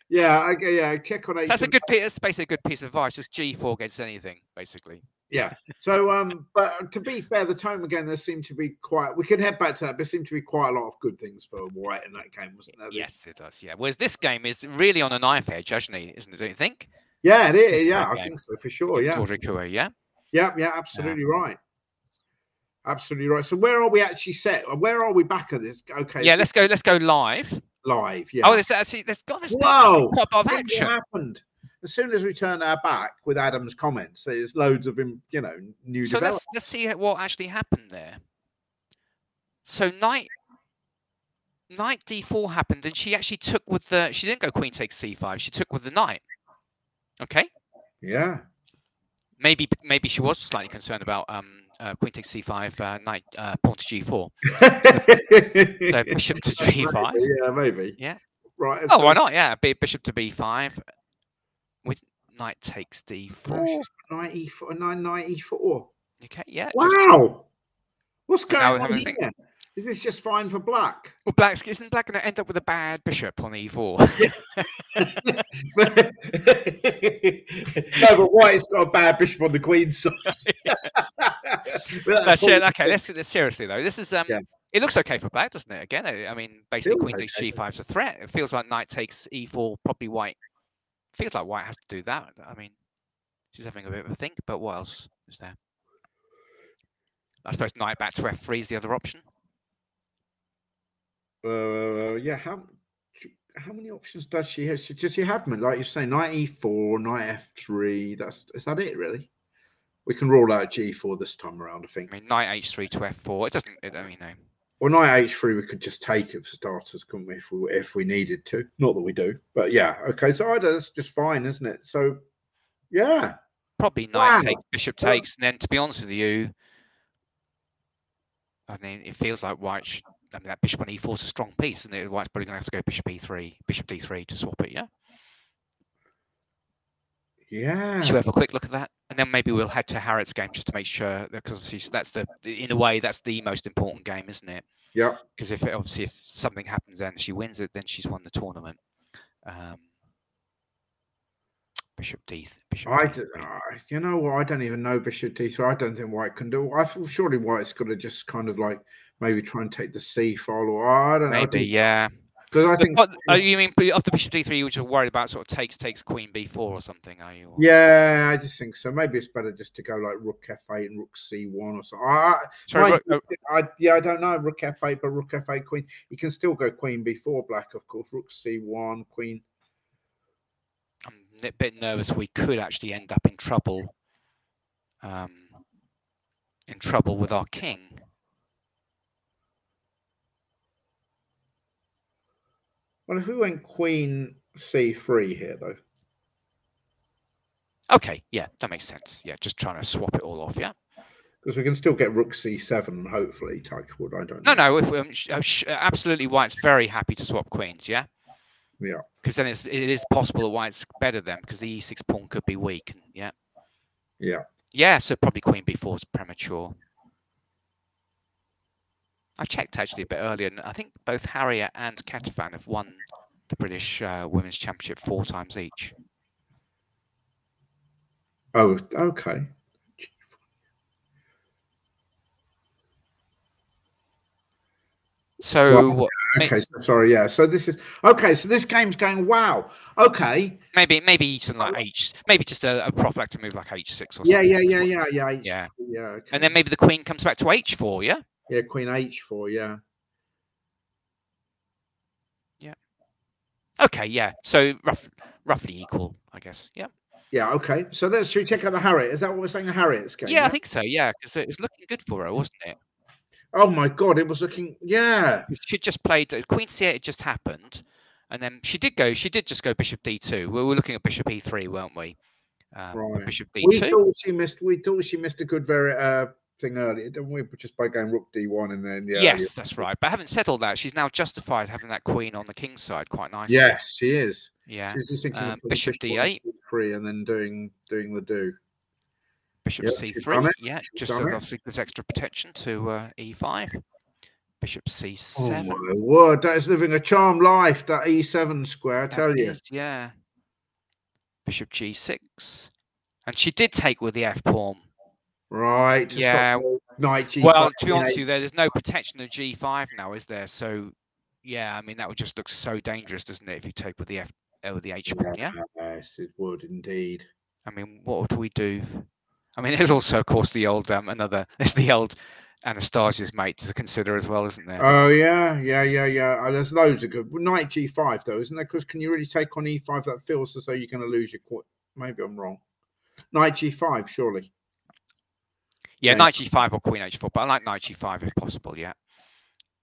Yeah, yeah. Check on H. That's a good piece. That's basically a good piece of advice. Just G4 against anything, basically. Yeah. So, but to be fair, the Tome again, there seemed to be quite. We could head back to that. There seemed to be quite a lot of good things for White in that game, wasn't there? Yes, it does. Yeah. Whereas this game is really on a knife edge, hasn't it? Isn't it? Don't you think? Yeah, it is. Yeah, I think so for sure. Yeah. Audrey Coué, yeah. Yeah. Absolutely right. Absolutely right. So where are we actually set? Where are we back at this? Okay. Yeah. Let's go live. Live. Yeah. Oh, there's got this. Whoa! Pop of action. What happened? As soon as we turn our back with Adam's comments, there's loads of him, new. So let's see what actually happened there. So knight d4 happened, and she actually took with the. She didn't go queen takes c5. She took with the knight. Okay. Yeah. Maybe she was slightly concerned about queen takes c5, knight pawn to g4. So bishop to g5. Yeah, maybe. Yeah. Right. Oh, why not? Yeah, bishop to b5 with knight takes d4. Knight e4, knight e4. Okay. Yeah. Wow. What's going on here? Is this just fine for black? Well, isn't black going to end up with a bad bishop on e4? No, but white's got a bad bishop on the queen's side. That's it. Okay, let's seriously though. This is It looks okay for black, doesn't it? Again, I mean, basically queen takes g5 is a threat. It feels like knight takes e4. Probably white. Feels like white has to do that. I mean, she's having a bit of a think. But what else is there? I suppose knight back to f3 is the other option. Yeah. How many options does she have? Does she have them? Like you say, knight e4, knight f3. Is that it really? We can rule out g4 this time around, I think. I mean, knight h3 to f4. It doesn't. I mean, no. Well, knight h3, we could just take it for starters, couldn't we? If we needed to. Not that we do, but yeah. Okay, so that's just fine, isn't it? So, yeah. Probably knight takes, bishop takes, and then to be honest with you, I mean, it feels like white. I mean, that bishop on e4 is a strong piece, and white's probably going to have to go bishop e3, bishop d3 to swap it. Yeah. Yeah. Should we have a quick look at that, and then maybe we'll head to Harriet's game just to make sure, because that's in a way that's the most important game, isn't it? Yeah. Because if something happens and she wins it, then she's won the tournament. Bishop d. You know what? I don't even know bishop d3. I don't think white can do. I feel surely white's got to just kind of like maybe try and take the c file, or I don't know. Maybe, yeah. Because I think. You mean after bishop d3, you were just worried about sort of takes queen b4 or something, are you? Yeah, I just think so. Maybe it's better just to go like rook f8 and rook c1 or something. I don't know rook f8, but rook f8 queen. You can still go queen b4 black, of course. Rook c1 queen. I'm a bit nervous. We could actually end up in trouble. With our king. Well, if we went queen c3 here, though. Okay, yeah, that makes sense. Yeah, just trying to swap it all off, yeah. Because we can still get rook c7 and hopefully touch wood. I don't know. No. If absolutely, white's very happy to swap queens, yeah. Yeah. Because then it is possible that white's better then, because the e6 pawn could be weak. Yeah. Yeah. Yeah, so probably queen b4 is premature. I checked actually a bit earlier, and I think both Harriet and Katafan have won the British Women's Championship 4 times each. Oh, okay. So well, okay, so sorry, yeah. So this is okay. So this game's going wow. Okay, maybe something like h, maybe just a prophylactic move like h6 or something. Yeah. Okay. And then maybe the queen comes back to h4. Yeah. Yeah, queen h4. Yeah. Yeah. Okay. Yeah. So roughly equal, I guess. Yeah. Yeah, okay. So should we check out the Harriet? Is that what we're saying? The Harriet's game? Yeah, I think so. Yeah, because it was looking good for her, wasn't it? Oh my God, it was looking. Yeah. She just played Queen C8. It just happened, and then she did just go Bishop D2. We were looking at Bishop E3, weren't we? Right. Bishop We D2. thought she missed. We thought she missed a good thing earlier, didn't we? Just by going Rook D1 and then Yes, that's right. But having said all that, she's now justified having that queen on the king's side quite nicely. Yes, she is. Yeah. She's just thinking of Bishop D8, C3, and then doing the do. Bishop C3. Yeah, just obviously gives extra protection to E5. Bishop C7. Oh my word, that is living a charmed life. That E7 square, I tell you. Yeah. Bishop G6, and she did take with the F pawn. Right. Yeah. Knight G5. Well, to be honest with you, there's no protection of G5 now, is there? So, yeah, I mean that would just look so dangerous, doesn't it? If you take with the H pawn, yeah. Yes, it would indeed. I mean, what would we do? I mean, there's also, of course, the old there's the old Anastasia's mate to consider as well, isn't there? Oh yeah. There's loads of good. Knight G5 though, isn't there? Because can you really take on E5? That feels as though you're going to lose your queen. Maybe I'm wrong. Knight G5, surely. Yeah, Knight G5 or Queen H4, but I like Knight G5 if possible. Yeah.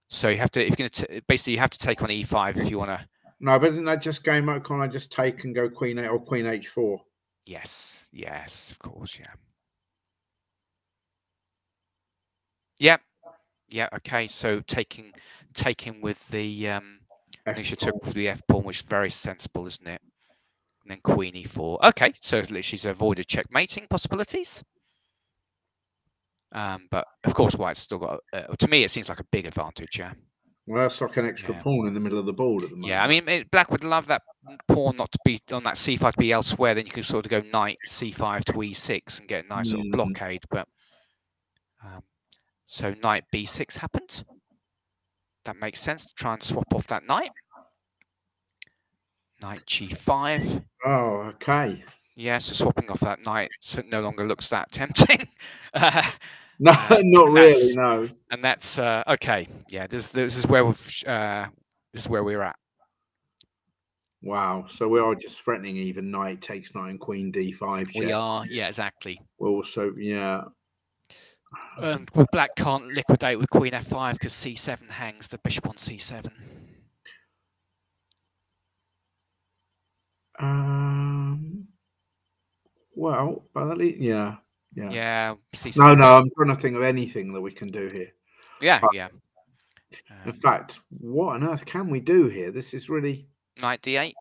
So you have to, if you're going to, basically, you have to take on E5 if you want to. No, but isn't that just game mode? Can't I just take and go Queen 8 or Queen H4? Yes, of course, yeah. Yep. Yeah. Okay. So taking with the Nisha took with the F pawn, which is very sensible, isn't it? And then Queen E4. Okay. So she's avoided checkmating possibilities. But of course, White's still got. To me, it seems like a big advantage. Yeah. Well, it's like an extra pawn in the middle of the board at the moment. Yeah. I mean, Black would love that pawn not to be on that C5 to be elsewhere. Then you can sort of go Knight C5 to E6 and get a nice sort of blockade. But so Knight B6 happened. That makes sense to try and swap off that knight. Knight G5. Oh, okay. Yeah, so swapping off that knight so it no longer looks that tempting. No, not really. No. And that's okay. Yeah, this is where we're at. Wow. So we are just threatening even knight takes knight and queen D5. Check. We are. Yeah, exactly. We're also, yeah. Well, Black can't liquidate with Queen F5 because C7 hangs the bishop on C7. Well, but at least, yeah. C7. No, I'm trying to think of anything that we can do here. Yeah. In fact, what on earth can we do here? This is really Knight D8.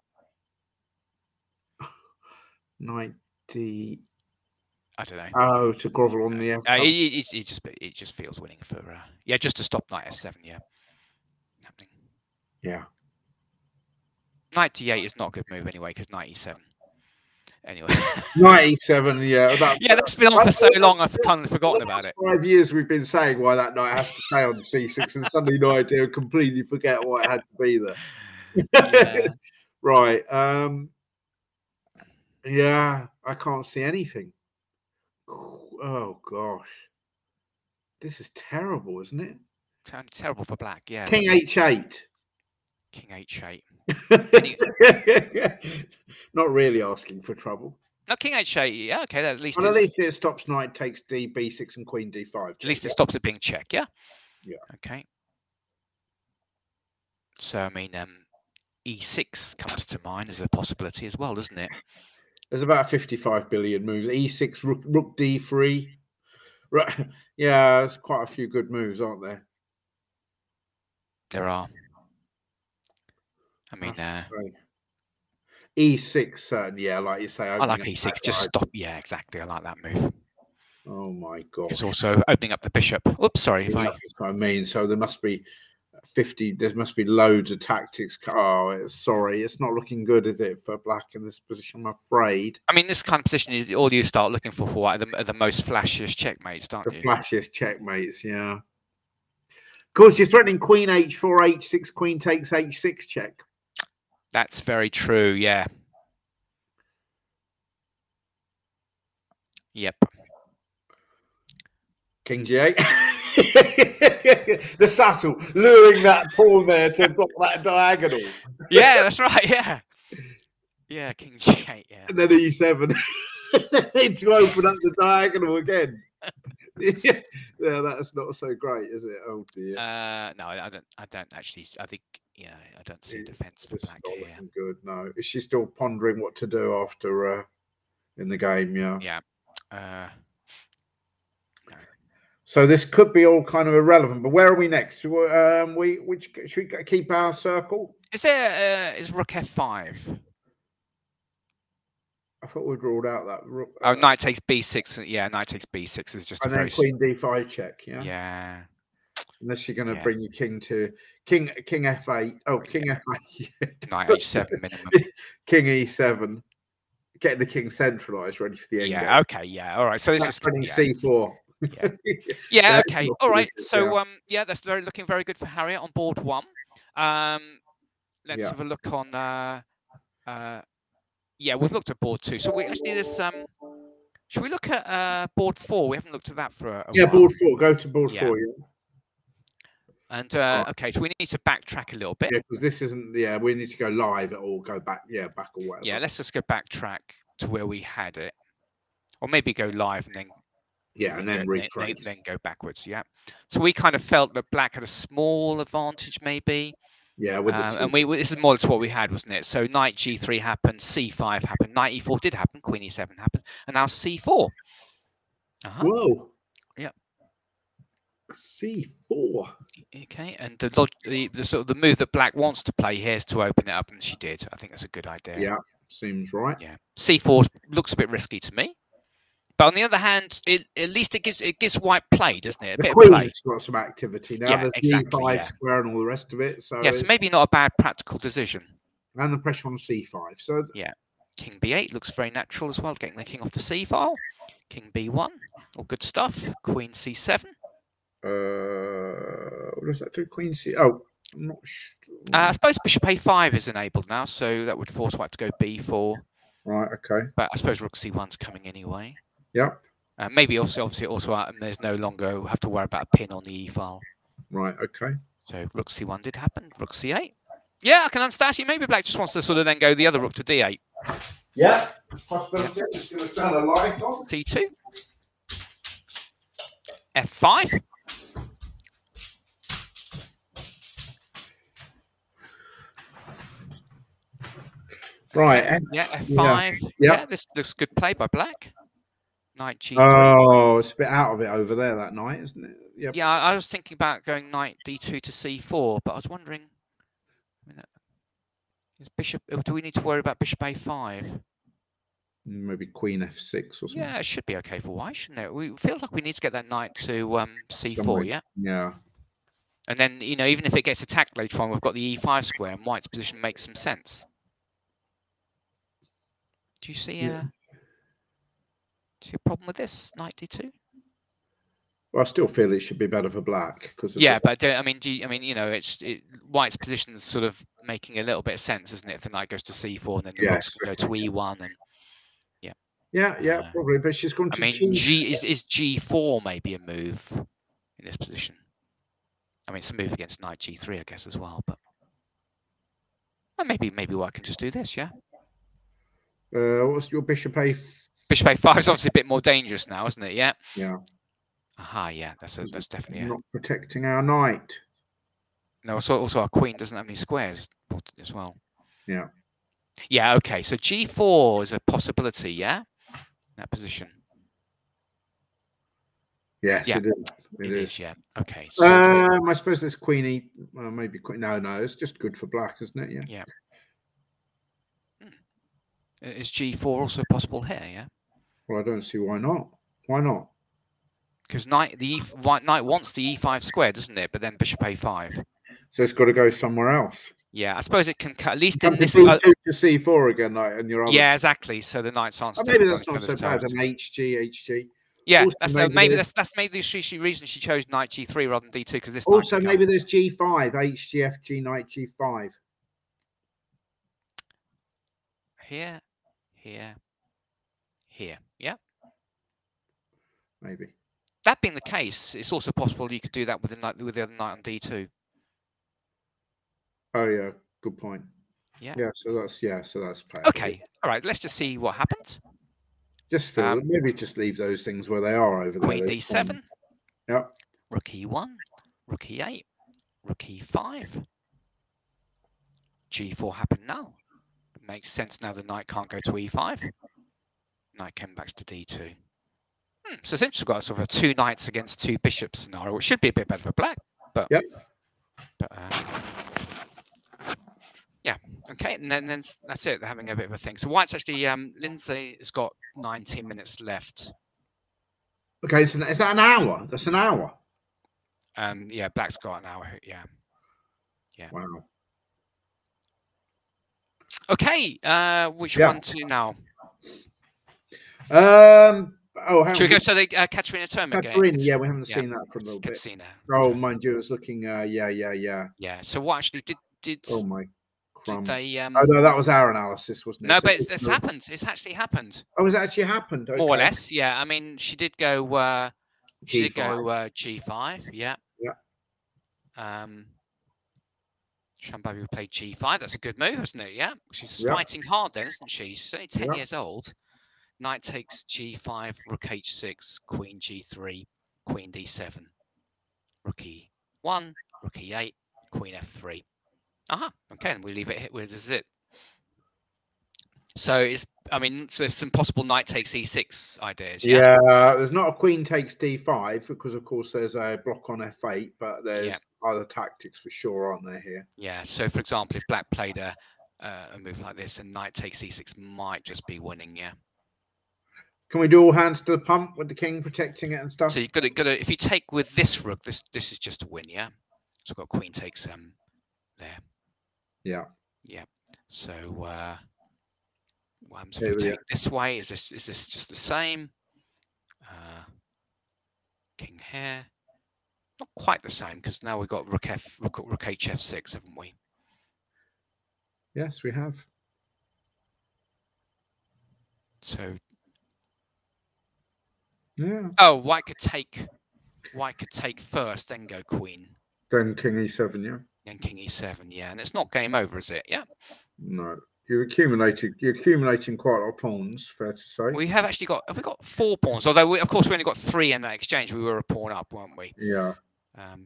Knight D. I don't know. Oh, to grovel on the F. It just feels winning for just to stop Knight S7. Yeah. Happening. Yeah. Knight D8 is not a good move anyway because Knight E7. Anyway. Knight E7. Yeah. That's been on for so long. I've kind of forgotten about it. 5 years we've been saying why that knight has to stay on C6, and suddenly no idea, completely forget why it had to be there. Yeah. Right. Yeah, I can't see anything. Oh gosh, this is terrible, isn't it? Sounds terrible for Black. Yeah. King H8. King H8. Not really asking for trouble. No, King H8. Yeah, okay. At least it stops knight takes D, B6, and Queen D5. At least it stops it being check. Yeah. Yeah. Okay. So I mean, E6 comes to mind as a possibility as well, doesn't it? There's about 55 billion moves. E6, Rook D3. Right. Yeah, there's quite a few good moves, aren't there? There are. I mean, E6, certainly. Yeah, like you say. I like E6. Just stop. Yeah, exactly. I like that move. Oh my god! It's also opening up the bishop. Oops, sorry. That's what I mean. So there must be 50. There must be loads of tactics. Oh, sorry, it's not looking good, is it, for Black in this position? I'm afraid. I mean, this kind of position is all you start looking for are the most flashiest checkmates, don't you? The flashiest checkmates, yeah. Of course, you're threatening Queen H4, H6, Queen takes H6 check. That's very true. Yeah. Yep. King G8. The subtle, luring that pawn there to block that diagonal. Yeah, that's right. Yeah. Yeah, king g8, yeah. And then e7. To open up the diagonal again. Yeah, that's not so great, is it? Oh dear. No, I don't actually. I think, yeah, I don't see defense for black not here. looking good. No, is she still pondering what to do after in the game? Yeah. Yeah. No. So this could be all kind of irrelevant. But where are we next? Should we keep our circle? Is there is rook f5? I thought we'd ruled out that rook. Oh, knight takes b6. Yeah, knight takes b6 is just and a then very queen d5 check. Yeah. Yeah. Unless you're going to bring your king to king f8. Oh, king f8. Knight h7 minimum. King e7. Getting the king centralized, ready for the endgame. Yeah. Okay. Yeah. All right. So this is c4. Yeah. Yeah. Okay. All right. So yeah, that's looking very good for Harriet on board 1. Let's have a look on. Yeah, we've looked at board 2. So we actually this. Should we look at board 4? We haven't looked at that for a while. Board 4. Go to board 4. Yeah. And okay, so we need to backtrack a little bit. Yeah, because this isn't. Yeah, we need to go live or go back. Yeah, back or whatever. Yeah, let's just go backtrack to where we had it, or maybe go live and then. Yeah, and then retrace. Then go backwards. Yeah. So we kind of felt that black had a small advantage, maybe. Yeah, with the and this is more or less what we had, wasn't it? So knight g3 happened, c5 happened, knight e4 did happen, queen e7 happened, and now c4. Whoa. Yeah. c4. Okay, and the sort of the move that black wants to play here is to open it up, and she did. I think that's a good idea. Yeah, seems right. Yeah, c4 looks a bit risky to me, but on the other hand, at least it gives white play, doesn't it? The queen's got some activity now. There's exactly, e5 square and all the rest of it. So yes, maybe not a bad practical decision. And the pressure on c5. So yeah, king b8 looks very natural as well, getting the king off the c file. King b1, all good stuff. Queen c7. What does that do? Queen c. Oh, I'm not sure. I suppose bishop a5 is enabled now, so that would force white to go b4. Right. Okay. But I suppose rook c1's coming anyway. Yeah. Maybe obviously also there's no longer have to worry about a pin on the e file. Right. Okay. So rook c1 did happen. Rook c8. Yeah, I can understand. Actually, maybe black just wants to sort of then go the other rook to d8. Yeah. Possibility. Just going to turn a light on. c2. f5. Right. Yeah, f5. Yeah, this looks good play by black. Knight g3. Oh, it's a bit out of it over there, that knight, isn't it? Yep. Yeah, I was thinking about going knight d2 to c4, but I was wondering, is bishop? Do we need to worry about bishop a5? Maybe queen f6 or something. Yeah, it should be okay for white, shouldn't it? We feel like we need to get that knight to c4, somewhere. Yeah? Yeah. And then, even if it gets attacked later on, we've got the e5 square, and white's position makes some sense. Do you see a problem with this, knight d2? Well, I still feel it should be better for black because. Yeah, but white's position is sort of making a little bit of sense, isn't it? If the knight goes to c4 and then the rook's going to go to e1 and. Yeah, probably. But she's going to. Is g4 maybe a move in this position? I mean, it's a move against knight g3, I guess, as well. But maybe white can just do this, yeah. What's your bishop a? Bishop a5 is obviously a bit more dangerous now, isn't it? Yeah. Yeah. Aha, yeah. That's definitely not protecting our knight. No, also our queen doesn't have any squares as well. Yeah. Yeah. Okay. So g4 is a possibility. Yeah. That position. Yes, it is. It is. Yeah. Okay. So I suppose there's queen e. Maybe queen. No, it's just good for black, isn't it? Yeah. Yeah. Is g4 also possible here? Yeah. Well, I don't see why not. Why not? Because knight wants the e5 square, doesn't it? But then bishop a5. So it's got to go somewhere else. Yeah, I suppose it can cut at least in this. To c4 again, and your other. Yeah, exactly. So the knights aren't. Maybe that's not so bad. An HG. Yeah, that's maybe the reason she chose knight g3 rather than d2 because this. Also, maybe there's g5, HG, FG, knight g5. Here. Yeah. Maybe. That being the case, it's also possible you could do that with the other knight on d2. Oh yeah, good point. Yeah. Yeah. So that's playable. Okay. All right. Let's just see what happens. Just feel maybe just leave those things where they are over there. Queen D7. Yep. Rook E1. Rook E8. Rook E5. G4 happened now. It makes sense now the knight can't go to E5. Knight came back to D2. So since we've got sort of a 2 knights against 2 bishops scenario, which should be a bit better for black, but yep. Yeah, okay, and then that's it. They're having a bit of a thing. So white's actually Lindsay has got 19 minutes left. Okay, so is that an hour? That's an hour. Yeah, black's got an hour. Yeah. Wow. Okay, which one to now? Should we go to the Katerina Toma game? Yeah, we haven't seen that for a little bit. Katerina. Oh, mind you, it was looking. Yeah. Yeah. So what actually did? Oh my. Did they? Oh no, that was our analysis, wasn't it? No, but it's happened. It's actually happened. Oh, it's actually happened. Okay. More or less, yeah. I mean, she did go. She did go G5. Yeah. Yeah. Shambabu played G5. That's a good move, isn't it? Yeah. She's fighting hard then, isn't she? She's only 10 years old. Knight takes G5, Rook H6, Queen G3, Queen D7, Rook E1, Rook E8, Queen F3. Okay, and we leave it here. This is it. So there's some possible knight takes E6 ideas. Yeah, there's not a queen takes D5 because, of course, there's a block on F8, but there's other tactics for sure, aren't there here? Yeah. So, for example, if black played a move like this, and knight takes E6 might just be winning. Yeah. Can we do all hands to the pump with the king protecting it and stuff? So you've got to if you take with this rook, this is just a win. Yeah. So we've got queen takes there. Yeah. Yeah. So what happens if we take this way? Is this just the same? King here. Not quite the same because now we've got rook HF6, haven't we? Yes, we have. So yeah. Oh, white could take first, then go queen. Then king E7, yeah. Then king E7, yeah. And it's not game over, is it? Yeah. No. You're accumulating quite a lot of pawns, fair to say. We have actually got 4 pawns, although of course we only got 3 in that exchange. We were a pawn up, weren't we? Yeah.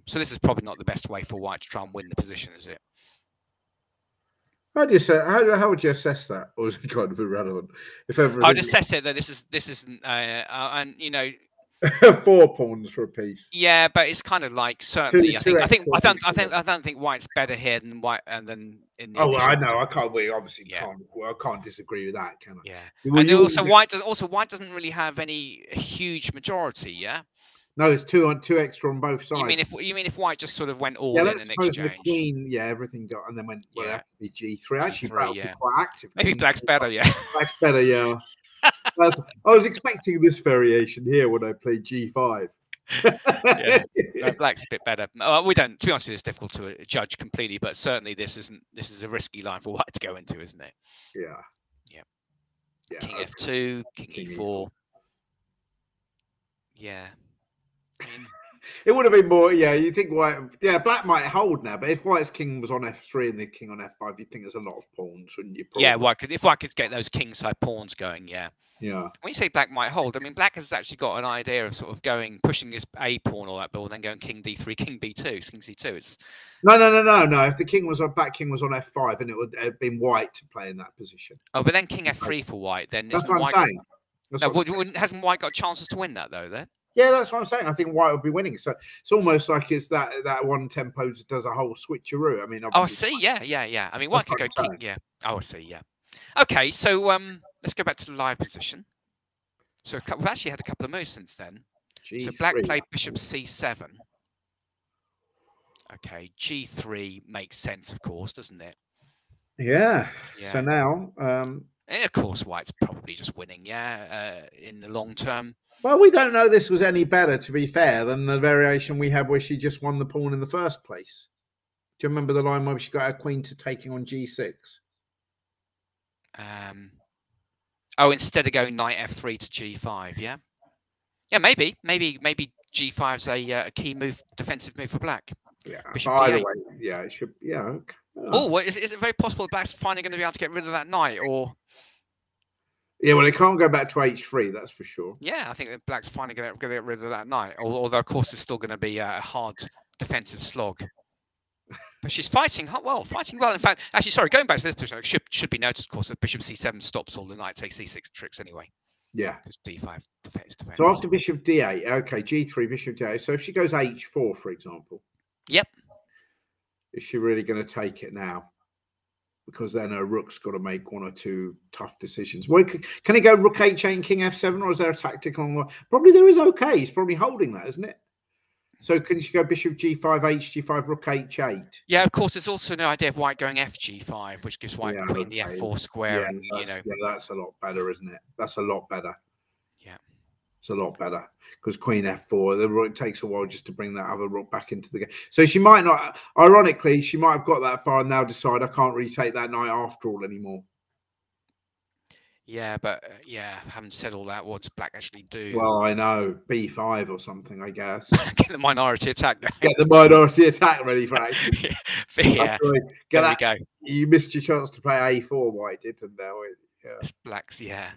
So this is probably not the best way for white to try and win the position, is it? How do you say? How would you assess that, or is it kind of irrelevant? If ever, I'd assess it that this isn't, and 4 pawns for a piece. Yeah, but it's kind of like certainly. I don't think white's better here than white and then in the. Oh, well, I know. I can't. We obviously can't. Well, I can't disagree with that, can I? Yeah. And also white doesn't really have any huge majority. Yeah. No, it's 2 extra on both sides. You mean if white just sort of went all in an exchange? The queen, everything got, and then went well. That would be G3. Actually, that would be quite active. Maybe black's better. Yeah. Black's better. Yeah. I was expecting this variation here when I played G5. Yeah, no, black's a bit better. We don't. To be honest, it's difficult to judge completely, but certainly this is a risky line for white to go into, isn't it? Yeah. Yeah. King F2, King E4. Yeah. It would have been more. Yeah, you think white? Yeah, black might hold now, but if white's king was on F3 and the king on F5, you'd think there's a lot of pawns, wouldn't you? Probably? Yeah, if white could get those kingside pawns going, yeah. Yeah. When you say black might hold, I mean black has actually got an idea of sort of pushing his A pawn or that ball, then going king D3, king B2, king C2. It's no. If the king was on black, king was on F5, and it would have been white to play in that position. Oh, but then king F3 for white. Then that's what I'm saying. Hasn't white got chances to win that though? Then. Yeah, that's what I'm saying. I think white will be winning. So it's almost like it's that one tempo does a whole switcheroo. I mean, I see. Yeah. I mean, white could go king. Yeah. Oh, I see. Yeah. Okay, so let's go back to the live position. So we've actually had a couple of moves since then. G3. So black played bishop C7. Okay, G3 makes sense, of course, doesn't it? Yeah. So now, and of course, white's probably just winning. Yeah, in the long term. Well, we don't know this was any better, to be fair, than the variation we had where she just won the pawn in the first place. Do you remember the line where she got her queen to taking on G6? Oh, instead of going knight F3 to G5, yeah? Yeah, maybe G5's a key move, defensive move for black. Yeah. Bishop By the D8. way, yeah, it should. Yeah. Okay. Oh, well, is it very possible Black's finally going to be able to get rid of that knight, or? Yeah, well, it can't go back to H3, that's for sure. Yeah, I think that Black's finally going to get rid of that knight. Although, of course, it's still going to be a hard defensive slog. But she's fighting well. In fact, actually, sorry, going back to this position, it should be noted, of course, that Bishop C7 stops all the knight takes C6 tricks anyway. Yeah. Because D5 defends. So after Bishop D8, okay, G3, Bishop D8. So if she goes H4, for example. Yep. Is she really going to take it now? Because then her rook's got to make one or two tough decisions. Well, can he go rook H8 and king F7, or is there a tactic along the way? Probably there is. Okay, he's probably holding that, isn't it? So can she go bishop G5, H5, rook H8? Yeah, of course. There's also no idea of white going FG5, which gives white queen the F4 square, yeah, and yeah, that's a lot better, isn't it? That's a lot better. Yeah, it's a lot better because queen F4. It takes a while just to bring that other rook back into the game. So she might not. Ironically, she might have got that far and now decide I can't really take that knight after all anymore. Yeah, but having said all that, what does Black actually do? Well, I know B5 or something, I guess. Get the minority attack going. Get the minority attack ready for action. Yeah, get there we go. You missed your chance to play A4, White didn't now. Yeah. It's Black's, yeah.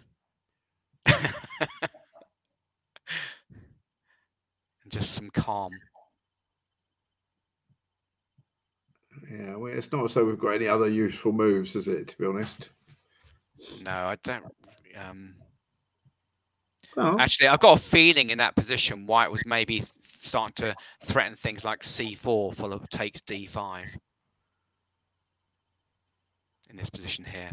Just some calm. Yeah, well, it's not so we've got any other useful moves, is it? To be honest. No, I don't. Oh. Actually, I've got a feeling in that position, White was maybe starting to threaten things like C4, full of takes D5. In this position here.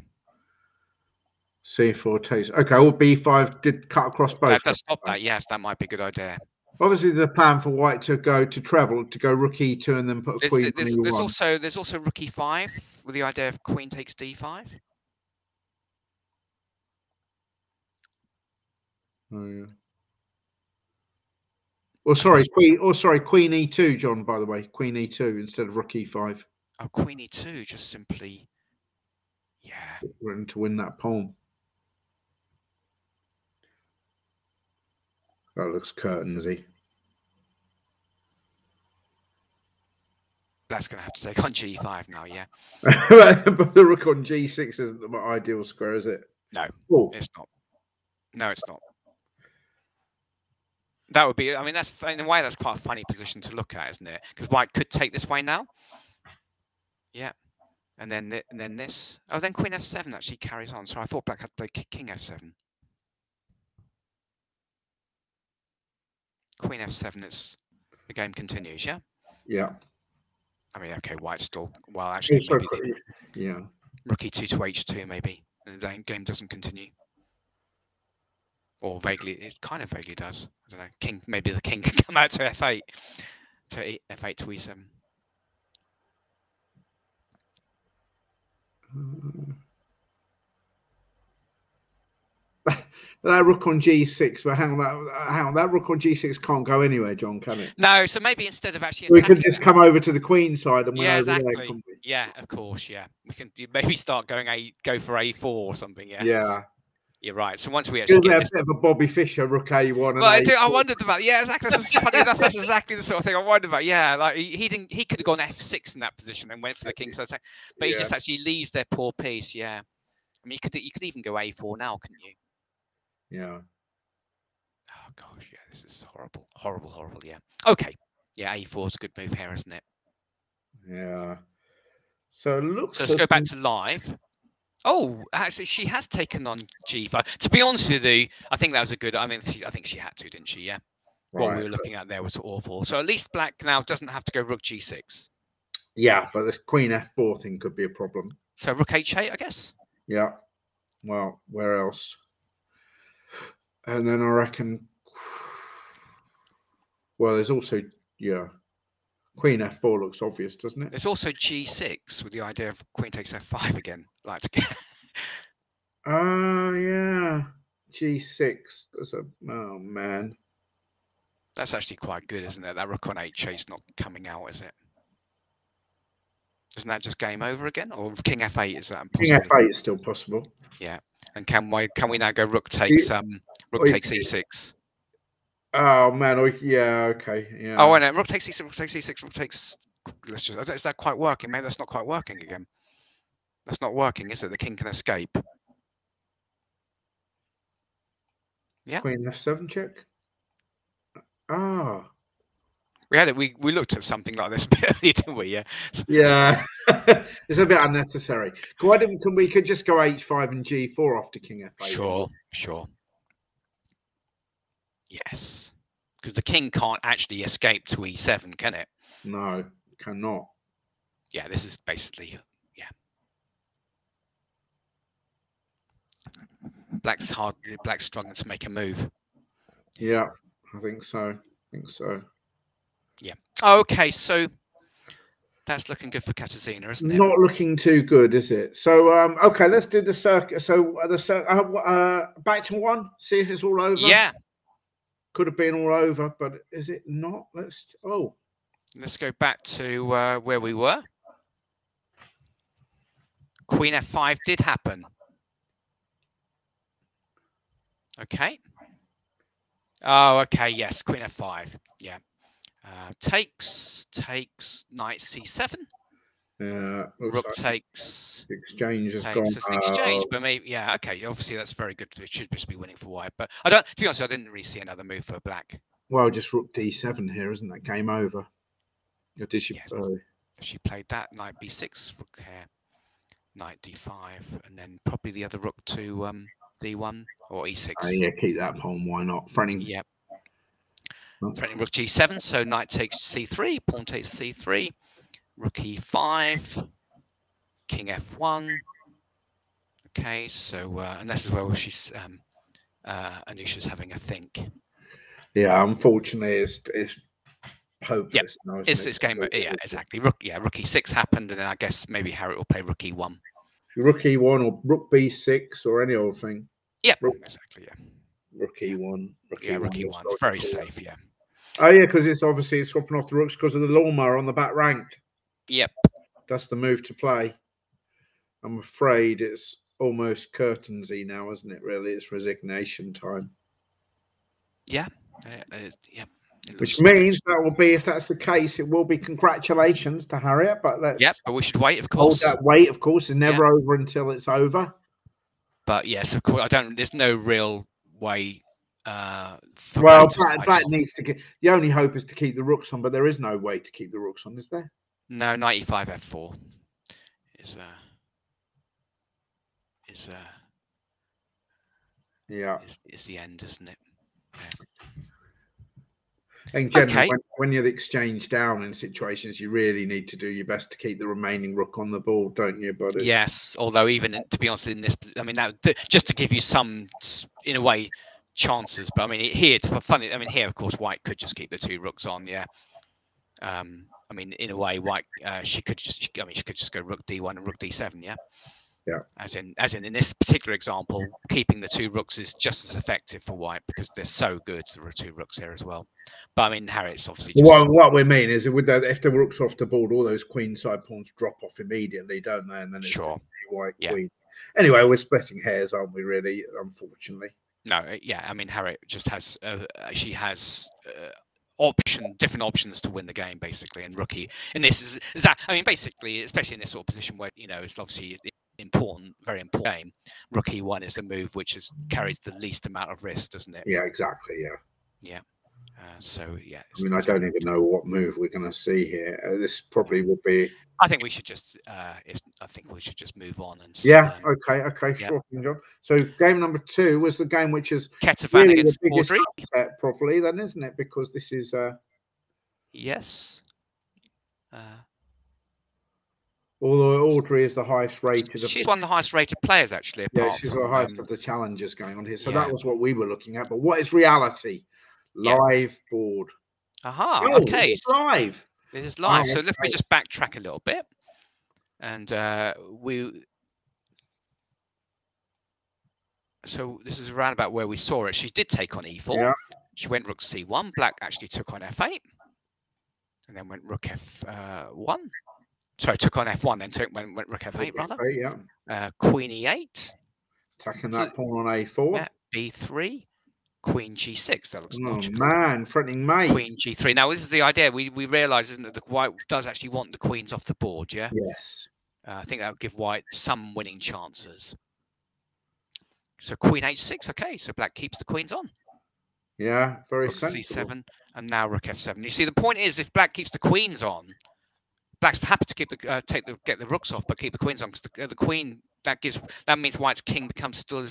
C4 takes. Okay, well, B5 did cut across both. That does stop that. Yes, that might be a good idea. Obviously, the plan for White to go to treble, to go rook E2 and then put a queen on E1. There's also rook E5 with the idea of queen takes D5. Oh yeah. Or sorry, queen E2, John. By the way, queen E2 instead of rook E5. Oh, queen E2, just simply. Yeah. We're in to win that pawn. That looks curtains-y. That's going to have to take on G5 now, yeah. But the rook on G6 isn't the ideal square, is it? No, oh. It's not. No, it's not. That would be, I mean, that's in a way, that's quite a funny position to look at, isn't it? Because White could take this way now. Yeah. And then this. Oh, then queen F7 actually carries on. So I thought Black had to play king F7. Queen F7, the game continues, yeah? Yeah. I mean, okay, White's still, well, actually, yeah. Rook E2 to H2, maybe. And the game doesn't continue. Or vaguely, it kind of vaguely does. I don't know. Maybe the king can come out to F8. To F8 to E7. That rook on G6, but hang on, that rook on G6 can't go anywhere, John, can it? No, so maybe instead of actually we could just come over to the queen side and win over exactly. there. Yeah, of course, yeah. We can maybe start go for A4 or something, yeah. Yeah. You're right. So once we actually get a bit of a Bobby Fischer rook A1. Well, I wondered about exactly. Funny enough, that's exactly the sort of thing I wondered about. Yeah, like he could have gone F6 in that position and went for the king side attack, but he just actually leaves their poor piece. Yeah, I mean you could even go A4 now, couldn't you? Yeah. Oh gosh, yeah, this is horrible, horrible, horrible. Yeah. Okay. Yeah, A4 is a good move here, isn't it? Yeah. So let's go back to live. Oh, actually, she has taken on G5. To be honest with you, I think that was a good. I mean, I think she had to, didn't she? Yeah. Right. What we were looking at there was awful. So at least Black now doesn't have to go rook G6. Yeah, but the queen F4 thing could be a problem. So rook H8, I guess. Yeah. Well, where else? And then I reckon. Well, there's also queen F4 looks obvious, doesn't it? There's also G6 with the idea of queen takes F5 again. Like to get. Oh yeah, G6. Oh man. That's actually quite good, isn't it? That rook on H8 is not coming out, is it? Isn't that just game over again, or king F8 is that impossible? King F8 is still possible. Yeah, and can we now go rook takes E6? Oh man, yeah, okay, yeah. Oh, no, rook takes E6, rook takes E6, rook takes let's just. Is that quite working? Maybe that's not quite working again. That's not working, is it? The king can escape. Yeah. Queen F7 check. Ah. We had it. We looked at something like this a bit earlier, didn't we? Yeah. Yeah. It's a bit unnecessary. Why didn't we could just go H5 and G4 after King F8? Sure. Sure. Yes. Because the king can't actually escape to E7, can it? No, cannot. Yeah. This is basically. Yeah. Black's struggling to make a move. Yeah, I think so. Yeah. Okay, so that's looking good for Katarzyna, isn't it? Not looking too good, is it? So, okay, let's do the circuit. So back to one. See if it's all over. Yeah. Could have been all over, but is it not? Let's go back to where we were. Queen F5 did happen. Okay. Oh, okay. Yes, Queen F5. Yeah. Takes knight C7. Yeah. Rook takes. Exchange has takes gone. As an exchange, but maybe yeah. Okay. Obviously, that's very good. It should just be winning for white. But I don't. To be honest, I didn't really see another move for black. Well, just Rook D7 here, isn't that game over? Or did she? Yes. She played that knight B6, rook here, knight D5, and then probably the other rook to D1 or E6. Yeah, keep that pawn. Why not? Threatening. Yep. Threatening rook G7, so knight takes C3, pawn takes C3, rook E5, king F1. Okay, so and this is where she's Anusha's having a think. Yeah, unfortunately, it's hopeless. Yep. It's game. Yeah, exactly. Rook E6 happened, and then I guess maybe Harriet will play rook E1. Rook E1 or rook B6 or any old thing. Yep, exactly. Yeah. Rook E1. Rook E1. It's very safe. Yeah. Oh yeah, because it's obviously swapping off the rooks because of the lawnmower on the back rank. Yep. That's the move to play. I'm afraid it's almost curtains-y now, isn't it? Really, it's resignation time. Yeah. Yeah. Which means that will be, if that's the case, it will be congratulations to Harriet. But let's. Yep. But we should wait, of course. Hold that wait, of course. It's never over until it's over. But yes, of course, there's no real way. Well, Black needs to get. The only hope is to keep the rooks on, but there is no way to keep the rooks on, is there? No, 95 F4 is the end, isn't it? Yeah. And generally, when you're the exchange down in situations, you really need to do your best to keep the remaining rook on the board, don't you? But yes, although even to be honest, in this, I mean, just to give you some, in a way, chances. But I mean, here, funny. I mean, here, of course, white could just keep the two rooks on. Yeah. I mean, in a way, white she could just go rook D1 and rook D7. Yeah. Yeah. As in this particular example, keeping the two rooks is just as effective for white because they're so good. There are two rooks here as well. But I mean, Harriet's obviously. Just... What we mean is, with that, if the rook's off the board, all those queen side pawns drop off immediately, don't they? And then it's white queen. Anyway, we're splitting hairs, aren't we? Really, unfortunately. No, yeah. I mean, Harriet just has. She has. Different options to win the game, basically, and rookie. And this is that. I mean, basically, especially in this sort of position where it's obviously very important game. Rook E1 is the move which carries the least amount of risk, doesn't it? Yeah, exactly. Yeah. Yeah. So yeah. I mean, I don't even know what move we're going to see here. This probably will be. I think we should just. I think we should just move on and. See, Okay. Sure thing, John. So game number 2 was the game which is Ketevan against Audrey. Properly, then, isn't it? Because this is. Yes. Although Audrey is the highest rated. She's one of the highest rated players, actually. Yeah, she's the highest of the challengers going on here. So that was what we were looking at. But what is reality? Live board. Aha. Oh, okay. It's live. This is live. So let me just backtrack a little bit. And so this is around about where we saw it. She did take on E4. Yeah. She went rook C1. Black actually took on F8. And then went rook F1. Sorry, took on F1, then went rook F8, rather. Yeah. Queen E8. Attacking that pawn on A4. Yeah, B3. queen G6. That looks Oh logical. man, threatening mate. Queen G3. Now this is the idea. We realise, isn't it, that the white does actually want the queens off the board. Yeah. Yes. I think that would give white some winning chances. So queen H6. Okay, so black keeps the queens on. Yeah, very Rook sensible. C7 and now Rook F7. You see, the point is, if black keeps the queens on, black's happy to keep the get the rooks off, but keep the queens on, because the queen that means white's king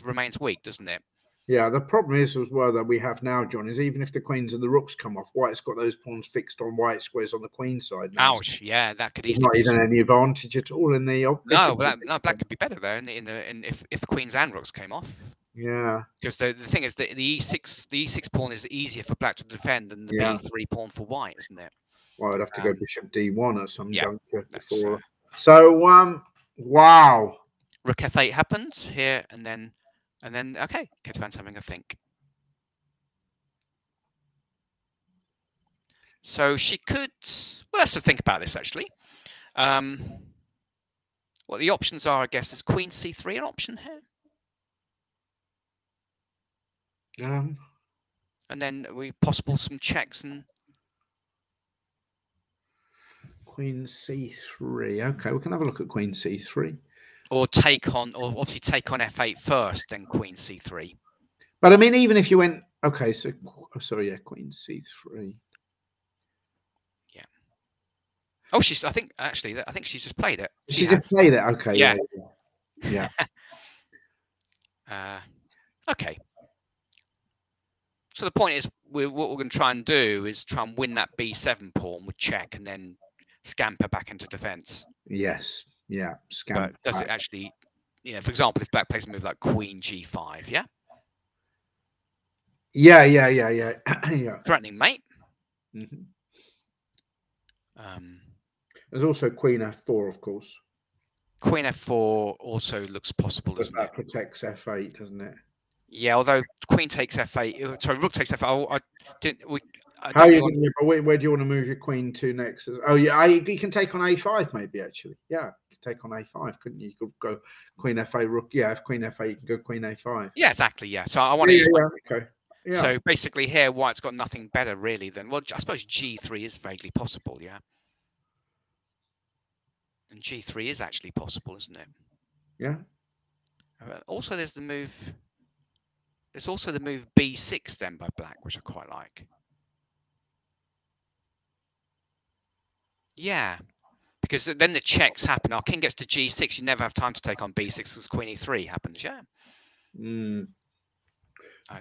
remains weak, doesn't it? Yeah, the problem is as well that we have now, John, is even if the queens and the rooks come off, white's got those pawns fixed on white squares on the queen side now. Ouch! Yeah, that could There's easily not be even any advantage at all in the no, black could be better there if the queens and rooks came off. Yeah, because the thing is that the e6 pawn is easier for black to defend than the b3 pawn for white, isn't it? Well, I'd have to go bishop d1 at some juncture before. So wow. Rook f8 happens here, and then okay, Kedvan's having a think. So she could. Well, let's think about this actually. What the options are, I guess, is queen c3 an option here. And then possible some checks and queen c3. Okay, we can have a look at queen c3. Or obviously take on f8 first, then queen c3. But I mean, even if you went, okay, so sorry, yeah, queen c3. Yeah. Oh, I think she's just played it. She just played it. Okay. Yeah. Yeah. Okay. So the point is, what we're going to try and do is try and win that b7 pawn with check, and then scamper back into defense. Yes. Yeah. Scamper. But does it actually? For example, if black plays a move like queen g5, yeah. Yeah. Yeah. Threatening mate. Mm-hmm. There's also queen f4, of course. Queen f4 also looks possible, doesn't it? That protects f8, doesn't it? Yeah, although queen takes f8. Sorry, rook takes f8. Where do you want to move your queen to next? Oh, yeah, you can take on a5 maybe, actually. Yeah, you could take on a5, couldn't you? You could go queen f8, rook. Yeah, if queen f8, you can go queen a5. Yeah, exactly, yeah. So I want to use okay. Yeah. So basically here, white's got nothing better, really, than... Well, I suppose g3 is vaguely possible, yeah? And g3 is actually possible, isn't it? Yeah. Also, there's the move... There's also the move b6 then by black, which I quite like. Yeah, because then the checks happen. Our king gets to g6. You never have time to take on b6 because queen e3 happens. Yeah. I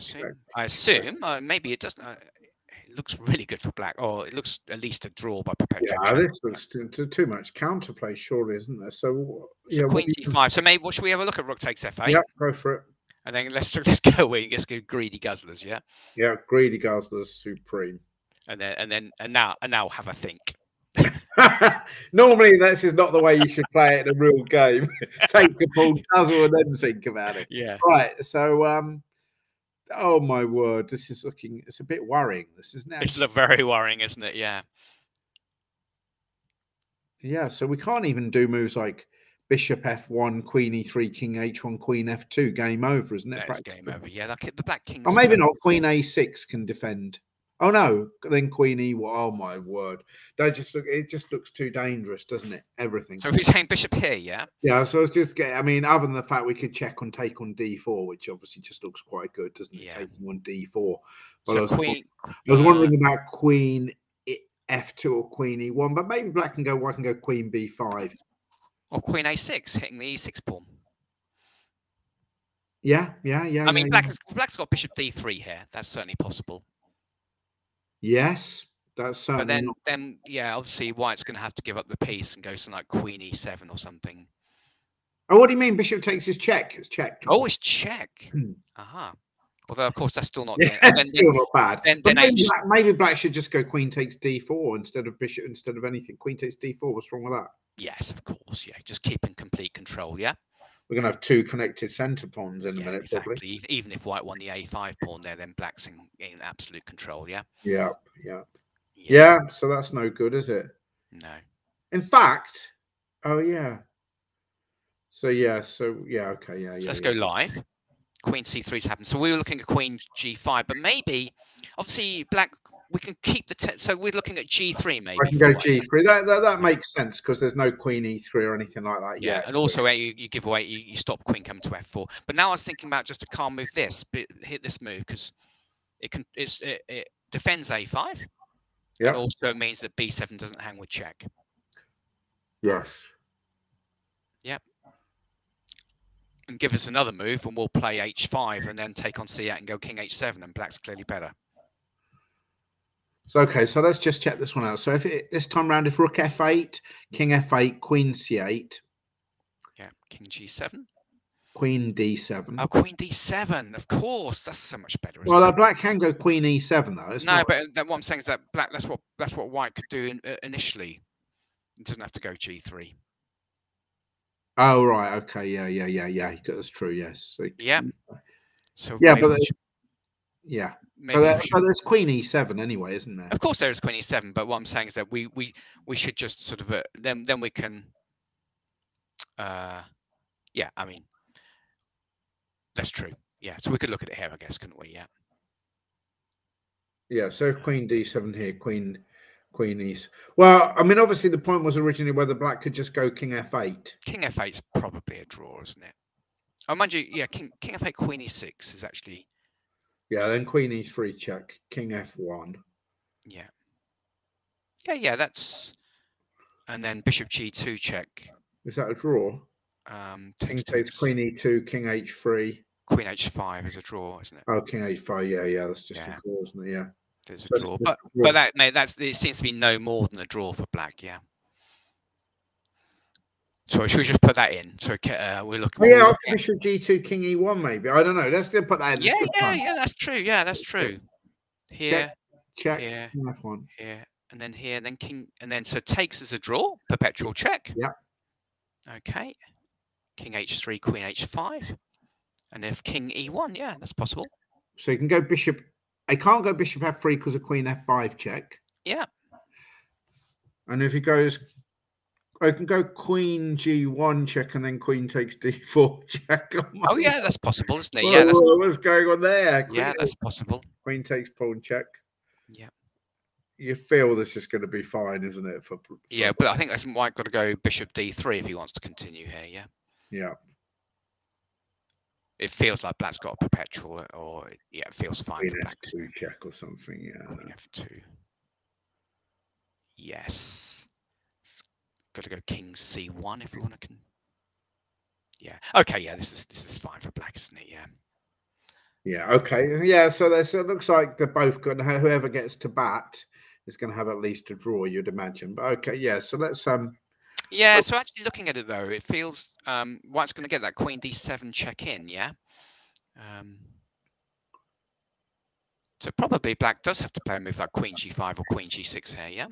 assume. Maybe it doesn't. It looks really good for black, or it looks at least a draw by perpetual. Yeah, this looks too much counterplay, surely, isn't there? So queen g5. So maybe should we have a look at rook takes f8? Yeah, go for it. And then let's go away. Let's go greedy guzzlers. Yeah. Yeah, greedy guzzlers supreme. And now have a think. Normally, this is not the way you should play it in a real game. Take the full guzzle and then think about it. Yeah. Right. So, oh my word, this is looking. It's a bit worrying. This isn't it? It's very worrying, isn't it? Yeah. Yeah. So we can't even do moves like bishop f1, queen e3, king h1, queen f2. Game over, isn't it? That's game over. Yeah. The black king. Or maybe not. Queen a6 can defend. Oh no! Then queen e1. Oh my word! It just looks too dangerous, doesn't it? Everything. So he's saying bishop here, yeah. Yeah. So it's just I mean, other than the fact we could check on take on d4, which obviously just looks quite good, doesn't it? Yeah. Taking on d4. Well, so I was wondering about queen f2 or queen e1, but maybe black can go. White can go queen b5 or queen a6, hitting the e6 pawn. Yeah. I mean, black's got bishop d3 here. That's certainly possible. Yes, that's certainly. But then, yeah, obviously white's going to have to give up the piece and go something like queen e7 or something. Oh, what do you mean? Bishop takes his check. It's checked. Oh, it's check. Aha. Although, of course, that's still not. Yeah, still not bad. Maybe black should just go queen takes d4 instead of anything. Queen takes d4. What's wrong with that? Yes, of course. Yeah, just keeping complete control. Yeah. We're going to have two connected centre pawns in a minute. Exactly. Probably. Even if white won the a5 pawn there, then black's in absolute control. Yeah. Yeah. So that's no good, is it? No. In fact, oh yeah. So yeah. Okay. Yeah. So let's go live. queen c3's happened. So we were looking at queen g5, but maybe, obviously, black, we can keep the... So we're looking at g3, maybe. I can go g3. That makes sense because there's no queen e3 or anything like that yet. And also you give away, you stop queen coming to f4. But now I was thinking about just a calm move hit this move, because it defends a5. Yeah. And also it means that b7 doesn't hang with check. Yes. Yep. And give us another move, and we'll play h5 and then take on c8 and go king h7, and black's clearly better. So okay, so let's just check this one out. So if this time round, if rook f8, king f8, queen c8. Yeah, king g7. Queen d7. Oh, queen d7, of course. That's so much better. Well, black can go queen e7 though. No, but what I'm saying is that black. That's what white could do initially. It doesn't have to go g3. Oh right, okay, yeah. That's true. Yes. So, yeah. So yeah, but there's queen e7 anyway, isn't there? Of course, there is queen e7. But what I'm saying is that we should just sort of then we can. Yeah, I mean, that's true. Yeah, so we could look at it here, I guess, couldn't we? Yeah. Yeah. So if queen d7 here, queen e. Well, I mean, obviously the point was originally whether black could just go king f8. King f8 is probably a draw, isn't it? Oh, mind you, yeah, king f8, queen e6 is actually. Yeah, then queen e3 check, king f1. Yeah. Yeah, that's. And then bishop g2 check. Is that a draw? King takes queen e2, king h3. Queen h5 is a draw, isn't it? Oh, king h5, yeah, that's just a draw, isn't it? Yeah. There's a draw, but it seems to be no more than a draw for black, yeah. So should we just put that in? So we're looking. Oh, yeah, after bishop g2, king e1, maybe. I don't know. Let's still put that in. Yeah, that's true. Yeah, that's true. Here, check, here, f1, here, and then here, then king, and then so takes as a draw, perpetual check. Yeah. Okay. King h3, queen h5, and if king e1, yeah, that's possible. So you can go bishop. I can't go bishop f3 because of queen f5 check. Yeah. And if he goes, I can go queen g1 check and then queen takes d4 check. Oh yeah, that's possible, isn't it? Well, yeah, that's what's going on there? Yeah, that's possible. Queen takes pawn check. Yeah. You feel this is going to be fine, isn't it? Yeah, but I think that's white got to go bishop d3 if he wants to continue here. Yeah. Yeah. It feels like black's got a perpetual, or it feels fine. Queen f2 check or something. Yeah. Queen f2. Yes. Got to go king c1 if we want to. Yeah. Okay. Yeah. This is fine for black, isn't it? Yeah. Yeah. Okay. Yeah. So it looks like they're both good. Whoever gets to bat is going to have at least a draw, you'd imagine. But okay. Yeah. So let's Yeah. So actually, looking at it though, it feels white's going to get that queen d7 check in. Yeah. So probably black does have to play a move like queen g5 or queen g6 here.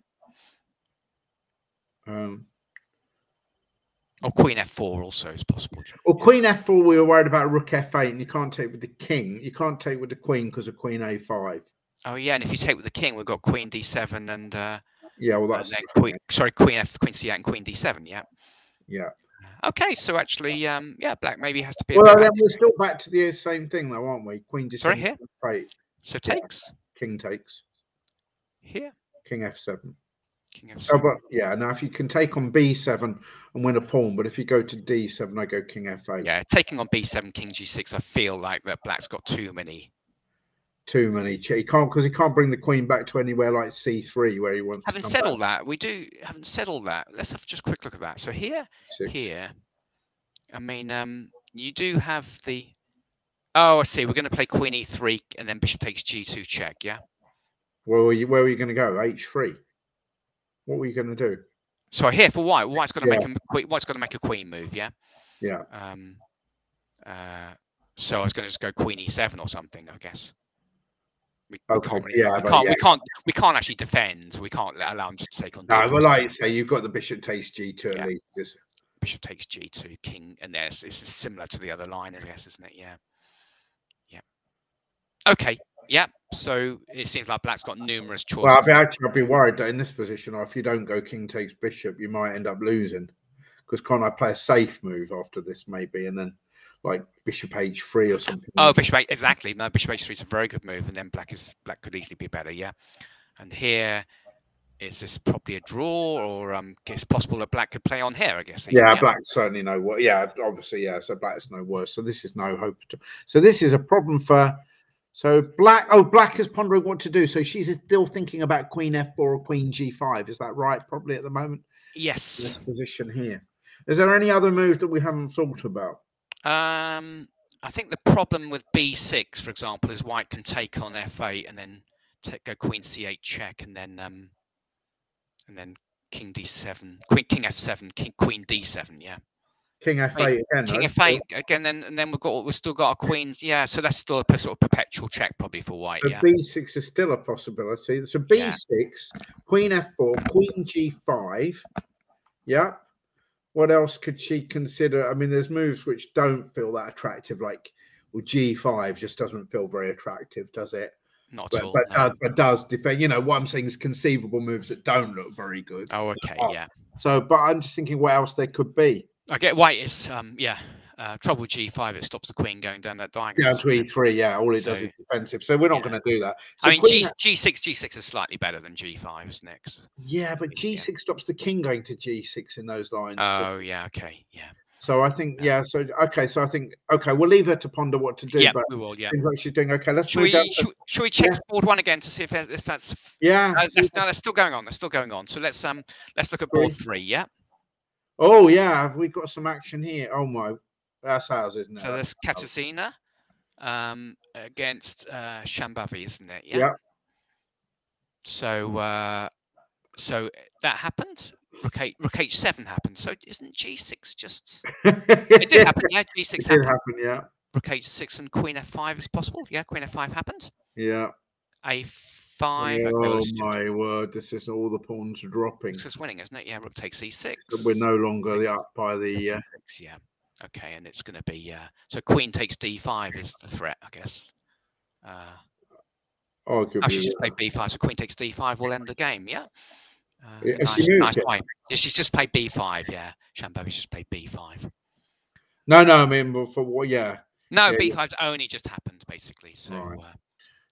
Yeah. Or queen f4 also is possible. Well, queen f4, we were worried about rook f8, and you can't take with the king. You can't take with the queen because of queen a5. Oh yeah, and if you take with the king, we've got queen d7 and yeah, well that's queen c8 and queen d7. Yeah. Yeah. Okay, so actually, yeah, black maybe has to be. Well, then we're still back to the same thing, though, aren't we? Queen d7. Sorry, here. Right. So takes. King takes. Here. King f7. King f7. Oh, but yeah, now if you can take on b7 and win a pawn, but if you go to d7, I go king f8. Yeah, taking on b7, king g6, I feel like that black's got too many. He can't, because he can't bring the queen back to anywhere like c3 where he wants. Haven't said all that. Haven't said all that. Let's have just a quick look at that. So here, I mean, you do have the. Oh, I see. We're going to play queen e3 and then bishop takes g2 check. Yeah. Where were you going to go? h3. What were you going to do? So here for white, white's got to make a queen move. Yeah. Yeah. So I was going to just go queen e7 or something, I guess. We can't actually defend. We can't allow him just to take on. No, well, like you say, you've got the bishop takes g2 at least. Bishop takes g2, king, and this is similar to the other line, I guess, isn't it? Yeah. Yeah. Okay. Yeah. So it seems like black's got numerous choices. Well, I'd be worried that in this position, if you don't go king takes bishop, you might end up losing. Because can't I play a safe move after this, maybe, and then like bishop h3 or something. Oh, bishop H, exactly. No, bishop h3 is a very good move, and then black could easily be better. Yeah, and here. Is this probably a draw, or it's possible that black could play on here? I guess. Even, yeah, black's certainly no worse. Yeah, obviously, yeah. So black's no worse. So this is no hope. So this is a problem for. So black. Oh, black is pondering what to do. So she's still thinking about queen f4 or queen g5. Is that right? Probably at the moment. Yes. This position here. Is there any other move that we haven't thought about? I think the problem with b6, for example, is white can take on f8 and then go queen c8 check, and then king d7, king f7, queen d7. Yeah. King f8 again. King f8 again, and then we've still got a queen. Yeah, so that's still a sort of perpetual check probably for white. So yeah. b6 is still a possibility. So b6, queen f4, queen g5. Yeah. What else could she consider? I mean, there's moves which don't feel that attractive, like well, g5 just doesn't feel very attractive, does it? Not at all. No. But does defend. You know, what I'm saying is conceivable moves that don't look very good. Oh, okay, yeah. So, but I'm just thinking what else there could be. I get white is trouble g5. It stops the queen going down that diagonal. Down to e3, yeah. All it does is defensive. So we're not going to do that. So I mean, g6 is slightly better than g5, isn't it? Yeah, but g6 stops the king going to g6 in those lines. Oh, yeah, okay, yeah. So I think, yeah. So okay, so I think we'll leave her to ponder what to do. Yeah, but we will. Yeah, seems like she's doing okay. Let's should we check board one again to see if that's no, that's still going on. That's still going on. So let's look at board 3. Yeah. Oh yeah, have we got some action here? Oh my, that's ours, isn't it? So there's Katarzyna against Shambhavi, isn't it? Yeah. Yeah. So so that happened. Rook h7 happened. So isn't g6 just? It did happen. Yeah, g6 happened. Yeah. Rook h6 and queen f5 is possible. Yeah, queen f5 happened. Yeah. a5. Oh my word! This is all the pawns are dropping. It's just winning, isn't it? Yeah, rook takes e6. We're no longer up by the. Yeah. Okay, and it's going to be so queen takes d5 is the threat, I guess. She's just played b5, so queen takes d5 will end the game. Yeah. Nice way. Yeah, she's just played b5. Yeah, Shambhavi's just played b5. No, I mean for what? Yeah. No, b5's only just happened basically. So. Right.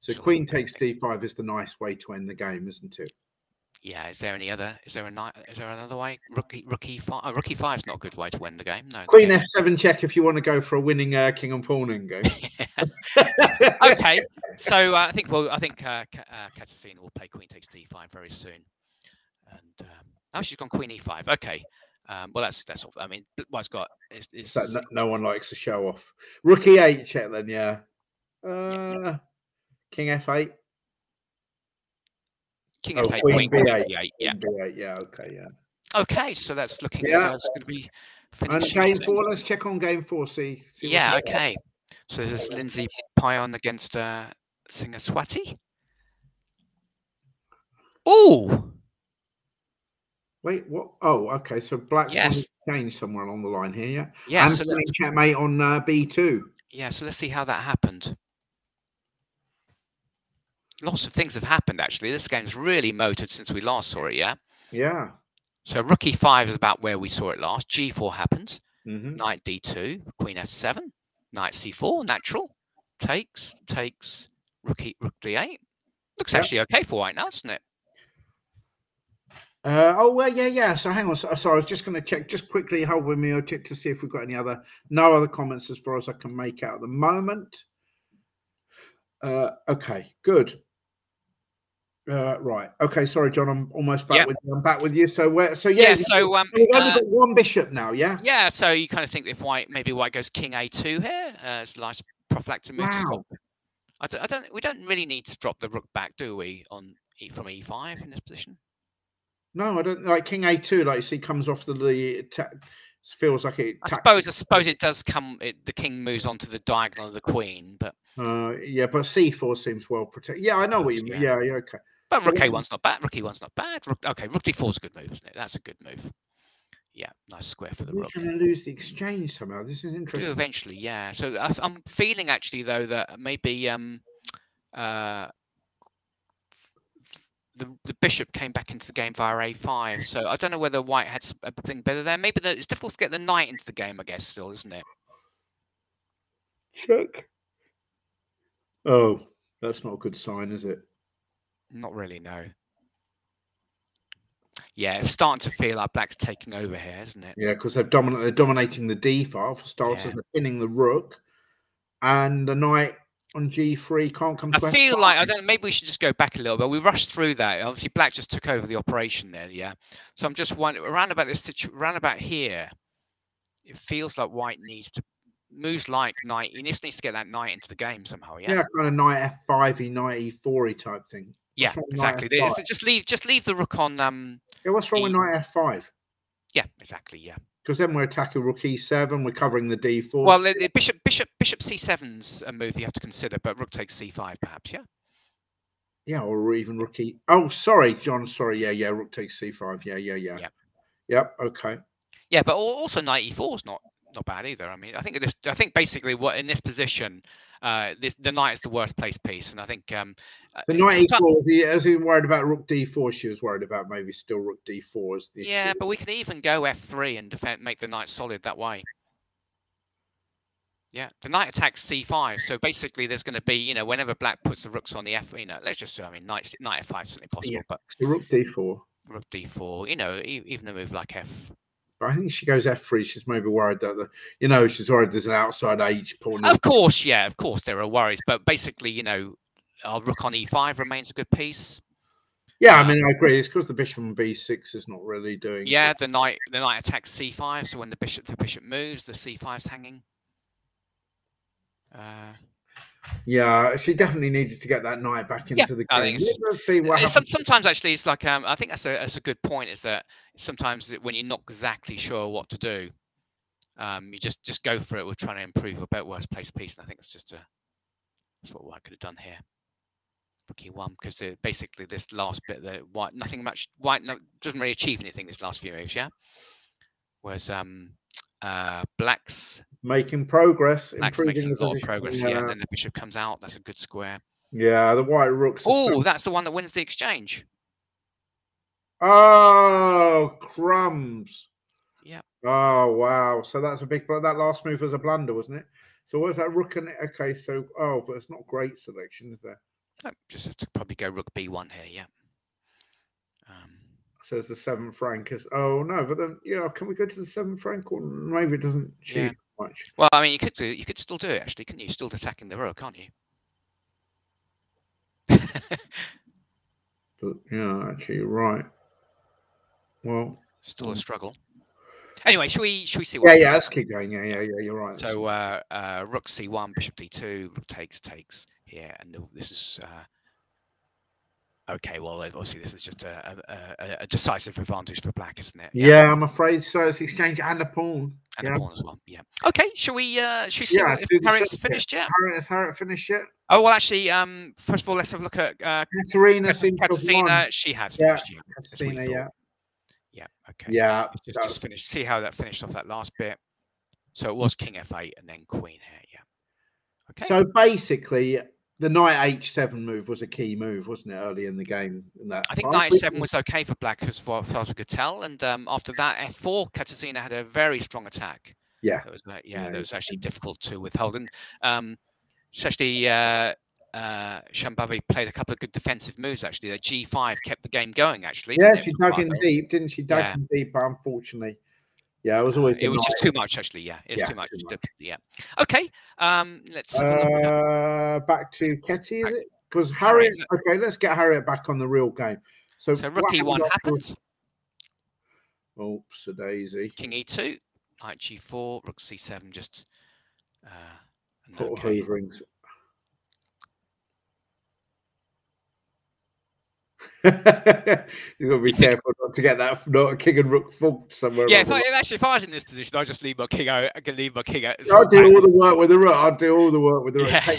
So queen takes d5 is the nice way to end the game, isn't it? Yeah. Is there another way? Rook e5. Oh, rook e5 is not a good way to win the game. No. Queen f7 check if you want to go for a winning king and pawning game. Okay. So I think Katarzyna will play queen takes d5 very soon. And she's gone queen e5. Okay. Well, that's all. I mean, what's got is so no one likes to show off. Rook e8 check then. Yeah. King f8. King f8. Queen b8. Yeah. B8. Yeah. Okay. Yeah. Okay. So that's looking as though it's going to be finished. And game 4. Let's check on game 4. See yeah. Okay. So there's Lindsay Pion against Singaswati. Oh. Wait, what? Oh, okay. So black wants to change somewhere along the line here, yeah? Yeah. And so checkmate on b2. Yeah, so let's see how that happened. Lots of things have happened, actually. This game's really motored since we last saw it, yeah? Yeah. So rook e5 is about where we saw it last. g4 happened. Knight d2, queen f7, knight c4, natural. Takes, rook d8. Looks actually okay for white now, doesn't it? Oh well, yeah. So hang on. So I was just going to check, just quickly hold with me, to see if we've got no other comments as far as I can make out at the moment. Okay, good. Right. Okay. Sorry, John. I'm almost back with you. I'm back with you. So where? So yeah. So we've only got one bishop now. Yeah. Yeah. So you kind of think if maybe white goes king a2 here, it's a nice prophylactic move. Wow. We don't really need to drop the rook back, do we? From e5 in this position. No, I don't. Like king a2, like you see, comes off the feels like it. I suppose it does come. The king moves onto the diagonal of the queen, but yeah, but c4 seems well protected. Yeah, I know what you mean. Yeah, okay. But rook a1's not bad. Rook e1's not bad. Rook d4's a good move, isn't it? That's a good move. Yeah, nice square for the rook. We're going to lose the exchange somehow. This is interesting. Do eventually, yeah. So I'm feeling actually though that maybe the bishop came back into the game via a5. So I don't know whether white had something better there. Maybe it's difficult to get the knight into the game, I guess, still, isn't it? Check. Oh, that's not a good sign, is it? Not really, no. Yeah, it's starting to feel like black's taking over here, isn't it? Yeah, because they're dominating the d file for starters. Yeah. They're pinning the rook, and the knight on g3 can't come to I f5. feel like I don't. Maybe we should just go back a little bit. We rushed through that. Obviously, black just took over the operation there. Yeah. So I'm just wondering around about this around about here. It feels like white needs to moves like knight. He just needs to get that knight into the game somehow. Yeah. Yeah, kind of knight f5, knight e4 type thing. Yeah, exactly. Just leave the rook on. Yeah, what's wrong with knight f5? Yeah, exactly. Yeah. Because then we're attacking rook e7. We're covering the d4. Well, the bishop c7's a move you have to consider, but rook takes c5 perhaps. Yeah. Yeah, or even rook e. Oh, sorry, John. Sorry. Yeah. Rook takes c5. Yeah. Yep. Okay. Yeah, but also knight e4 is not bad either. I mean, I think basically what in this position, the knight is the worst placed piece, and I think the knight e4. As he worried about rook d4, she was worried about maybe still rook d4 as the. Yeah, but we can even go f3 and make the knight solid that way. Yeah, the knight attacks c5, so basically there's going to be, whenever black puts the rooks on the f, let's just, I mean, knight f5 is certainly possible, Yeah, but so rook d4, even a move like f. But I think she goes f3. She's maybe worried that she's worried there's an outside h pawn. Of course, there are worries, but basically, our rook on e5 remains a good piece. Yeah, I mean, I agree. It's because the bishop on b6 is not really doing. Yeah, the knight attacks c5, so when the bishop moves, the c5's hanging. Yeah, she definitely needed to get that knight back into the game. I think sometimes actually it's like I think that's a good point. Is that sometimes when you're not exactly sure what to do, you just go for it. We're trying to improve a worst place piece, and I think it's just that's what white could have done here. Rook e1, because basically this last bit, the white doesn't really achieve anything this last few moves. Yeah, whereas black's making progress, improving a lot of progress. Yeah, and then the bishop comes out. That's a good square. Yeah, the white rooks. Oh, that's the one that wins the exchange. Oh, crumbs. Yeah. Oh, wow. So that's a big. That last move was a blunder, wasn't it? So what was that rook and okay? So but it's not great selection, is there? No, just have to probably go rook b1 here. Yeah. So it's the 7th rank. Oh no, but then can we go to the 7th rank, or maybe it doesn't achieve much? Well, I mean, you could still do it actually, couldn't you? Still attacking the rook, can't you? But yeah, actually, you're right. Well, still a struggle. Anyway, should we see what? Yeah. Let's keep going. Yeah. You're right. So rook c1, bishop d2, rook takes here, and this is. Okay, well, obviously this is just a decisive advantage for black, isn't it? Yeah, I'm afraid so. It's exchange and a pawn. And a pawn as well. Yeah. Okay, should we see if Harriet's finished yet? Has Harriet finished yet? Oh well, actually, first of all, let's have a look at Katarina. She has finished. Katarina, yeah. Okay. Yeah. Just finished. See how that finished off that last bit. So it was king f8 and then queen here. Yeah. Okay. So basically, the knight h7 move was a key move, wasn't it, early in the game? I think knight h7 was okay for black, as far as we could tell. And after that, f4, Katarzyna had a very strong attack. Yeah. That was actually difficult to withhold. And especially Shambhavi played a couple of good defensive moves, actually. The g5 kept the game going, actually. Yeah, she dug in deep, didn't she? Dug in deep, but unfortunately. Yeah, it was always. It was just too much, actually. Yeah, it was too much. Yeah. Okay. Let's back to Ketty, is it? Because Harriet. Okay, let's get Harriet back on the real game. So rook e1 happens. Oops, a daisy. King e2, knight g4, rook c7. Just hooverings. You've got to be careful not to get that king and rook funked somewhere. Yeah, if I was in this position, I'd just leave my king out. I can leave my king out. I'll do all the work with the rook. I'll do all the work with the rook. Yeah.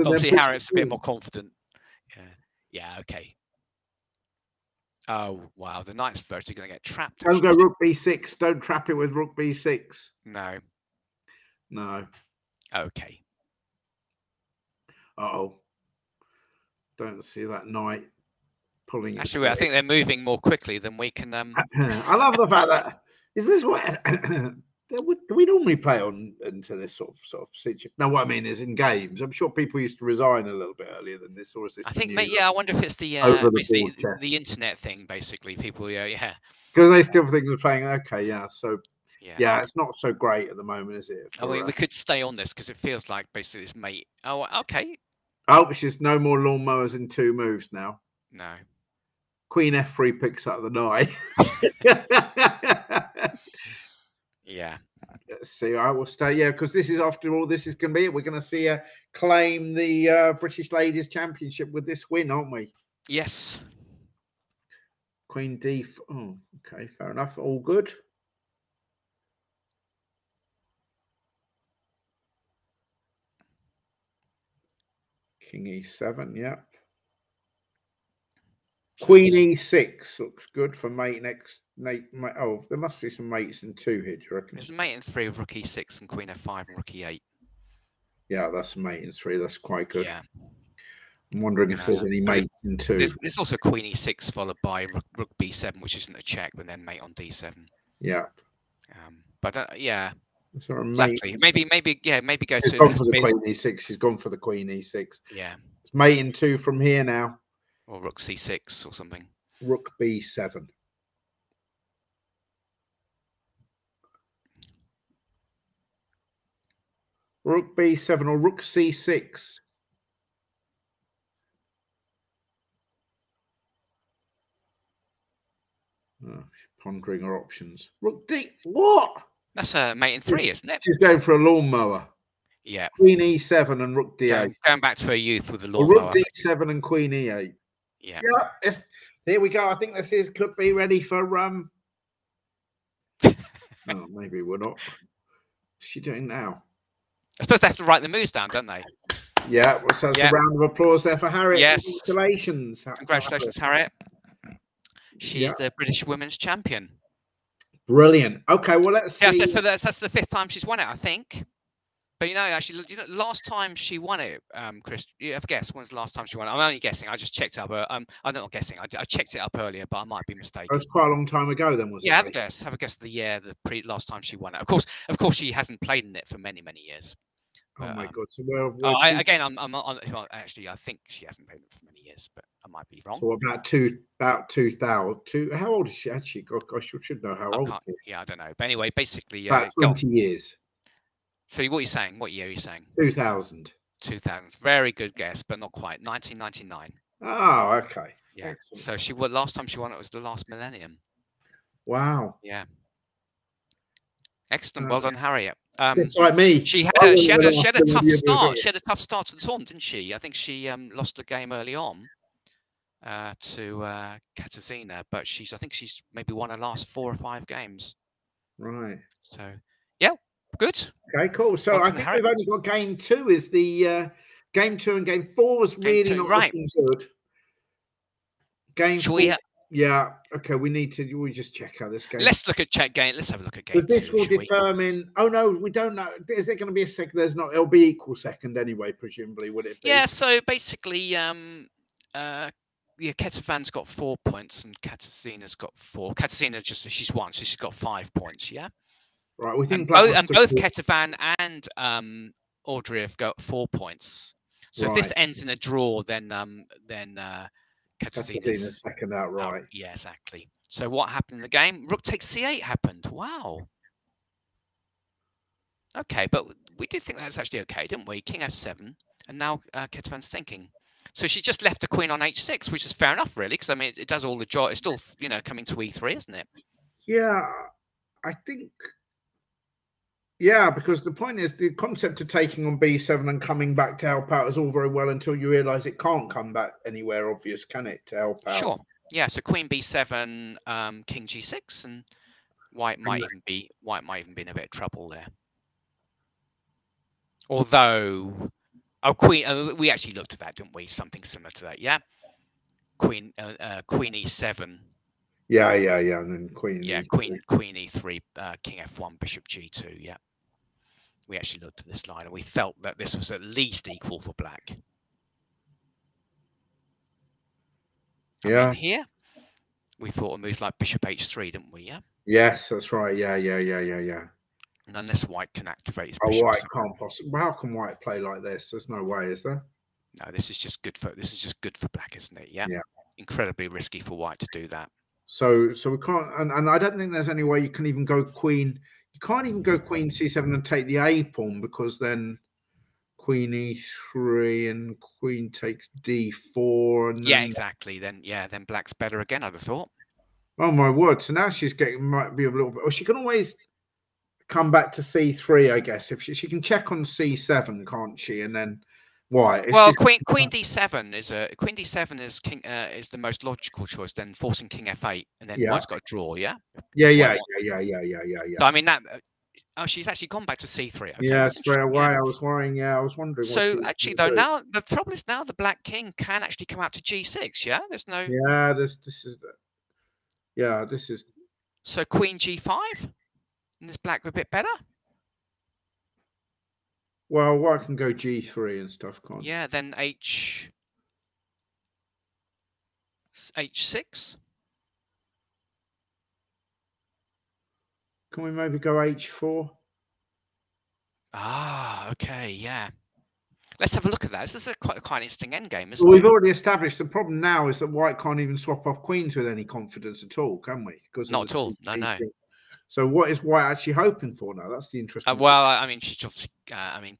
Obviously, Harriet's a bit more confident. Yeah. Okay. Oh wow, the knight's virtually going to get trapped. Don't go rook b6. Don't trap it with rook b6. No. Okay. Uh-oh. Don't see that knight pulling. Actually, I think they're moving more quickly than we can. I love the fact that is this what do Do we normally play on into this sort of situation? No, what I mean is in games. I'm sure people used to resign a little bit earlier than this, or is this? I think, yeah. I wonder if it's the the internet thing. Basically, people, yeah. Because they still think we're playing. Okay, yeah. So Yeah. yeah, it's not so great at the moment, is it? I mean, we could stay on this because it feels like basically this mate. Oh, okay. Oh, which is no more lawnmowers in 2 moves now. No. Queen F3 picks up the knight. Yeah. Let's see. I will stay. Yeah, because this is, after all, this is going to be it. We're going to see her claim the British Ladies Championship with this win, aren't we? Yes. Queen D. Oh, okay, fair enough. All good. King E7. Yeah. Queen E6 looks good for mate next. Mate, oh, there must be some mates in 2 here, do you reckon? There's a mate in 3 with Rook E6 and Queen F5 and Rook E8. Yeah, that's a mate in 3. That's quite good. Yeah. I'm wondering if there's any mates in 2. There's also Queen E6 followed by Rook B7, which isn't a check, but then mate on D7. Yeah. But yeah. Is there a exactly. Mate? Maybe go She's to. Gone for the Queen E6. She's gone for the Queen E6. Yeah. It's mate in 2 from here now. Or Rook C6 or something. Rook B7. Rook B7 or Rook C6. Oh, she's pondering her options. Rook D. What? That's a mate in 3, isn't it? She's going for a lawnmower. Yeah. Queen E7 and Rook D8. Going back to her youth with the lawnmower. Rook D7 and Queen E8. Yeah. Yeah. Here we go. I think this could be ready for Oh, maybe we're not. What's she doing now? I suppose they have to write the moves down, don't they? Yeah. Well, so it's a round of applause there for Harriet. Yes. Congratulations. Congratulations, Harriet. She's the British Women's Champion. Brilliant. Okay, well, let's see. Yeah, so that's the 5th time she's won it, I think. But actually, last time she won it, Chris, you have a guess when's the last time she won it? I'm only guessing. I just checked it up. I'm not guessing. I checked it up earlier, but I might be mistaken. It was quite a long time ago, then, was it? Yeah, have a guess. Have a guess of the year, last time she won it. Of course, she hasn't played in it for many, many years. But, oh my God! So well, actually, I think she hasn't played it for many years, but I might be wrong. So about 2000. How old is she actually? God, I should know how old she is. Yeah, I don't know. But anyway, basically, about 20 years. So what are you saying? What year are you saying? 2000. 2000. Very good guess, but not quite. 1999. Oh, okay. Yeah. Excellent. So last time she won it was the last millennium. Wow. Yeah. Excellent. Well done, Harriet. It's like me. She had a tough start. She had a tough start to the tournament, didn't she? I think she lost the game early on to Katarzyna, but I think she's maybe won her last 4 or 5 games. Right. So yeah, good. Okay, cool. So I think we've only got game 2. Is the game 2 and game 4 was really not looking good. Game 4. Yeah. Okay. We just check out this game. Let's look at game. Let's have a look at game 2. This will determine. Oh no, we don't know. Is it going to be a second? There's not. It'll be equal second anyway, presumably. Would it be? Yeah. So basically, Ketavan's got 4 points and Katarzyna's got 4. Katarzyna she's won, so she's got 5 points. Yeah. Right. We think both Ketavan and Audrey have got 4 points. So if this ends in a draw, then Katarzyna's second outright. Yeah, exactly. So what happened in the game? Rook takes C8 happened. Wow. Okay, but we did think that's actually okay, didn't we? King F7, and now Ketavan's thinking. So she just left the queen on H6, which is fair enough, really, because I mean it does all the job. It's still coming to E3, isn't it? Yeah, I think. Yeah, because the point is the concept of taking on B7 and coming back to help out is all very well until you realise it can't come back anywhere obvious, can it, to help out? Sure. Yeah. So Queen B7, King G6, and White might even be in a bit of trouble there. Although, Queen, we actually looked at that, didn't we? Something similar to that, yeah. Queen E7. Yeah, and then Queen. Yeah, Queen E3, King F1, Bishop G2. Yeah, we actually looked at this line and we felt that this was at least equal for Black. Yeah. I mean, here we thought of moves like Bishop H3, didn't we? Yeah. Yes, that's right. Yeah. And unless white can activate his Oh, bishop. white can't possibly. How can white play like this? There's no way, is there? No, this is just good for black, isn't it? Yeah. Yeah. Incredibly risky for white to do that. So we can't, and I don't think there's any way you can even go queen. You can't even go queen c7 and take the a pawn, because then queen e3 and queen takes d4, and Yeah, then, exactly. Then black's better again, I'd have thought. oh my word! So now she's getting, might be a little bit. Or she can always come back to c3, I guess. If she can check on c7, can't she? And then white. Well, queen d7 is the most logical choice. Then forcing king f8, and then white's got a draw. Yeah. Yeah. So I mean that. Oh, she's actually gone back to c3. Okay, Yeah, straight away. Yeah. I was worrying. Yeah, I was wondering. So actually, though, now the problem is now the black king can actually come out to g6. Yeah, there's no. Yeah, this is. Yeah, this is. So queen g5, and this black a bit better. Well, white can go g3 and stuff, can't? Yeah, then h6. Can we maybe go h4? Ah, okay, yeah. Let's have a look at that. This is quite an interesting endgame, isn't it? Well, we've already established the problem now is that white can't even swap off queens with any confidence at all, can we? Because not at all. No. So what is white actually hoping for now? That's the interesting. Well, I mean, she's obviously.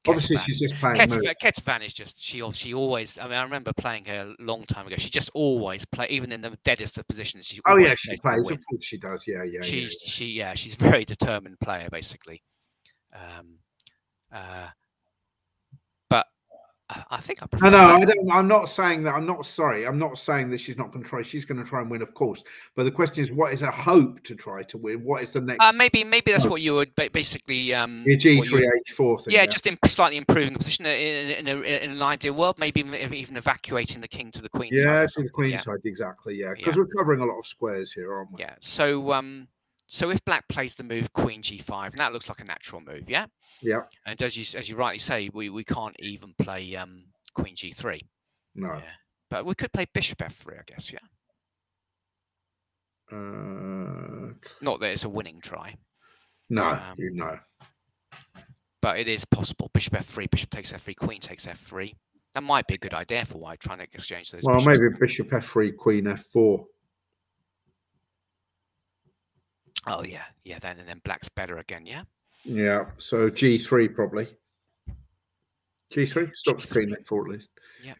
Obviously, she's just playing. Ketavan is just. She always. I mean, I remember playing her a long time ago. She just always play, even in the deadest of positions. She oh yeah, she plays. Of course, she does. Yeah. She's a very determined player, basically. But I think I prefer. No, I don't. I'm not saying that. I'm not saying that she's not going to try. She's going to try and win, of course. But the question is, what is her hope to try to win? What is the next? Maybe that's what you would basically. Your G3 H4 thing. Yeah, just slightly improving the position in an ideal world. Maybe even evacuating the king to the queen side. Yeah, to the queen side, exactly. Yeah, because we're covering a lot of squares here, aren't we? Yeah. So if black plays the move queen g5, and that looks like a natural move, yeah. Yeah. And as you rightly say, we can't even play queen g3. No. Yeah. But we could play bishop f3, I guess. Yeah. Not that it's a winning try. No, no. But it is possible. Bishop f3, bishop takes f3, queen takes f3. That might be a good idea for white, trying to exchange those. Well, maybe bishop f3, queen f4. Oh yeah. Then black's better again. Yeah. Yeah. So g3 probably. G3 stops queen f4 at least. Yeah.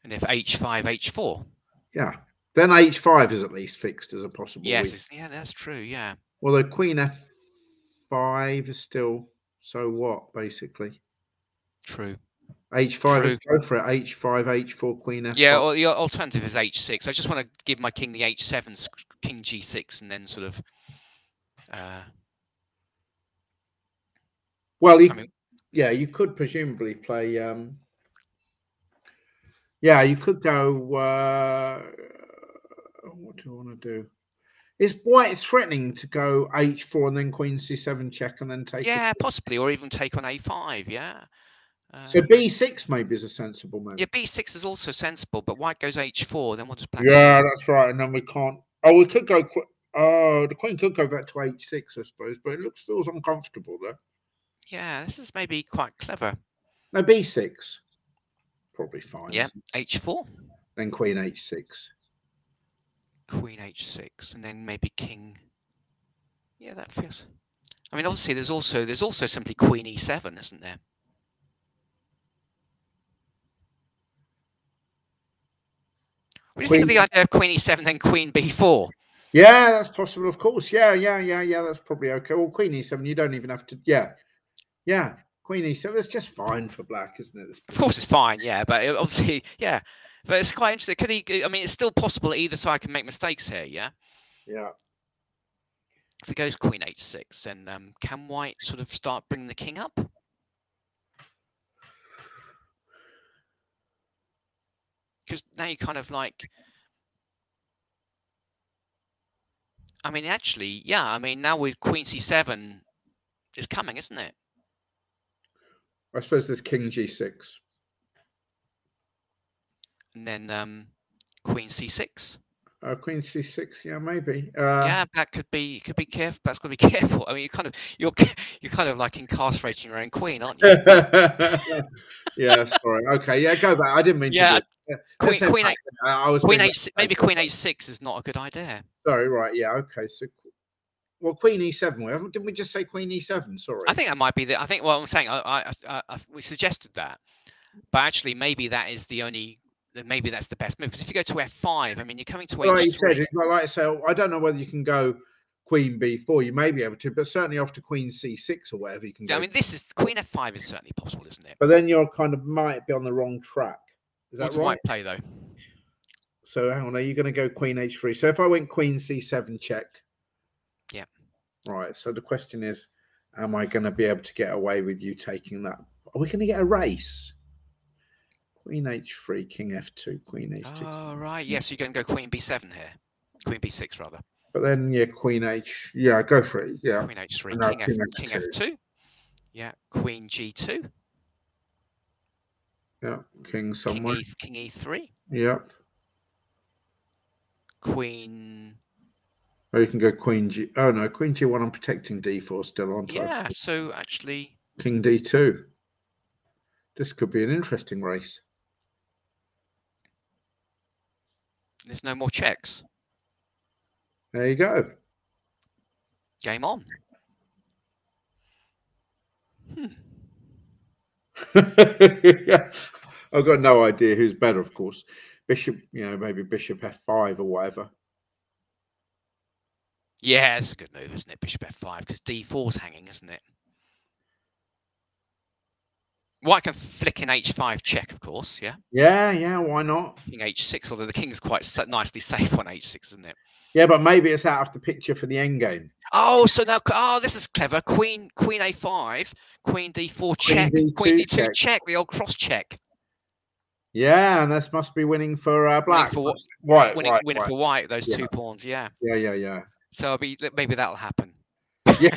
And if h5, h4. Yeah. Then h5 is at least fixed as a possible. Yes. Yeah, that's true. Yeah. Although queen f5 is still, so what, basically. True. H5, go for it. H5, H4, queen F5. Yeah, or the alternative is H6. I just want to give my king the H7, king G6, and then sort of. Well, you could presumably play. Yeah, you could go. What do you want to do? Is white threatening to go H4 and then queen C7 check and then take? Yeah, possibly, or even take on A5. Yeah. So B6 maybe is a sensible move. Yeah, B6 is also sensible, but white goes H4. Then what does black? Yeah, that's right. And then we can't. Oh, we could go. Oh, the queen could go back to H6, I suppose, but it feels uncomfortable there. Yeah, this is maybe quite clever. No, B6. Probably fine. Yeah, H4. Then queen H6. Queen H6, and then maybe king. Yeah, that feels. I mean, obviously, there's also simply queen E7, isn't there? What do you think of the idea of queen E7 then queen B4? Yeah, that's possible, of course. Yeah. That's probably okay. Well, queen E7, you don't even have to. Yeah. Queen E7, it's just fine for black, isn't it? Of course, it's fine. Yeah, but obviously, yeah. But it's quite interesting. Could he? I mean, it's still possible that either side can make mistakes here. Yeah. Yeah. If he goes queen H6, then can white sort of start bringing the king up? Because now you kind of like. I mean, actually, yeah. I mean, now with queen C7 is coming, isn't it? I suppose there's king G6. And then queen C6. Queen C6, yeah, maybe. Yeah, that could be. Could be careful. That's got to be careful. I mean, you're kind of like incarcerating your own queen, aren't you? Yeah, sorry. Okay, yeah, go back. I didn't mean Yeah, to do it. Queen Back. I was Queen doing H. Maybe Queen H6 is not a good idea. Sorry, right, yeah, okay. So, well, Queen E7. Didn't we just say Queen E7? Sorry. I think that might be the. I think. Well, I'm saying we suggested that, but actually, maybe that is the only. Maybe that's the best move. Because if you go to F5, I mean, you're coming to H3. Like you said, like I say, I don't know whether you can go Queen B4. You may be able to, but certainly after Queen C6 or whatever, you can go. I mean, this is Queen F5 is certainly possible, isn't it? But then you're kind of might be on the wrong track. Is that right? White play though. So hang on, are you going to go Queen H3? So if I went Queen C7 check. Yeah. Right. So the question is, am I going to be able to get away with you taking that? Are we going to get a race? Queen H3, King F2, Queen H2. Oh, right. Yes, you're going to go Queen B7 here. Queen B6, rather. But then, yeah, Queen H. Yeah, go for it. Yeah. Queen H3, King F2. Yeah, Queen G2. Yeah, King somewhere. King E3. Yeah. Queen. Or you can go Queen G. Oh, no, Queen G1, I'm protecting D4 still, aren't I? Yeah, so actually. King D2. This could be an interesting race. There's no more checks. There you go. Game on. Yeah. I've got no idea who's better, of course. Bishop, maybe Bishop F5 or whatever. Yeah, it's a good move, isn't it? Bishop F5, because D4's hanging, isn't it? White can flick in H5 check, of course, yeah? Yeah, why not? King H6, although the king is quite nicely safe on H6, isn't it? Yeah, but maybe it's out of the picture for the endgame. Oh, so now, this is clever. Queen A5, Queen D4 check, Queen D2 check, the old cross check. Yeah, and this must be winning for black. Winning for white, those 2 pawns, yeah. Yeah. So maybe that'll happen. Yeah,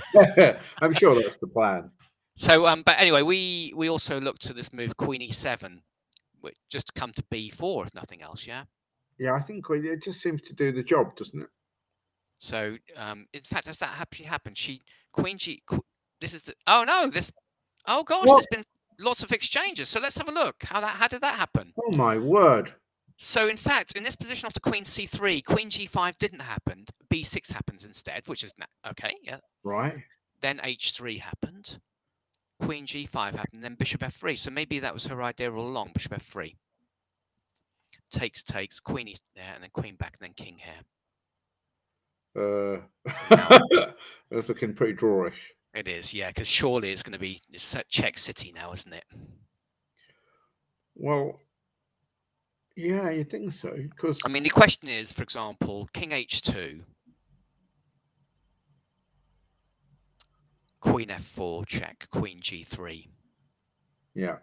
I'm sure that's the plan. So, but anyway, we also looked at this move, Queen E7, which just to come to B4, if nothing else, yeah? Yeah, I think it just seems to do the job, doesn't it? So, in fact, has that actually happened? Queen G, this is the, oh no, oh gosh, there's been lots of exchanges. So let's have a look. How did that happen? Oh my word. So, in fact, in this position after Queen C3, Queen G5 didn't happen. B6 happens instead, which is, okay, yeah. Right. Then H3 happened. Queen G5 happened, then Bishop F3. So maybe that was her idea all along, Bishop F3. Takes, Queen there, and then Queen back, and then King here. It's looking pretty drawish. It is, yeah, because surely it's going to be check city now, isn't it? Well, yeah, you think so? Because I mean, the question is, for example, King H2, Queen F4 check, Queen G3. Yeah.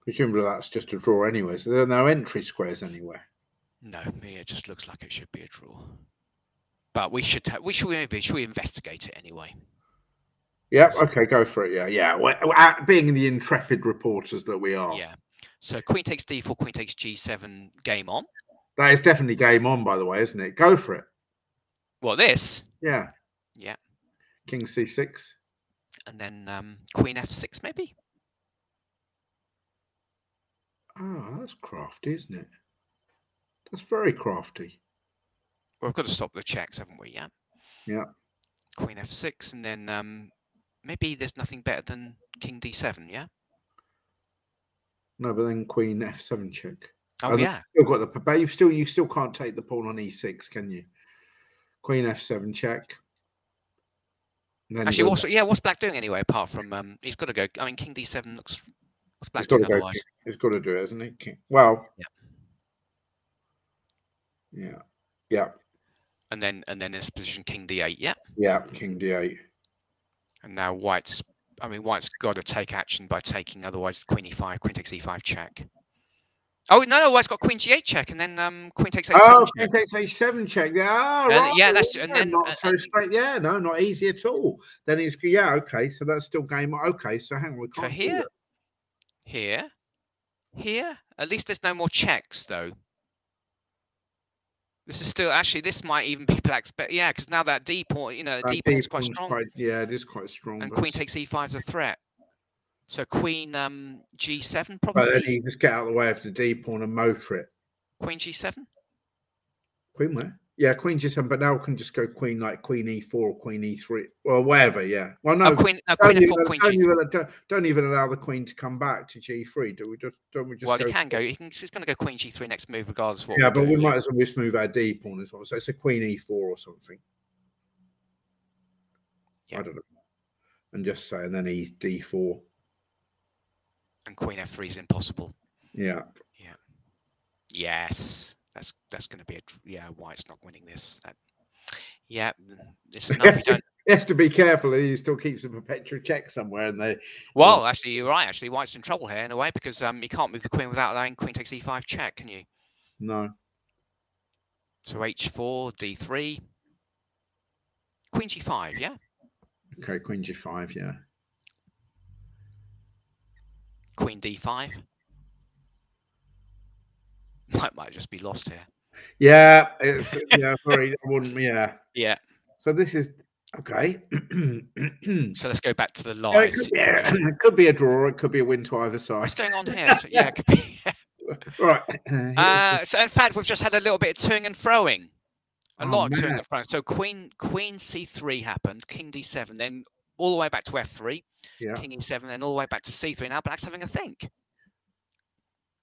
Presumably that's just a draw anyway, so there are no entry squares anywhere. No, it just looks like it should be a draw. But we should investigate it anyway? Yep. Okay, go for it. Yeah. Being the intrepid reporters that we are. Yeah. So Queen takes D4, Queen takes G7. Game on. That is definitely game on, by the way, isn't it? Go for it. What, this? Yeah. Yeah. King C6. And then Queen F6, maybe. Oh, that's crafty, isn't it? That's very crafty. Well, we've got to stop the checks, haven't we? Yeah. Yeah. Queen F6, and then maybe there's nothing better than King D7, yeah? No, but then Queen F7 check. Oh, yeah. You've got the, but you still can't take the pawn on E6, can you? Queen F7 check. Then actually, what's Black doing anyway? Apart from he's got to go. I mean, King D7 looks. What's Black doing otherwise? He's got to do it, hasn't he? Well. Yeah. And then this position, King D8. Yeah. Yeah, King D8. And now White's got to take action by taking. Otherwise, Queen E5, Queen takes E5 check. Oh no! White's got Queen G8 check, and then Queen takes A7 check. Oh, Queen takes A7 check. Yeah, right. Yeah, that's and then not so straight. Yeah, no, not easy at all. Then he's okay. So that's still game. Okay, so hang on. We can't. So here. At least there's no more checks though. This is still actually. This might even be black's, but yeah, because now that D pawn, you know, D pawn's quite strong. Yeah, it is quite strong. And queen takes E5 is a threat. So queen G7 probably. But then you just get out of the way of the D pawn and motor it. Queen G7. Queen where? Yeah, queen G7. But now can just go queen like queen E4 or queen E3 or whatever. Yeah. Well, no. Queen F4, queen G3. Don't even allow the queen to come back to G3. Don't we just? Well, he can go. He's going to go queen G3 next move, regardless of what. Yeah, but we might as well just move our D pawn as well. So it's a queen E4 or something. Yeah. I don't know. And just say, and then D4. And queen F3 is impossible. Yeah. Yeah. Yes. That's going to be White's not winning this. Yeah. It's enough. We don't. He has to be careful. He still keeps a perpetual check somewhere, and they. Well, actually, you're right. Actually, White's in trouble here in a way because you can't move the queen without allowing queen takes E5 check, can you? No. So H4, D3, queen G5. Yeah. Okay, queen G5. Yeah. Queen D5. Might just be lost here. Yeah, it's sorry, I wouldn't. Yeah. Yeah. So this is okay. So let's go back to the live. It could be a draw. It could be a win to either side. What's going on here? So, yeah, it could be. Right. So in fact, we've just had a little bit of toing and froing. A lot of toing man. and froing. So queen C3 happened, king D7, then all the way back to F3, king E7, then all the way back to C3. Now Black's having a think.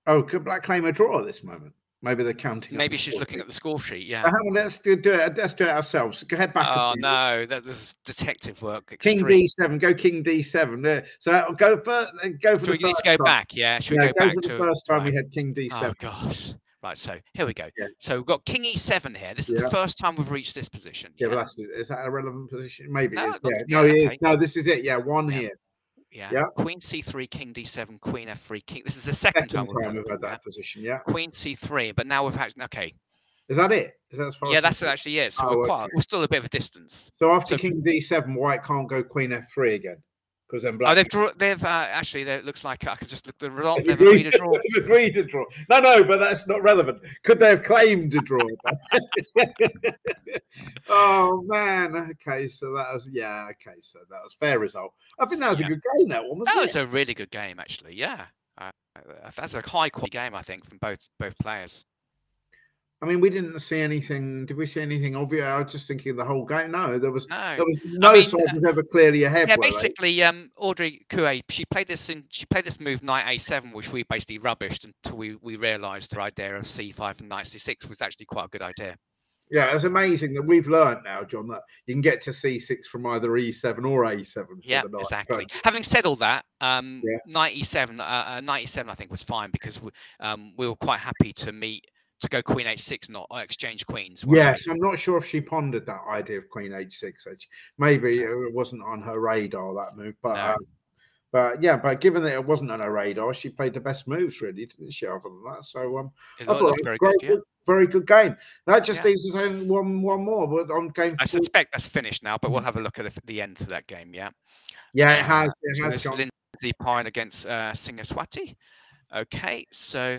Oh, could Black claim a draw at this moment? Maybe they're counting. Maybe she's looking at the score sheet. Yeah. Let's do it. Let's do it ourselves. Go ahead back. Oh no, that's detective work. King D7. Go King D7. So go for the. We need to go back. Yeah. Should we go back to the first time we had King D7? Oh gosh. Right. So here we go. Yeah. So we've got King E7 here. This is the first time we've reached this position. Yeah, but is that a relevant position? Maybe no, it is. Yeah. No, it is. No, this is it. Yeah, one here. Yeah. Queen C3, King D7, Queen F3, King. This is the second time we've had that position. Yeah. Queen C3, but now we've had Is that it? Is that as far? Yeah, that's actually it. So we're still a bit of a distance. So after King D7, White can't go Queen F3 again because then Black. Oh, they've actually. It looks like I could just look the result. They've agreed to draw. Agreed to draw. No, but that's not relevant. Could they have claimed a draw? Oh man. Okay, so that was Okay, so that was fair result. I think that was a good game. That one. That was a really good game, actually. Yeah, that's a high quality game, I think, from both players. I mean, we didn't see anything. Did we see anything obvious? I was just thinking the whole game. No, there was no side was ever clearly ahead. Yeah, basically, Audrey Coué, she played this move knight A7, which we basically rubbished until we realised her idea of C5 and knight C6 was actually quite a good idea. Yeah, it's amazing that we've learned now, John, that you can get to C6 from either E7 or A7. Yeah, exactly. Having said all that, knight E7, I think was fine because we were quite happy to go Queen H6, not exchange queens. Yes, I'm not sure if she pondered that idea of Queen H6. Maybe it wasn't on her radar, that move. But but given that it wasn't on her radar, she played the best moves, really, didn't she? Other than that, so I thought it was very good game. That just leaves us only one more. On game. I suspect that's finished now, but we'll have a look at the end to that game. Yeah. Yeah, it has. So Lindsay Pine against Singaswati. Okay, so.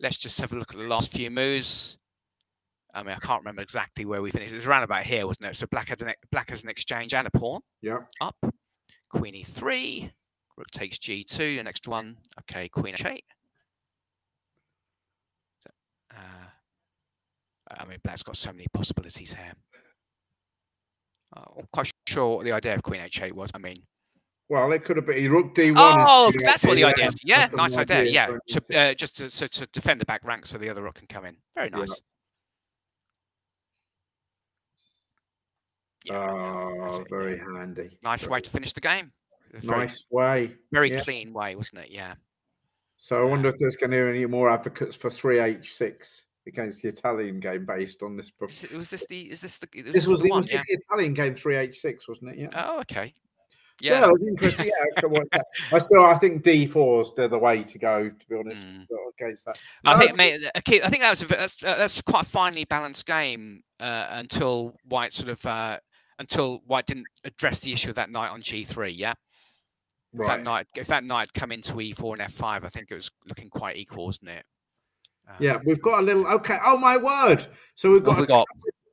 Let's just have a look at the last few moves. I mean, I can't remember exactly where we finished. It was around about here, wasn't it? So Black has an exchange and a pawn. Yeah. Up. Queen E3. Rook takes G2. The next one. Okay, Queen H8. I mean, Black's got so many possibilities here. I'm quite sure what the idea of Queen H8 was. I mean. Well, it could have been Rook D1. Oh, that's what the idea is. Yeah, nice idea. Yeah, just to defend the back rank so the other rook can come in. Very nice. Yeah, very handy. Nice way to finish the game. Nice way. Very clean way, wasn't it? Yeah. So I wonder if there's going to be any more advocates for 3H6 against the Italian game based on this. This was the one. The Italian game 3H6, wasn't it? Yeah. Oh, okay. Yeah, it was interesting. I think D4's the way to go. To be honest, against that. I think that's quite a finely balanced game until White didn't address the issue of that knight on G3. Yeah. Right. If that knight had come into E4 and F5, I think it was looking quite equal, wasn't it? Yeah, we've got a little. Okay. Oh my word! So we've got a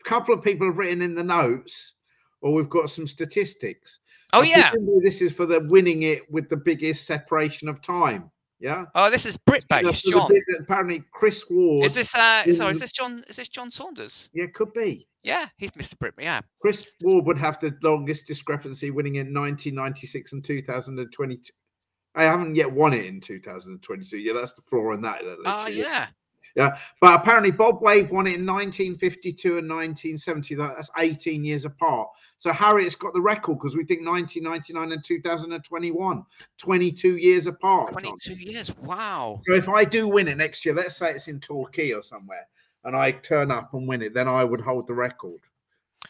couple of people have written in the notes, or we've got some statistics. Oh yeah. This is for the winning it with the biggest separation of time. Yeah. Oh, this is Brit-based, John. Apparently, Chris Ward. Is this sorry? Is this John? Is this John Saunders? Yeah, could be. Yeah, he's Mr. Brit. Yeah. Chris Ward would have the longest discrepancy, winning in 1996 and 2022. I haven't yet won it in 2022. Yeah, that's the flaw in that. Oh yeah. Yeah, but apparently Bob Wade won it in 1952 and 1970. That's 18 years apart. So Harriet's got the record because we think 1999 and 2021, 22 years apart. 22 years. Wow. So if I do win it next year, let's say it's in Torquay or somewhere, and I turn up and win it, then I would hold the record.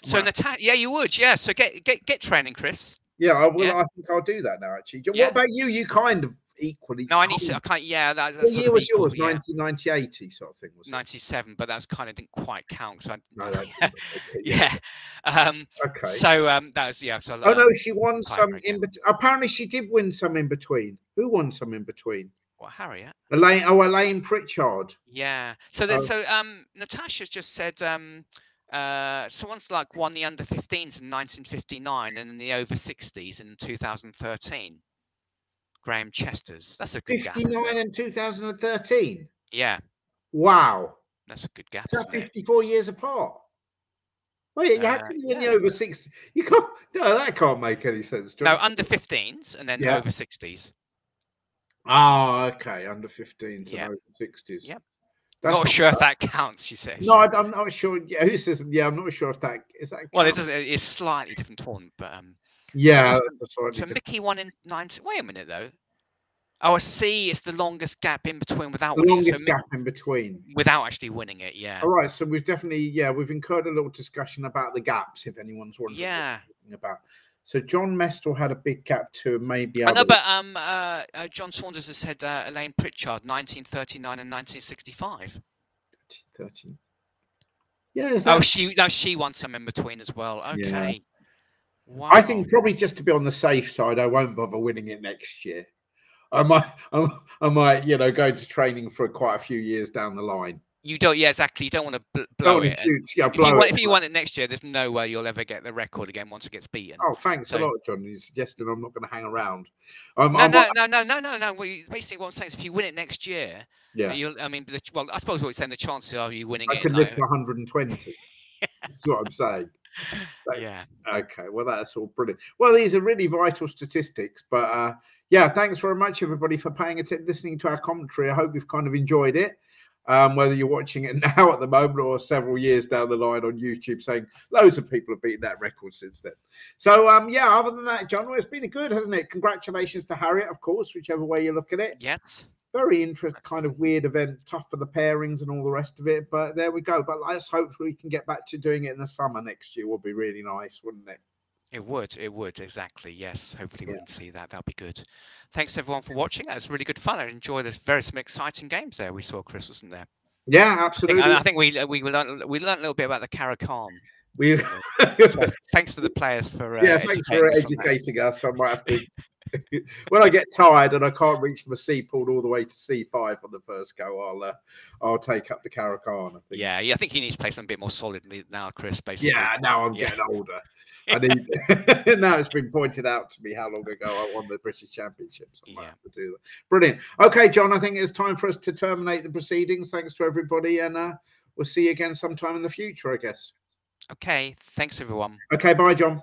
So yeah, you would. Yeah. So get training, Chris. Yeah, I will. Yeah. I think I'll do that now. Actually, yeah. What about you? You kind of equally. No, I can't. Yeah, that's what year was yours? 1980 sort of thing, was it? 97, but that's kind of didn't quite count. So no, that yeah. Okay. So that was So, oh no, she won some in between. Apparently, she did win some in between. Who won some in between? Well, Harriet. Elaine Pritchard. Yeah. So Natasha's just said someone's like won the under 15s in 1959 and in the over 60s in 2013. Graham Chester's. That's a good 59 gap. and 2013. Yeah. Wow. That's a good gap. Is that 54 years apart? Wait, how can you win the over 60? You can't. No, that can't make any sense. No, under 15s and then over 60s. Oh, okay. Under 15s and over 60s. Yep. Not sure if that counts, she says. No, I'm not sure. Yeah, who says? Yeah, I'm not sure if that is that. Well, it doesn't. It's slightly different tournament, but yeah. So Mickey won in 90. Wait a minute though. Oh, I see. It's the longest gap in between without the longest gap in between without actually winning it. Yeah. All right. So we've definitely we've incurred a little discussion about the gaps. If anyone's wondering, about. So John Mestel had a big gap too, maybe. I know, but John Saunders has said Elaine Pritchard, 1939 and 1965. 13. Yeah. She won some in between as well. Okay. Yeah. Wow. I think probably just to be on the safe side, I won't bother winning it next year. I might, go into training for quite a few years down the line. You don't, exactly. You don't want to blow it. If you want it next year, there's no way you'll ever get the record again once it gets beaten. Oh, thanks a lot, John. You're suggesting I'm not going to hang around. No. Well, basically, what I'm saying is, if you win it next year, I suppose what you're saying, the chances are you winning it. I could live to 120. That's what I'm saying. Yeah. Okay. Well, that's all brilliant. Well, these are really vital statistics, but thanks very much, everybody, for paying attention, listening to our commentary. I hope you've kind of enjoyed it. Whether you're watching it now at the moment or several years down the line on YouTube, saying loads of people have beaten that record since then. So, other than that, John, it's been good, hasn't it? Congratulations to Harriet, of course, whichever way you look at it. Yes. Very interesting, kind of weird event, tough for the pairings and all the rest of it. But there we go. But let's hopefully we can get back to doing it in the summer next year. Would be really nice, wouldn't it? It would, exactly. Yes, hopefully we can see that. That'll be good. Thanks everyone for watching. That was really good fun. I enjoyed this. Some exciting games there we saw, Chris, wasn't there? Yeah, absolutely. I think we learned a little bit about the Caracan. So thanks to the players for thanks for educating us. I might have to when I get tired and I can't reach my C pulled all the way to C5 on the first go, I'll take up the Caracan. I think. Yeah, I think you need to play something a bit more solid now, Chris. Basically, now I'm getting older. Now it's been pointed out to me how long ago I won the British Championships. I might have to do that. Brilliant. Okay, John, I think it's time for us to terminate the proceedings. Thanks to everybody, and we'll see you again sometime in the future, I guess. Okay, thanks everyone. Okay, bye, John.